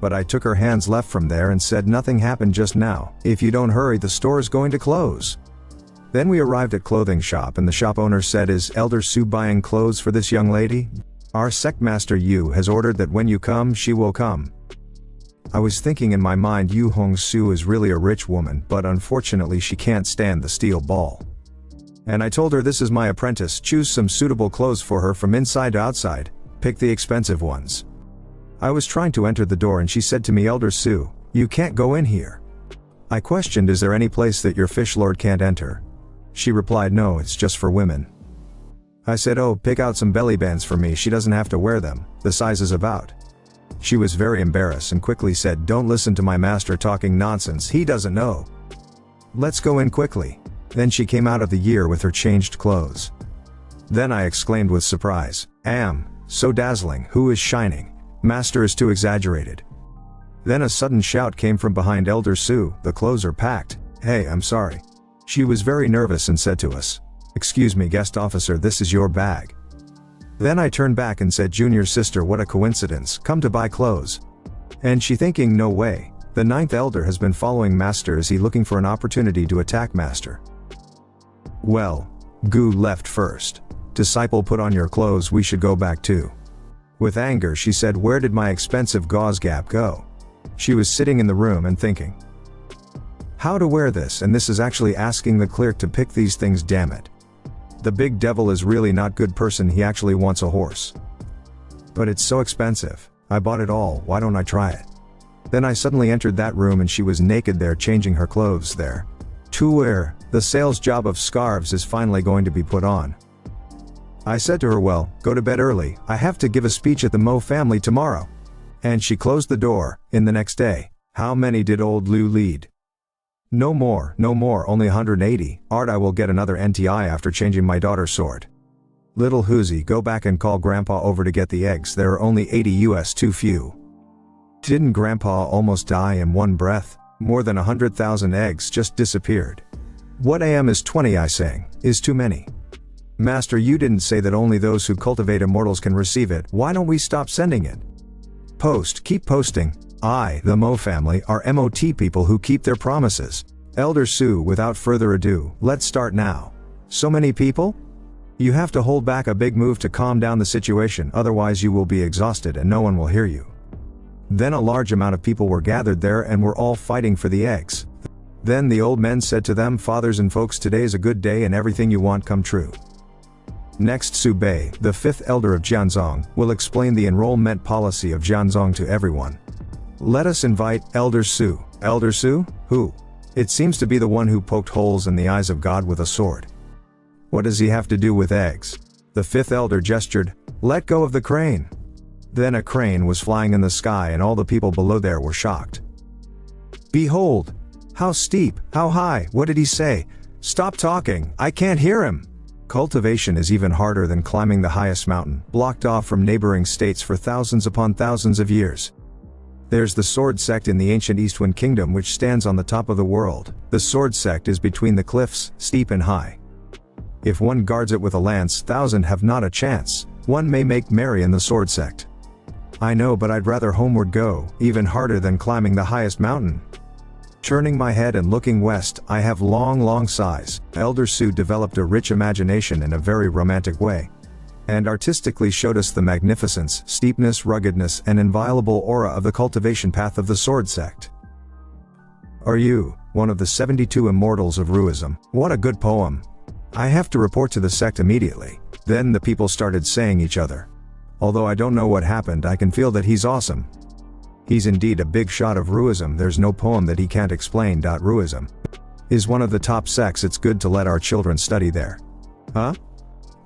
But I took her hands left from there and said, nothing happened just now. If you don't hurry, the store is going to close. Then we arrived at clothing shop and the shop owner said, is Elder Su buying clothes for this young lady? Our sect master Yu has ordered that when you come, she will come. I was thinking in my mind, Yu Hong Su is really a rich woman, but unfortunately she can't stand the steel ball. And I told her, this is my apprentice, choose some suitable clothes for her from inside to outside. Pick the expensive ones. I was trying to enter the door and she said to me, Elder Su, you can't go in here. I questioned, is there any place that your fish lord can't enter? She replied, no, it's just for women. I said, oh, pick out some belly bands for me, she doesn't have to wear them, the size is about. She was very embarrassed and quickly said, don't listen to my master talking nonsense, he doesn't know. Let's go in quickly. Then she came out of the year with her changed clothes. Then I exclaimed with surprise, so dazzling, who is shining? Master is too exaggerated. Then a sudden shout came from behind Elder Su, the clothes are packed, hey, I'm sorry. She was very nervous and said to us, excuse me guest officer, this is your bag. Then I turned back and said, junior sister, what a coincidence, come to buy clothes. And she thinking, no way, the 9th elder has been following master, is he looking for an opportunity to attack master? Well, Gu left first. Disciple, put on your clothes, we should go back too. With anger she said, where did my expensive gauze gap go? She was sitting in the room and thinking, how to wear this, and this is actually asking the clerk to pick these things, damn it. The big devil is really not good person, he actually wants a horse. But it's so expensive, I bought it all, why don't I try it? Then I suddenly entered that room and she was naked there changing her clothes there. To wear, the sales job of scarves is finally going to be put on. I said to her, well, go to bed early, I have to give a speech at the Mo family tomorrow. And she closed the door. In the next day, how many did old Lu lead? No more, only 180, Art, I will get another NTI after changing my daughter's sword. Little Hoosie, go back and call grandpa over to get the eggs, there are only 80 US, too few. Didn't grandpa almost die in one breath? More than 100,000 eggs just disappeared. What AM is 20, I sang, is too many. Master, you didn't say that only those who cultivate immortals can receive it, why don't we stop sending it? Post, keep posting. The Mo family are MOT people who keep their promises. Elder Su, without further ado, let's start now. So many people? You have to hold back a big move to calm down the situation, otherwise you will be exhausted and no one will hear you. Then a large amount of people were gathered there and were all fighting for the eggs. Then the old men said to them, fathers and folks, today is a good day and everything you want come true. Next, Su Bei, the 5th elder of Jianzhong, will explain the enrollment policy of Jianzhong to everyone. Let us invite Elder Su. Elder Su? Who? It seems to be the one who poked holes in the eyes of God with a sword. What does he have to do with eggs? The 5th elder gestured, let go of the crane. Then a crane was flying in the sky and all the people below there were shocked. Behold! How steep, how high, what did he say? Stop talking, I can't hear him! Cultivation is even harder than climbing the highest mountain, blocked off from neighboring states for thousands upon thousands of years. There's the Sword Sect in the ancient Eastwind Kingdom which stands on the top of the world. The Sword Sect is between the cliffs, steep and high. If one guards it with a lance, 1,000 have not a chance. One may make merry in the Sword Sect. I know, but I'd rather homeward go, even harder than climbing the highest mountain. Turning my head and looking west, I have long sighs. Elder Su developed a rich imagination in a very romantic way, and artistically showed us the magnificence, steepness, ruggedness, and inviolable aura of the cultivation path of the Sword Sect. Are you one of the 72 immortals of Ruism? What a good poem! I have to report to the sect immediately. Then the people started saying each other. Although I don't know what happened, I can feel that he's awesome. He's indeed a big shot of Ruism, there's no poem that he can't explain. Ruism is one of the top sects, it's good to let our children study there. Huh?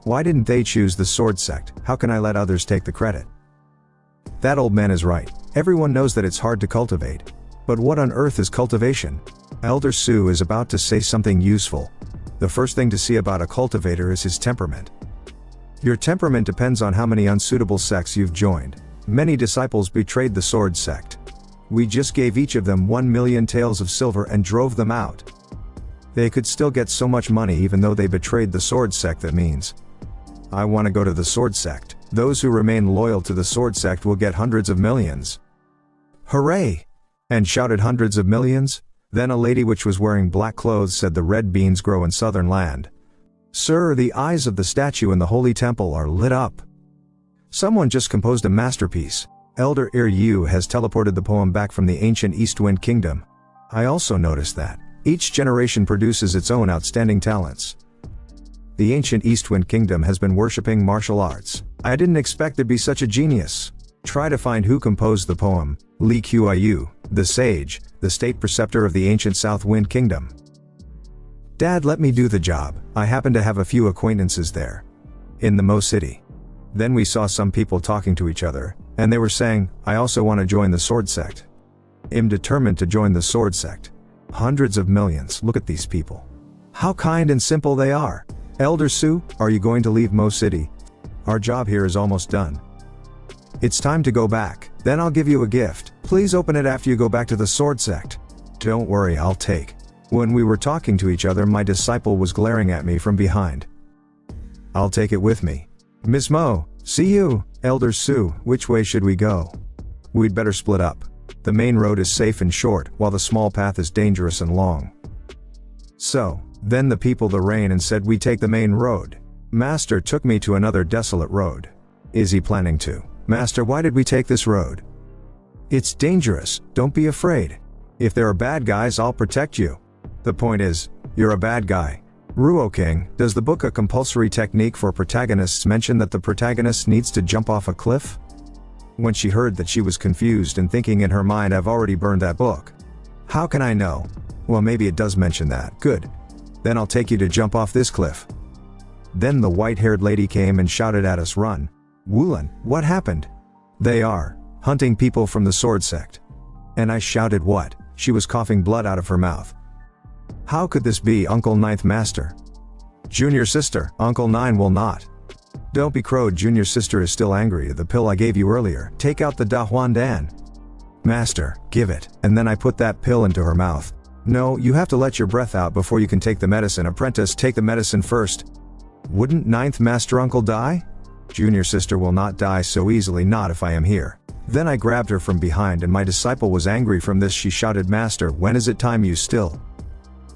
Why didn't they choose the Sword Sect? How can I let others take the credit? That old man is right. Everyone knows that it's hard to cultivate. But what on earth is cultivation? Elder Su is about to say something useful. The first thing to see about a cultivator is his temperament. Your temperament depends on how many unsuitable sects you've joined. Many disciples betrayed the Sword Sect. We just gave each of them 1 million taels of silver and drove them out. They could still get so much money even though they betrayed the Sword Sect. That means I want to go to the Sword Sect. Those who remain loyal to the Sword Sect will get hundreds of millions. Hooray! And shouted hundreds of millions? Then a lady which was wearing black clothes said, the red beans grow in southern land. Sir, the eyes of the statue in the holy temple are lit up. Someone just composed a masterpiece. Elder Yu has teleported the poem back from the ancient Eastwind Kingdom. I also noticed that each generation produces its own outstanding talents. The ancient Eastwind Kingdom has been worshipping martial arts. I didn't expect there'd be such a genius. Try to find who composed the poem, Li Qiu, the sage, the state preceptor of the ancient South Wind Kingdom. Dad let me do the job. I happen to have a few acquaintances there. In the Mo City. Then we saw some people talking to each other, and they were saying, I also want to join the sword sect. I'm determined to join the sword sect. Hundreds of millions, look at these people. How kind and simple they are. Elder Su, are you going to leave Mo City? Our job here is almost done. It's time to go back, then I'll give you a gift. Please open it after you go back to the sword sect. Don't worry, I'll take. When we were talking to each other, my disciple was glaring at me from behind. I'll take it with me. Miss Mo, see you. Elder Su, which way should we go? We'd better split up. The main road is safe and short, while the small path is dangerous and long. So, then the people the rain and said we take the main road. Master took me to another desolate road. Is he planning to? Master, why did we take this road? It's dangerous, don't be afraid. If there are bad guys, I'll protect you. The point is, you're a bad guy. Ruo King, does the book A Compulsory Technique for Protagonists mention that the protagonist needs to jump off a cliff? When she heard that, she was confused and thinking in her mind, I've already burned that book. How can I know? Well, maybe it does mention that. Good. Then I'll take you to jump off this cliff. Then the white-haired lady came and shouted at us, run. Woolan, what happened? They are hunting people from the sword sect. And I shouted, what? She was coughing blood out of her mouth. How could this be, Uncle Ninth Master? Junior sister, Uncle Nine will not. Don't be crowed, Junior sister is still angry at the pill I gave you earlier. Take out the Da Huan Dan. Master, give it. And then I put that pill into her mouth. No, you have to let your breath out before you can take the medicine. Apprentice, take the medicine first. Wouldn't Ninth Master Uncle die? Junior sister will not die so easily, not if I am here. Then I grabbed her from behind and my disciple was angry from this. She shouted, Master, when is it time you still?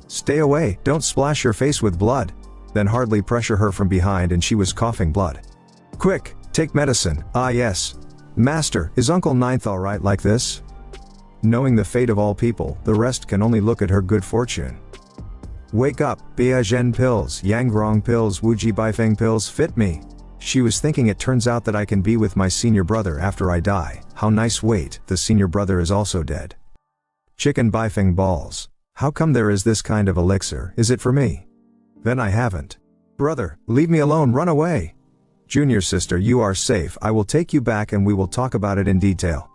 Stay away, don't splash your face with blood. Then hardly pressure her from behind and she was coughing blood. Quick, take medicine. Ah yes. Master, is Uncle Ninth alright like this? Knowing the fate of all people, the rest can only look at her good fortune. Wake up, Bia Zhen pills, Yangrong pills, Wuji Baifeng pills fit me. She was thinking, it turns out that I can be with my senior brother after I die. How nice. Wait, the senior brother is also dead. Chicken Baifeng balls. How come there is this kind of elixir? Is it for me? Then I haven't. Brother, leave me alone, run away. Junior sister, you are safe. I will take you back and we will talk about it in detail.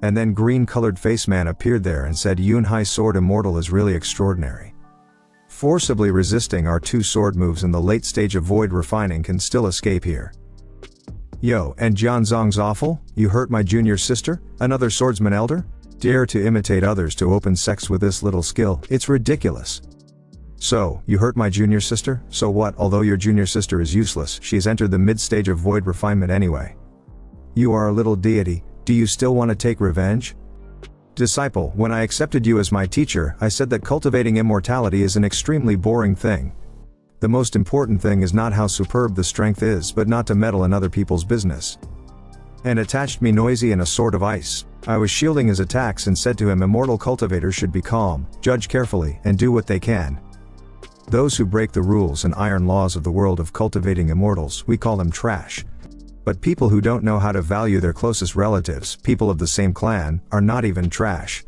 And then green-colored face man appeared there and said, Yun Hai sword immortal is really extraordinary. Forcibly resisting our two sword moves in the late stage of void refining can still escape here. Yo, and Jianzong's awful? You hurt my junior sister? Another swordsman elder? Dare to imitate others to open sex with this little skill, it's ridiculous. So, you hurt my junior sister? So what? Although your junior sister is useless, she's entered the mid-stage of void refinement anyway. You are a little deity, do you still want to take revenge? Disciple, when I accepted you as my teacher, I said that cultivating immortality is an extremely boring thing. The most important thing is not how superb the strength is, but not to meddle in other people's business. And attached me noisy and a sword of ice. I was shielding his attacks and said to him, immortal cultivators should be calm, judge carefully, and do what they can. Those who break the rules and iron laws of the world of cultivating immortals, we call them trash. But people who don't know how to value their closest relatives, people of the same clan, are not even trash.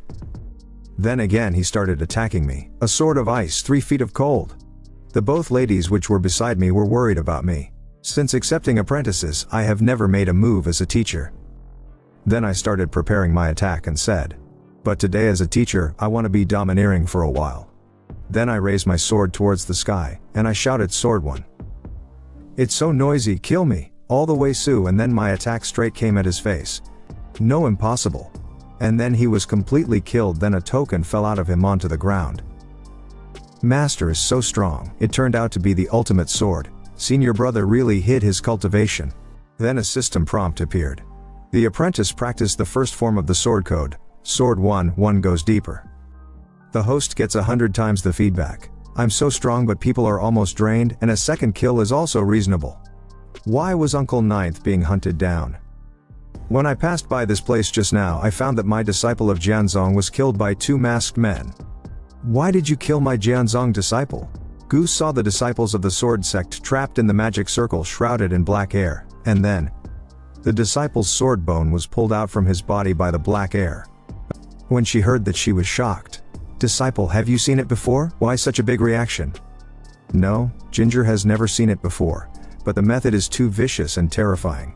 Then again he started attacking me, a sword of ice, 3 feet of cold. The both ladies which were beside me were worried about me. Since accepting apprentices, I have never made a move as a teacher. Then I started preparing my attack and said, but today as a teacher, I want to be domineering for a while. Then I raised my sword towards the sky, and I shouted, sword one. It's so noisy, kill me, all the way Su, and then my attack straight came at his face. No, impossible. And then he was completely killed, then a token fell out of him onto the ground. Master is so strong, it turned out to be the ultimate sword. Senior brother really hid his cultivation. Then a system prompt appeared. The apprentice practiced the first form of the sword code, sword 1 goes deeper. The host gets 100 times the feedback. I'm so strong but people are almost drained, and a second kill is also reasonable. Why was Uncle Ninth being hunted down? When I passed by this place just now, I found that my disciple of Jianzong was killed by 2 masked men. Why did you kill my Jianzong disciple? Goose saw the disciples of the sword sect trapped in the magic circle shrouded in black air, and then, The disciple's sword bone was pulled out from his body by the black air. When she heard that, she was shocked. "Disciple, have you seen it before? Why such a big reaction?" No, Ginger has never seen it before, but the method is too vicious and terrifying.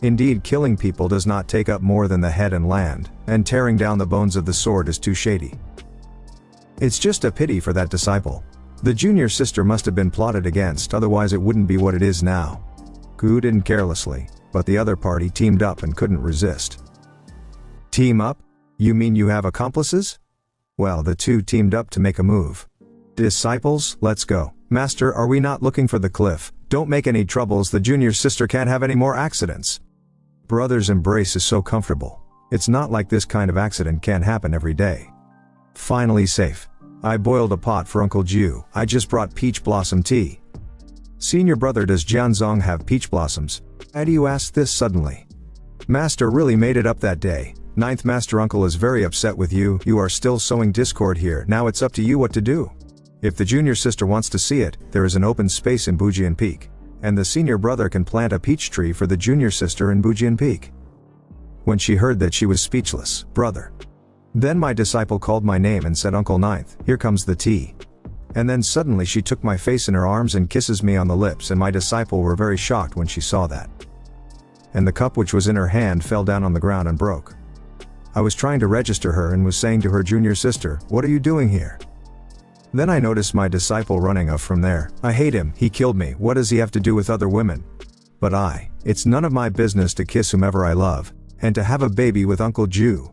Indeed, killing people does not take up more than the head and land, and tearing down the bones of the sword is too shady. It's just a pity for that disciple. The junior sister must have been plotted against, otherwise it wouldn't be what it is now. Gu didn't carelessly, but the other party teamed up and couldn't resist. Team up? You mean you have accomplices? Well, the two teamed up to make a move. Disciples, let's go. Master, are we not looking for the cliff? Don't make any troubles, the junior sister can't have any more accidents. Brother's embrace is so comfortable. It's not like this kind of accident can't happen every day. Finally safe. I boiled a pot for Uncle Ju. I just brought peach blossom tea. Senior brother, does Jianzong have peach blossoms? Why do you ask this suddenly? Master really made it up that day. Ninth Master Uncle is very upset with you. You are still sowing discord here. Now it's up to you what to do. If the junior sister wants to see it, there is an open space in Bujian Peak. And the senior brother can plant a peach tree for the junior sister in Bujian Peak. When she heard that, she was speechless. Brother. Then my disciple called my name and said, "Uncle Ninth, here comes the tea." And then suddenly she took my face in her arms and kisses me on the lips, and my disciple were very shocked when she saw that. And the cup which was in her hand fell down on the ground and broke. I was trying to register her and was saying to her junior sister, "What are you doing here?" Then I noticed my disciple running off from there. I hate him, he killed me, what does he have to do with other women? But it's none of my business to kiss whomever I love, and to have a baby with Uncle Ju.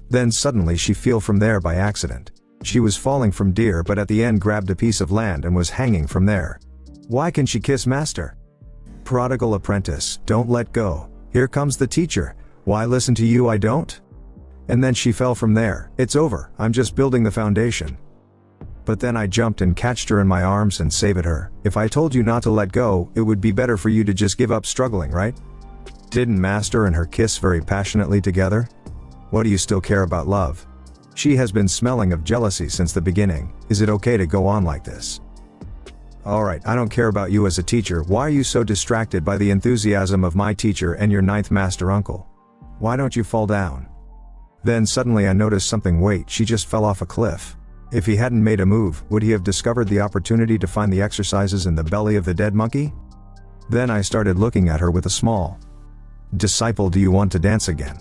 Then suddenly she fell from there by accident. She was falling from deer, but at the end grabbed a piece of land and was hanging from there. Why can she kiss master? Prodigal apprentice, don't let go. Here comes the teacher. Why listen to you, I don't? And then she fell from there. It's over, I'm just building the foundation. But then I jumped and catched her in my arms and saved her. If I told you not to let go, it would be better for you to just give up struggling, right? Didn't master and her kiss very passionately together? What do you still care about love? She has been smelling of jealousy since the beginning. Is it okay to go on like this? Alright, I don't care about you as a teacher. Why are you so distracted by the enthusiasm of my teacher and your ninth master uncle? Why don't you fall down? Then suddenly I noticed something. Wait, she just fell off a cliff. If he hadn't made a move, would he have discovered the opportunity to find the exercises in the belly of the dead monkey? Then I started looking at her with a small disciple, do you want to dance again?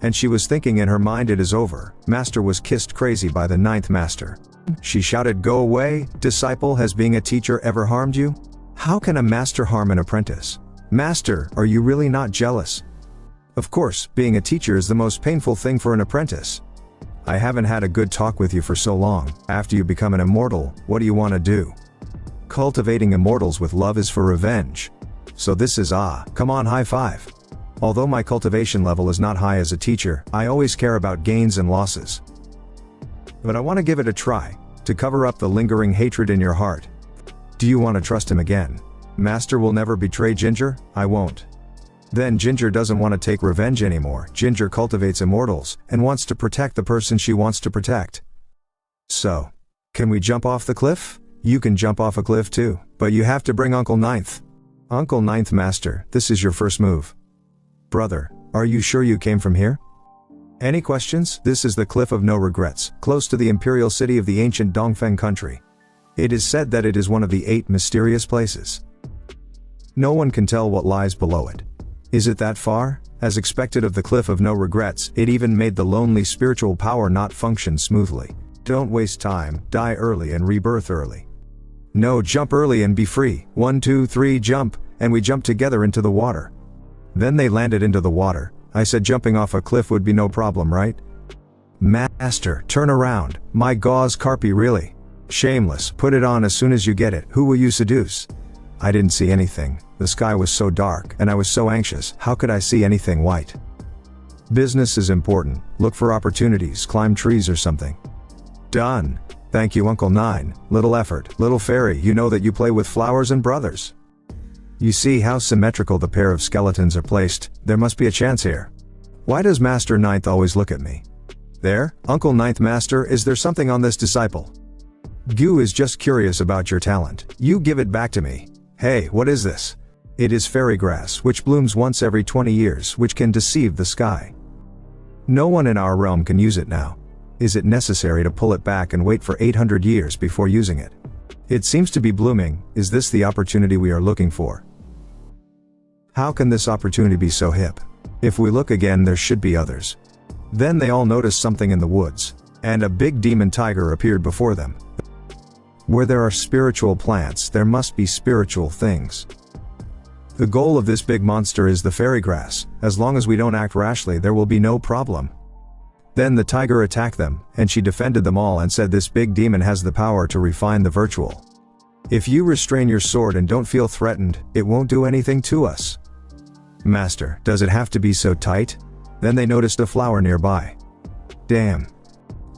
And she was thinking in her mind, it is over. Master was kissed crazy by the ninth master. She shouted, go away, disciple, has being a teacher ever harmed you? How can a master harm an apprentice? Master, are you really not jealous? Of course, being a teacher is the most painful thing for an apprentice. I haven't had a good talk with you for so long. After you become an immortal, what do you want to do? Cultivating immortals with love is for revenge. So this is come on, high five. Although my cultivation level is not high as a teacher, I always care about gains and losses. But I want to give it a try, to cover up the lingering hatred in your heart. Do you want to trust him again? Master will never betray Ginger, I won't. Then Ginger doesn't want to take revenge anymore. Ginger cultivates immortals, and wants to protect the person she wants to protect. So, can we jump off the cliff? You can jump off a cliff too, but you have to bring Uncle Ninth. Uncle Ninth Master, this is your first move. Brother, are you sure you came from here? Any questions? This is the Cliff of No Regrets, close to the imperial city of the ancient Dongfeng country. It is said that it is one of the 8 mysterious places. No one can tell what lies below it. Is it that far? As expected of the Cliff of No Regrets, it even made the lonely spiritual power not function smoothly. Don't waste time, die early and rebirth early. No, jump early and be free. 1, 2, 3, jump, and we jumped together into the water. Then they landed into the water. I said jumping off a cliff would be no problem, right? Master, turn around. My gauze carpy, really? Shameless, put it on as soon as you get it. Who will you seduce? I didn't see anything. The sky was so dark, and I was so anxious. How could I see anything white? Business is important. Look for opportunities, climb trees or something. Done. Thank you, Uncle Nine. Little effort. Little fairy, you know that you play with flowers and brothers. You see how symmetrical the pair of skeletons are placed. There must be a chance here. Why does Master Ninth always look at me? There, Uncle Ninth Master, is there something on this disciple? Gu is just curious about your talent. You give it back to me. Hey, what is this? It is fairy grass which blooms once every 20 years which can deceive the sky. No one in our realm can use it now. Is it necessary to pull it back and wait for 800 years before using it? It seems to be blooming. Is this the opportunity we are looking for? How can this opportunity be so hip? If we look again, there should be others. Then they all noticed something in the woods, and a big demon tiger appeared before them. Where there are spiritual plants, there must be spiritual things. The goal of this big monster is the fairy grass. As long as we don't act rashly, there will be no problem. Then the tiger attacked them, and she defended them all and said this big demon has the power to refine the virtual. If you restrain your sword and don't feel threatened, it won't do anything to us. Master, does it have to be so tight? Then they noticed a flower nearby. Damn.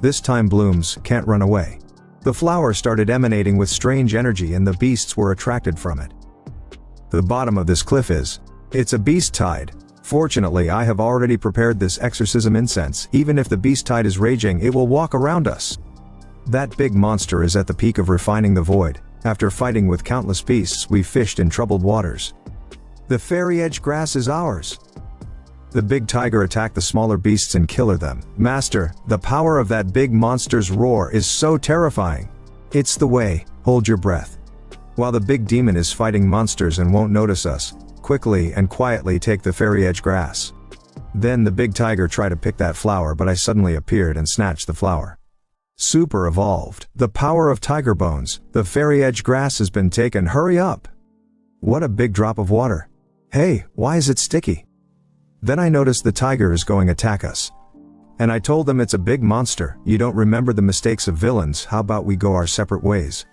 This time blooms, can't run away. The flower started emanating with strange energy and the beasts were attracted from it. The bottom of this cliff it's a beast tide. Fortunately, I have already prepared this exorcism incense. Even if the beast tide is raging, it will walk around us. That big monster is at the peak of refining the void. After fighting with countless beasts, we fished in troubled waters. The fairy edge grass is ours. The big tiger attacked the smaller beasts and killed them. Master, the power of that big monster's roar is so terrifying. It's the way, hold your breath. While the big demon is fighting monsters and won't notice us, quickly and quietly take the fairy edge grass. Then the big tiger tried to pick that flower, but I suddenly appeared and snatched the flower. Super evolved. The power of tiger bones. The fairy edge grass has been taken. Hurry up. What a big drop of water. Hey, why is it sticky? Then I noticed the tiger is going to attack us. And I told them it's a big monster. You don't remember the mistakes of villains. How about we go our separate ways?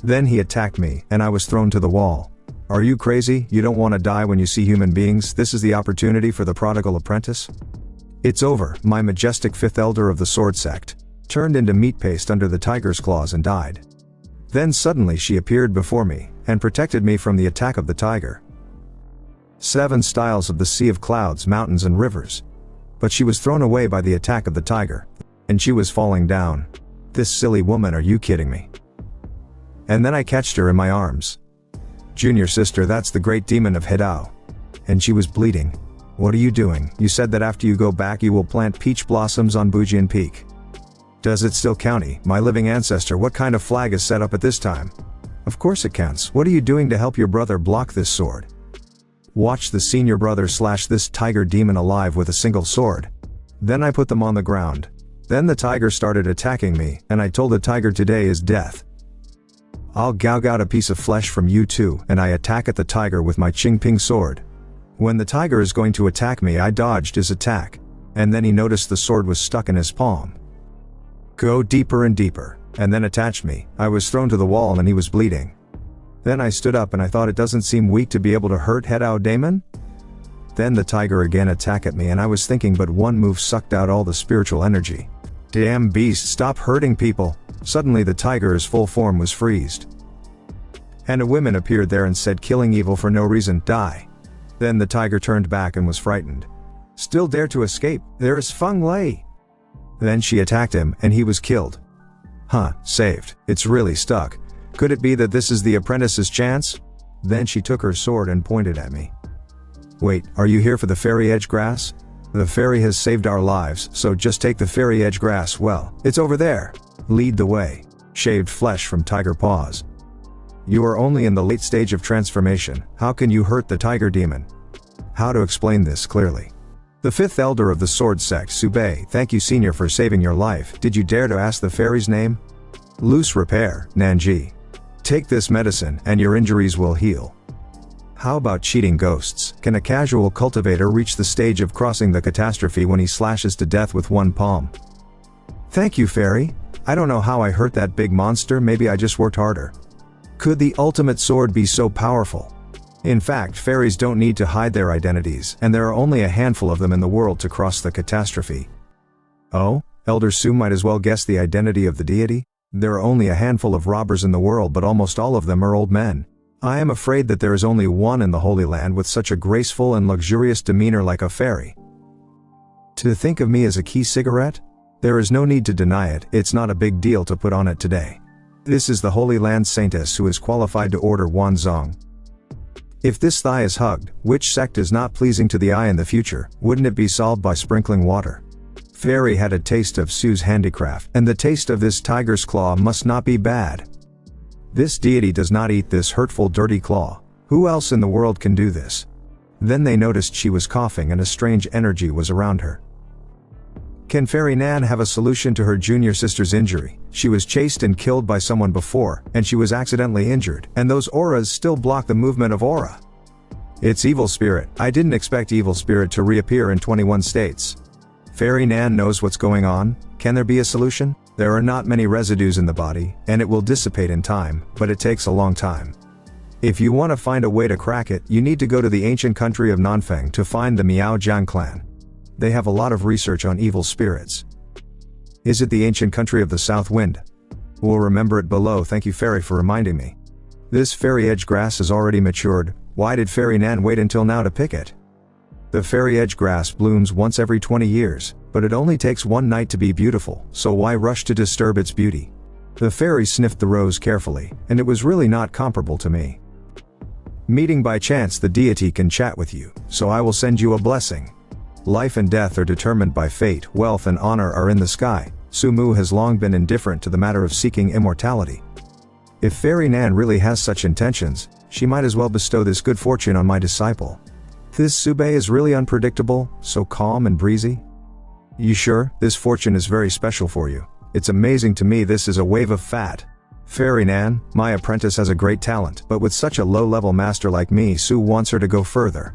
Then he attacked me, and I was thrown to the wall. Are you crazy? You don't want to die when you see human beings? This is the opportunity for the prodigal apprentice? It's over. My majestic fifth elder of the sword sect turned into meat paste under the tiger's claws and died. Then suddenly she appeared before me, and protected me from the attack of the tiger. 7 styles of the sea of clouds, mountains and rivers. But she was thrown away by the attack of the tiger. And she was falling down. This silly woman, are you kidding me? And then I catched her in my arms. Junior sister, that's the great demon of Yahello. And she was bleeding. What are you doing? You said that after you go back you will plant peach blossoms on Bujian Peak. Does it still count? My living ancestor, what kind of flag is set up at this time? Of course it counts. What are you doing to help your brother block this sword? Watch the senior brother slash this tiger demon alive with a single sword. Then I put them on the ground. Then the tiger started attacking me, and I told the tiger today is death. I'll gouge out a piece of flesh from you too, and I attack at the tiger with my Qingping sword. When the tiger is going to attack me, I dodged his attack. And then he noticed the sword was stuck in his palm. Go deeper and deeper, and then attached me. I was thrown to the wall and he was bleeding. Then I stood up and I thought it doesn't seem weak to be able to hurt Yahello Daemon? Then the tiger again attacked at me and I was thinking, but one move sucked out all the spiritual energy. Damn beast, stop hurting people. Suddenly the tiger's full form was freezed. And a woman appeared there and said, killing evil for no reason, die. Then the tiger turned back and was frightened. Still dare to escape, there is Feng Lei. Then she attacked him and he was killed. Huh, saved. It's really stuck. Could it be that this is the apprentice's chance? Then she took her sword and pointed at me. Wait, are you here for the fairy edge grass? The fairy has saved our lives, so just take the fairy edge grass. Well, it's over there. Lead the way. Shaved flesh from tiger paws. You are only in the late stage of transformation. How can you hurt the tiger demon? How to explain this clearly? The 5th elder of the sword sect, Su Bei, thank you senior for saving your life. Did you dare to ask the fairy's name? Loose repair, Nanji. Take this medicine and your injuries will heal. How about cheating ghosts? Can a casual cultivator reach the stage of crossing the catastrophe when he slashes to death with one palm? Thank you fairy. I don't know how I hurt that big monster, maybe I just worked harder. Could the ultimate sword be so powerful? In fact, fairies don't need to hide their identities, and there are only a handful of them in the world to cross the catastrophe. Oh, Elder Su might as well guess the identity of the deity? There are only a handful of robbers in the world, but almost all of them are old men. I am afraid that there is only one in the Holy Land with such a graceful and luxurious demeanor like a fairy. To think of me as a key cigarette? There is no need to deny it, it's not a big deal to put on it today. This is the Holy Land Saintess who is qualified to order Wanzong. If this thigh is hugged, which sect is not pleasing to the eye in the future, wouldn't it be solved by sprinkling water? Fairy had a taste of Su's handicraft, and the taste of this tiger's claw must not be bad. This deity does not eat this hurtful dirty claw. Who else in the world can do this? Then they noticed she was coughing and a strange energy was around her. Can Fairy Nan have a solution to her junior sister's injury? She was chased and killed by someone before, and she was accidentally injured, and those auras still block the movement of aura. It's evil spirit. I didn't expect evil spirit to reappear in 21 states. Fairy Nan knows what's going on. Can there be a solution? There are not many residues in the body, and it will dissipate in time, but it takes a long time. If you want to find a way to crack it, you need to go to the ancient country of Nanfeng to find the Miaojiang clan. They have a lot of research on evil spirits. Is it the ancient country of the south wind? We'll remember it below. Thank you Fairy for reminding me. This fairy edge grass is already matured. Why did Fairy Nan wait until now to pick it? The fairy edge grass blooms once every 20 years, but it only takes one night to be beautiful, so why rush to disturb its beauty? The fairy sniffed the rose carefully, and it was really not comparable to me. Meeting by chance, the deity can chat with you, so I will send you a blessing. Life and death are determined by fate, wealth and honor are in the sky. Sumu has long been indifferent to the matter of seeking immortality. If Fairy Nan really has such intentions, she might as well bestow this good fortune on my disciple. This Su Bei is really unpredictable, so calm and breezy. You sure? This fortune is very special for you. It's amazing to me this is a wave of fat. Fairy Nan, my apprentice has a great talent, but with such a low-level master like me, Su wants her to go further.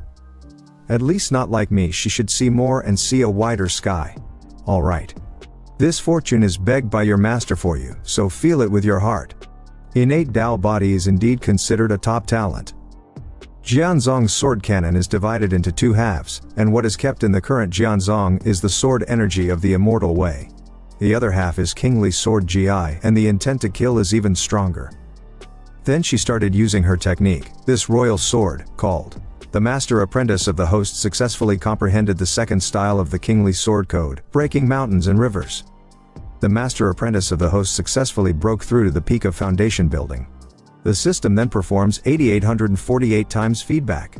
At least not like me, she should see more and see a wider sky. Alright. This fortune is begged by your master for you, so feel it with your heart. Innate Dao body is indeed considered a top talent. Jianzong's sword cannon is divided into two halves, and what is kept in the current Jianzong is the sword energy of the immortal way. The other half is kingly sword Gi, and the intent to kill is even stronger. Then she started using her technique. This royal sword, called the Master Apprentice of the Host, successfully comprehended the second style of the kingly sword code, breaking mountains and rivers. The Master Apprentice of the Host successfully broke through to the peak of foundation building. The system then performs 8848 times feedback.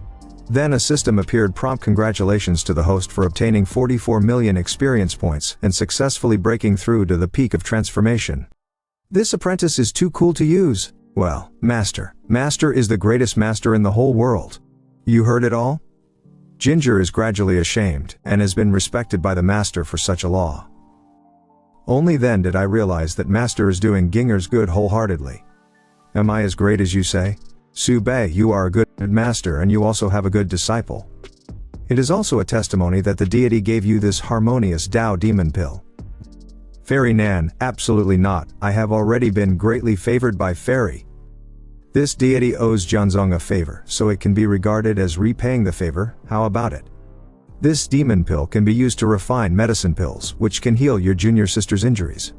Then a system appeared. Prompt congratulations to the host for obtaining 44 million experience points and successfully breaking through to the peak of transformation. This apprentice is too cool to use. Well, Master is the greatest master in the whole world. You heard it all? Ginger is gradually ashamed, and has been respected by the master for such a law. Only then did I realize that master is doing Ginger's good wholeheartedly. Am I as great as you say? Su Bei, you are a good master and you also have a good disciple. It is also a testimony that the deity gave you this harmonious Dao demon pill. Fairy Nan, absolutely not, I have already been greatly favored by Fairy. This deity owes Jianzong a favor, so it can be regarded as repaying the favor. How about it? This demon pill can be used to refine medicine pills, which can heal your junior sister's injuries.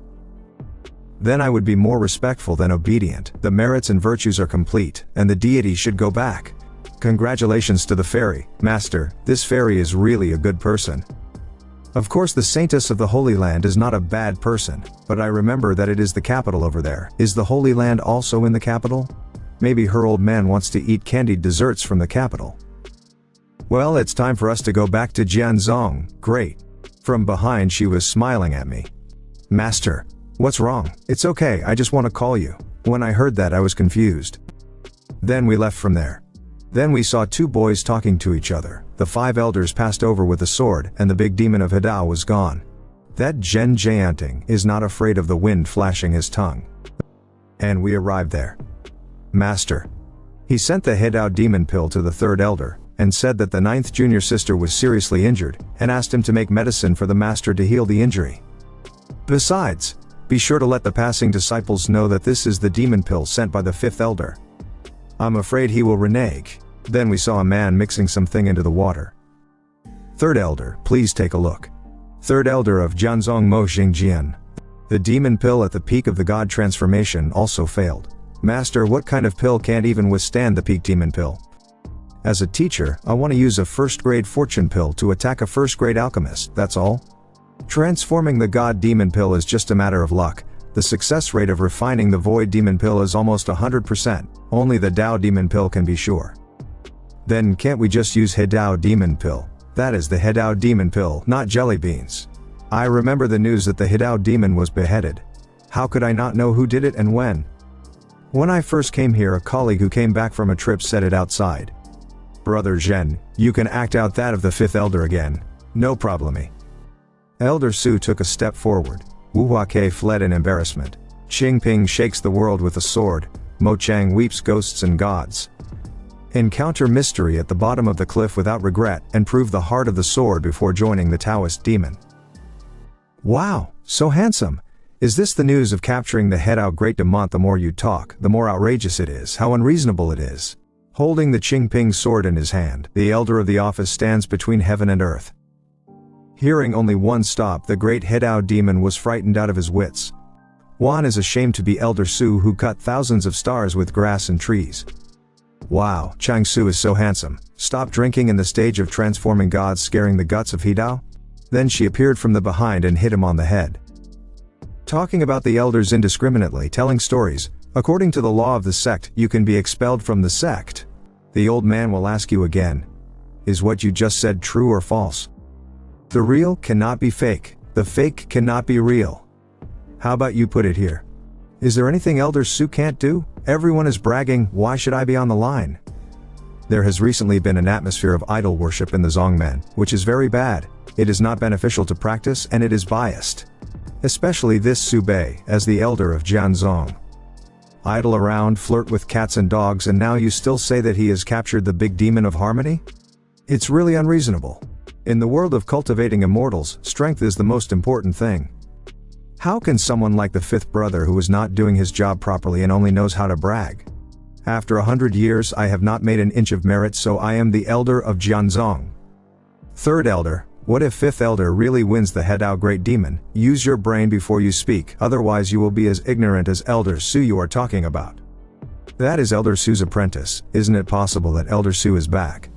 Then I would be more respectful than obedient. The merits and virtues are complete, and the deity should go back. Congratulations to the fairy, Master, this fairy is really a good person. Of course the Saintess of the Holy Land is not a bad person, but I remember that it is the capital over there. Is the Holy Land also in the capital? Maybe her old man wants to eat candied desserts from the capital. Well, it's time for us to go back to Jianzong. Great. From behind she was smiling at me. Master. What's wrong? It's okay, I just want to call you. When I heard that I was confused. Then we left from there. Then we saw two boys talking to each other. The 5 elders passed over with the sword, and the big demon of Hidao was gone. That Zhen Jianting is not afraid of the wind flashing his tongue. And we arrived there. Master. He sent the Hidao demon pill to the 3rd elder, and said that the 9th junior sister was seriously injured, and asked him to make medicine for the master to heal the injury. Besides, be sure to let the passing disciples know that this is the demon pill sent by the 5th elder. I'm afraid he will renege. Then we saw a man mixing something into the water. 3rd elder, please take a look. 3rd elder of Jianzong Mo Xingjian. The demon pill at the peak of the god transformation also failed. Master, what kind of pill can't even withstand the peak demon pill? As a teacher, I want to use a 1st grade fortune pill to attack a 1st grade alchemist, that's all. Transforming the god demon pill is just a matter of luck. The success rate of refining the void demon pill is almost 100%. Only the Dao demon pill can be sure. Then can't we just use Hidao demon pill? That is the Hidao demon pill, not jelly beans. I remember the news that the Hidao demon was beheaded. How could I not know who did it and when? When I first came here, a colleague who came back from a trip said it outside. Brother Zhen, you can act out that of the fifth elder again. No problemy. Elder Su took a step forward. Wu Huake fled in embarrassment. Qingping shakes the world with a sword. Mo Chang weeps ghosts and gods. Encounter mystery at the bottom of the cliff without regret, and prove the heart of the sword before joining the Taoist demon. Wow, so handsome. Is this the news of capturing the Hidao Great Demon? The more you talk, the more outrageous it is, how unreasonable it is. Holding the Qingping sword in his hand, the elder of the office stands between heaven and earth. Hearing only one stop, the great Hidao demon was frightened out of his wits. Wan is ashamed to be Elder Su, who cut thousands of stars with grass and trees. Wow, Chang Su is so handsome. Stop drinking in the stage of transforming gods, scaring the guts of Hidao? Then she appeared from the behind and hit him on the head. Talking about the elders indiscriminately, telling stories. According to the law of the sect, you can be expelled from the sect. The old man will ask you again. Is what you just said true or false? The real cannot be fake. The fake cannot be real. How about you put it here? Is there anything Elder Su can't do? Everyone is bragging, why should I be on the line? There has recently been an atmosphere of idol worship in the Zongmen, which is very bad. It is not beneficial to practice and it is biased. Especially this Su Bei, as the elder of Jianzong. Idle around, flirt with cats and dogs, and now you still say that he has captured the big demon of harmony? It's really unreasonable. In the world of cultivating immortals, strength is the most important thing. How can someone like the fifth brother, who is not doing his job properly and only knows how to brag? After 100 years I have not made an inch of merit, so I am the elder of Jianzong. Third elder, what if fifth elder really wins the Hidao Great Demon? Use your brain before you speak, otherwise you will be as ignorant as Elder Su you are talking about. That is Elder Su's apprentice. Isn't it possible that Elder Su is back?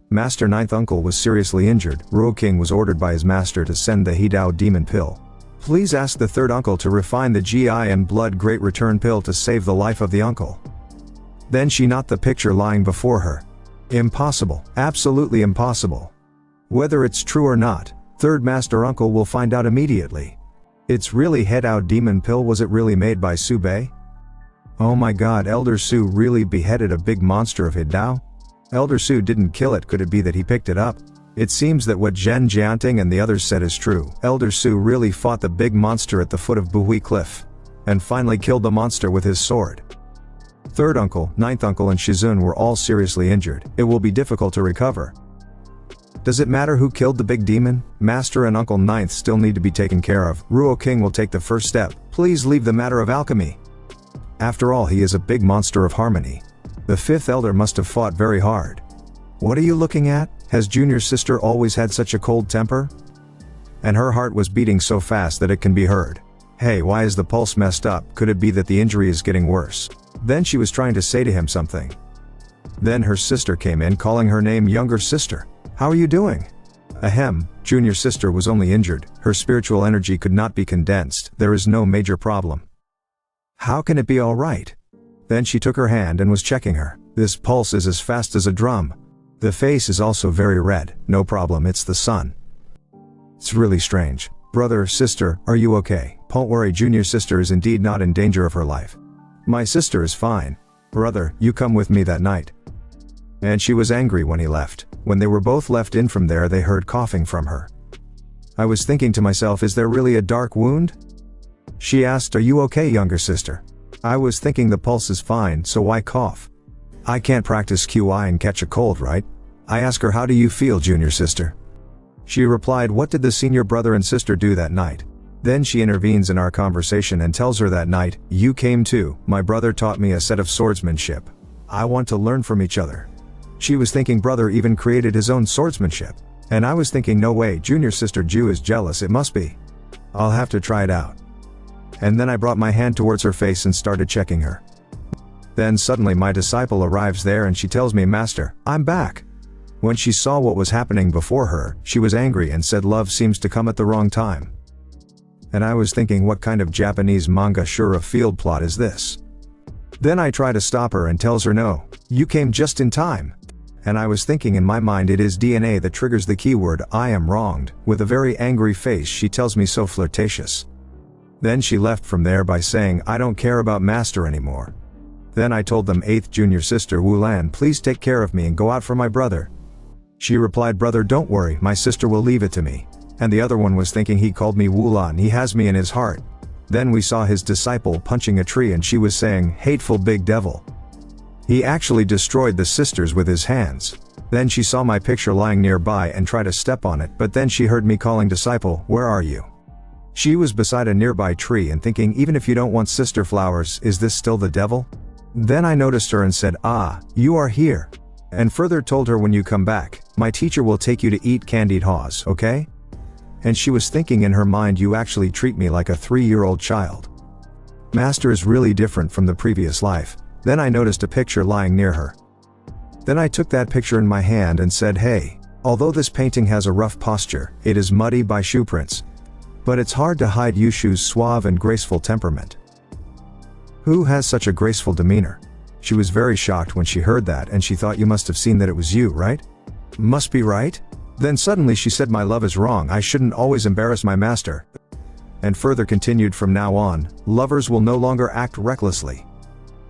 Master Ninth Uncle was seriously injured. Ruo King was ordered by his master to send the Hidao demon pill. Please ask the third uncle to refine the GI and blood great return pill to save the life of the uncle. Then she not the picture lying before her. Impossible, absolutely impossible. Whether it's true or not, third master uncle will find out immediately. It's really Hidao demon pill. Was it really made by Su Bei? Oh my god, Elder Su really beheaded a big monster of Hidao? Elder Su didn't kill it. Could it be that he picked it up? It seems that what Zhen Jianting and the others said is true. Elder Su really fought the big monster at the foot of Buhui Cliff. And finally killed the monster with his sword. Third uncle, ninth uncle and Shizun were all seriously injured. It will be difficult to recover. Does it matter who killed the big demon? Master and Uncle Ninth still need to be taken care of. Ruo King will take the first step. Please leave the matter of alchemy. After all, he is a big monster of harmony. The fifth elder must have fought very hard. What are you looking at? Has junior sister always had such a cold temper? And her heart was beating so fast that it can be heard. Hey, why is the pulse messed up? Could it be that the injury is getting worse? Then she was trying to say to him something. Then her sister came in, calling her name younger sister. How are you doing? Ahem, junior sister was only injured. Her spiritual energy could not be condensed. There is no major problem. How can it be all right? Then she took her hand and was checking her. This pulse is as fast as a drum. The face is also very red. No problem, it's the sun. It's really strange. Brother, sister, are you okay? Don't worry, junior sister is indeed not in danger of her life. My sister is fine. Brother, you come with me that night. And she was angry when he left. When they were both left in from there, they heard coughing from her. I was thinking to myself, is there really a dark wound? She asked, are you okay, younger sister? I was thinking the pulse is fine, so why cough? I can't practice QI and catch a cold, right? I ask her, how do you feel, junior sister? She replied, what did the senior brother and sister do that night? Then she intervenes in our conversation and tells her, that night, you came too. My brother taught me a set of swordsmanship. I want to learn from each other. She was thinking brother even created his own swordsmanship. And I was thinking, no way, junior sister Ju is jealous, it must be. I'll have to try it out. And then I brought my hand towards her face and started checking her. Then suddenly my disciple arrives there and she tells me, Master, I'm back. When she saw what was happening before her, she was angry and said love seems to come at the wrong time. And I was thinking, what kind of Japanese manga Shura field plot is this? Then I try to stop her and tells her, no, you came just in time. And I was thinking in my mind it is DNA that triggers the keyword I am wronged. With a very angry face she tells me so flirtatious. Then she left from there by saying I don't care about master anymore. Then I told them 8th junior sister Wulan please take care of me and go out for my brother. She replied brother don't worry my sister will leave it to me. And the other one was thinking he called me Wulan he has me in his heart. Then we saw his disciple punching a tree and she was saying hateful big devil. He actually destroyed the sisters with his hands. Then she saw my picture lying nearby and tried to step on it but then she heard me calling disciple where are you? She was beside a nearby tree and thinking even if you don't want sister flowers is this still the devil? Then I noticed her and said ah, you are here. And further told her when you come back, my teacher will take you to eat candied haws, okay? And she was thinking in her mind you actually treat me like a 3-year-old child. Master is really different from the previous life. Then I noticed a picture lying near her. Then I took that picture in my hand and said hey, although this painting has a rough posture, it is muddy by shoe prints. But it's hard to hide Yushu's suave and graceful temperament. Who has such a graceful demeanor? She was very shocked when she heard that and she thought you must have seen that it was you, right? Must be right? Then suddenly she said my love is wrong I shouldn't always embarrass my master. And further continued from now on, lovers will no longer act recklessly.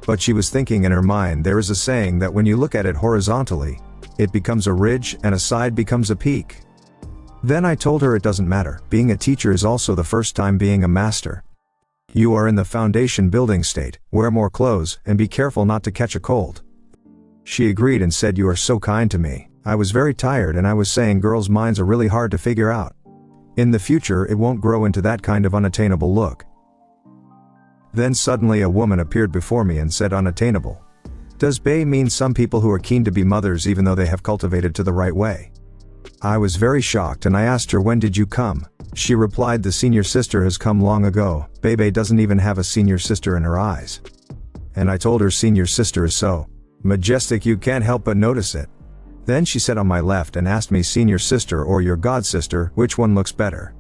But she was thinking in her mind there is a saying that when you look at it horizontally, it becomes a ridge and a side becomes a peak. Then I told her it doesn't matter, being a teacher is also the first time being a master. You are in the foundation building state, wear more clothes, and be careful not to catch a cold. She agreed and said you are so kind to me. I was very tired and I was saying girls' minds are really hard to figure out. In the future it won't grow into that kind of unattainable look. Then suddenly a woman appeared before me and said unattainable. Does Bei mean some people who are keen to be mothers even though they have cultivated to the right way? I was very shocked and I asked her when did you come? She replied the senior sister has come long ago, Bei doesn't even have a senior sister in her eyes. And I told her senior sister is so majestic you can't help but notice it. Then she said on my left and asked me senior sister or your god sister, which one looks better?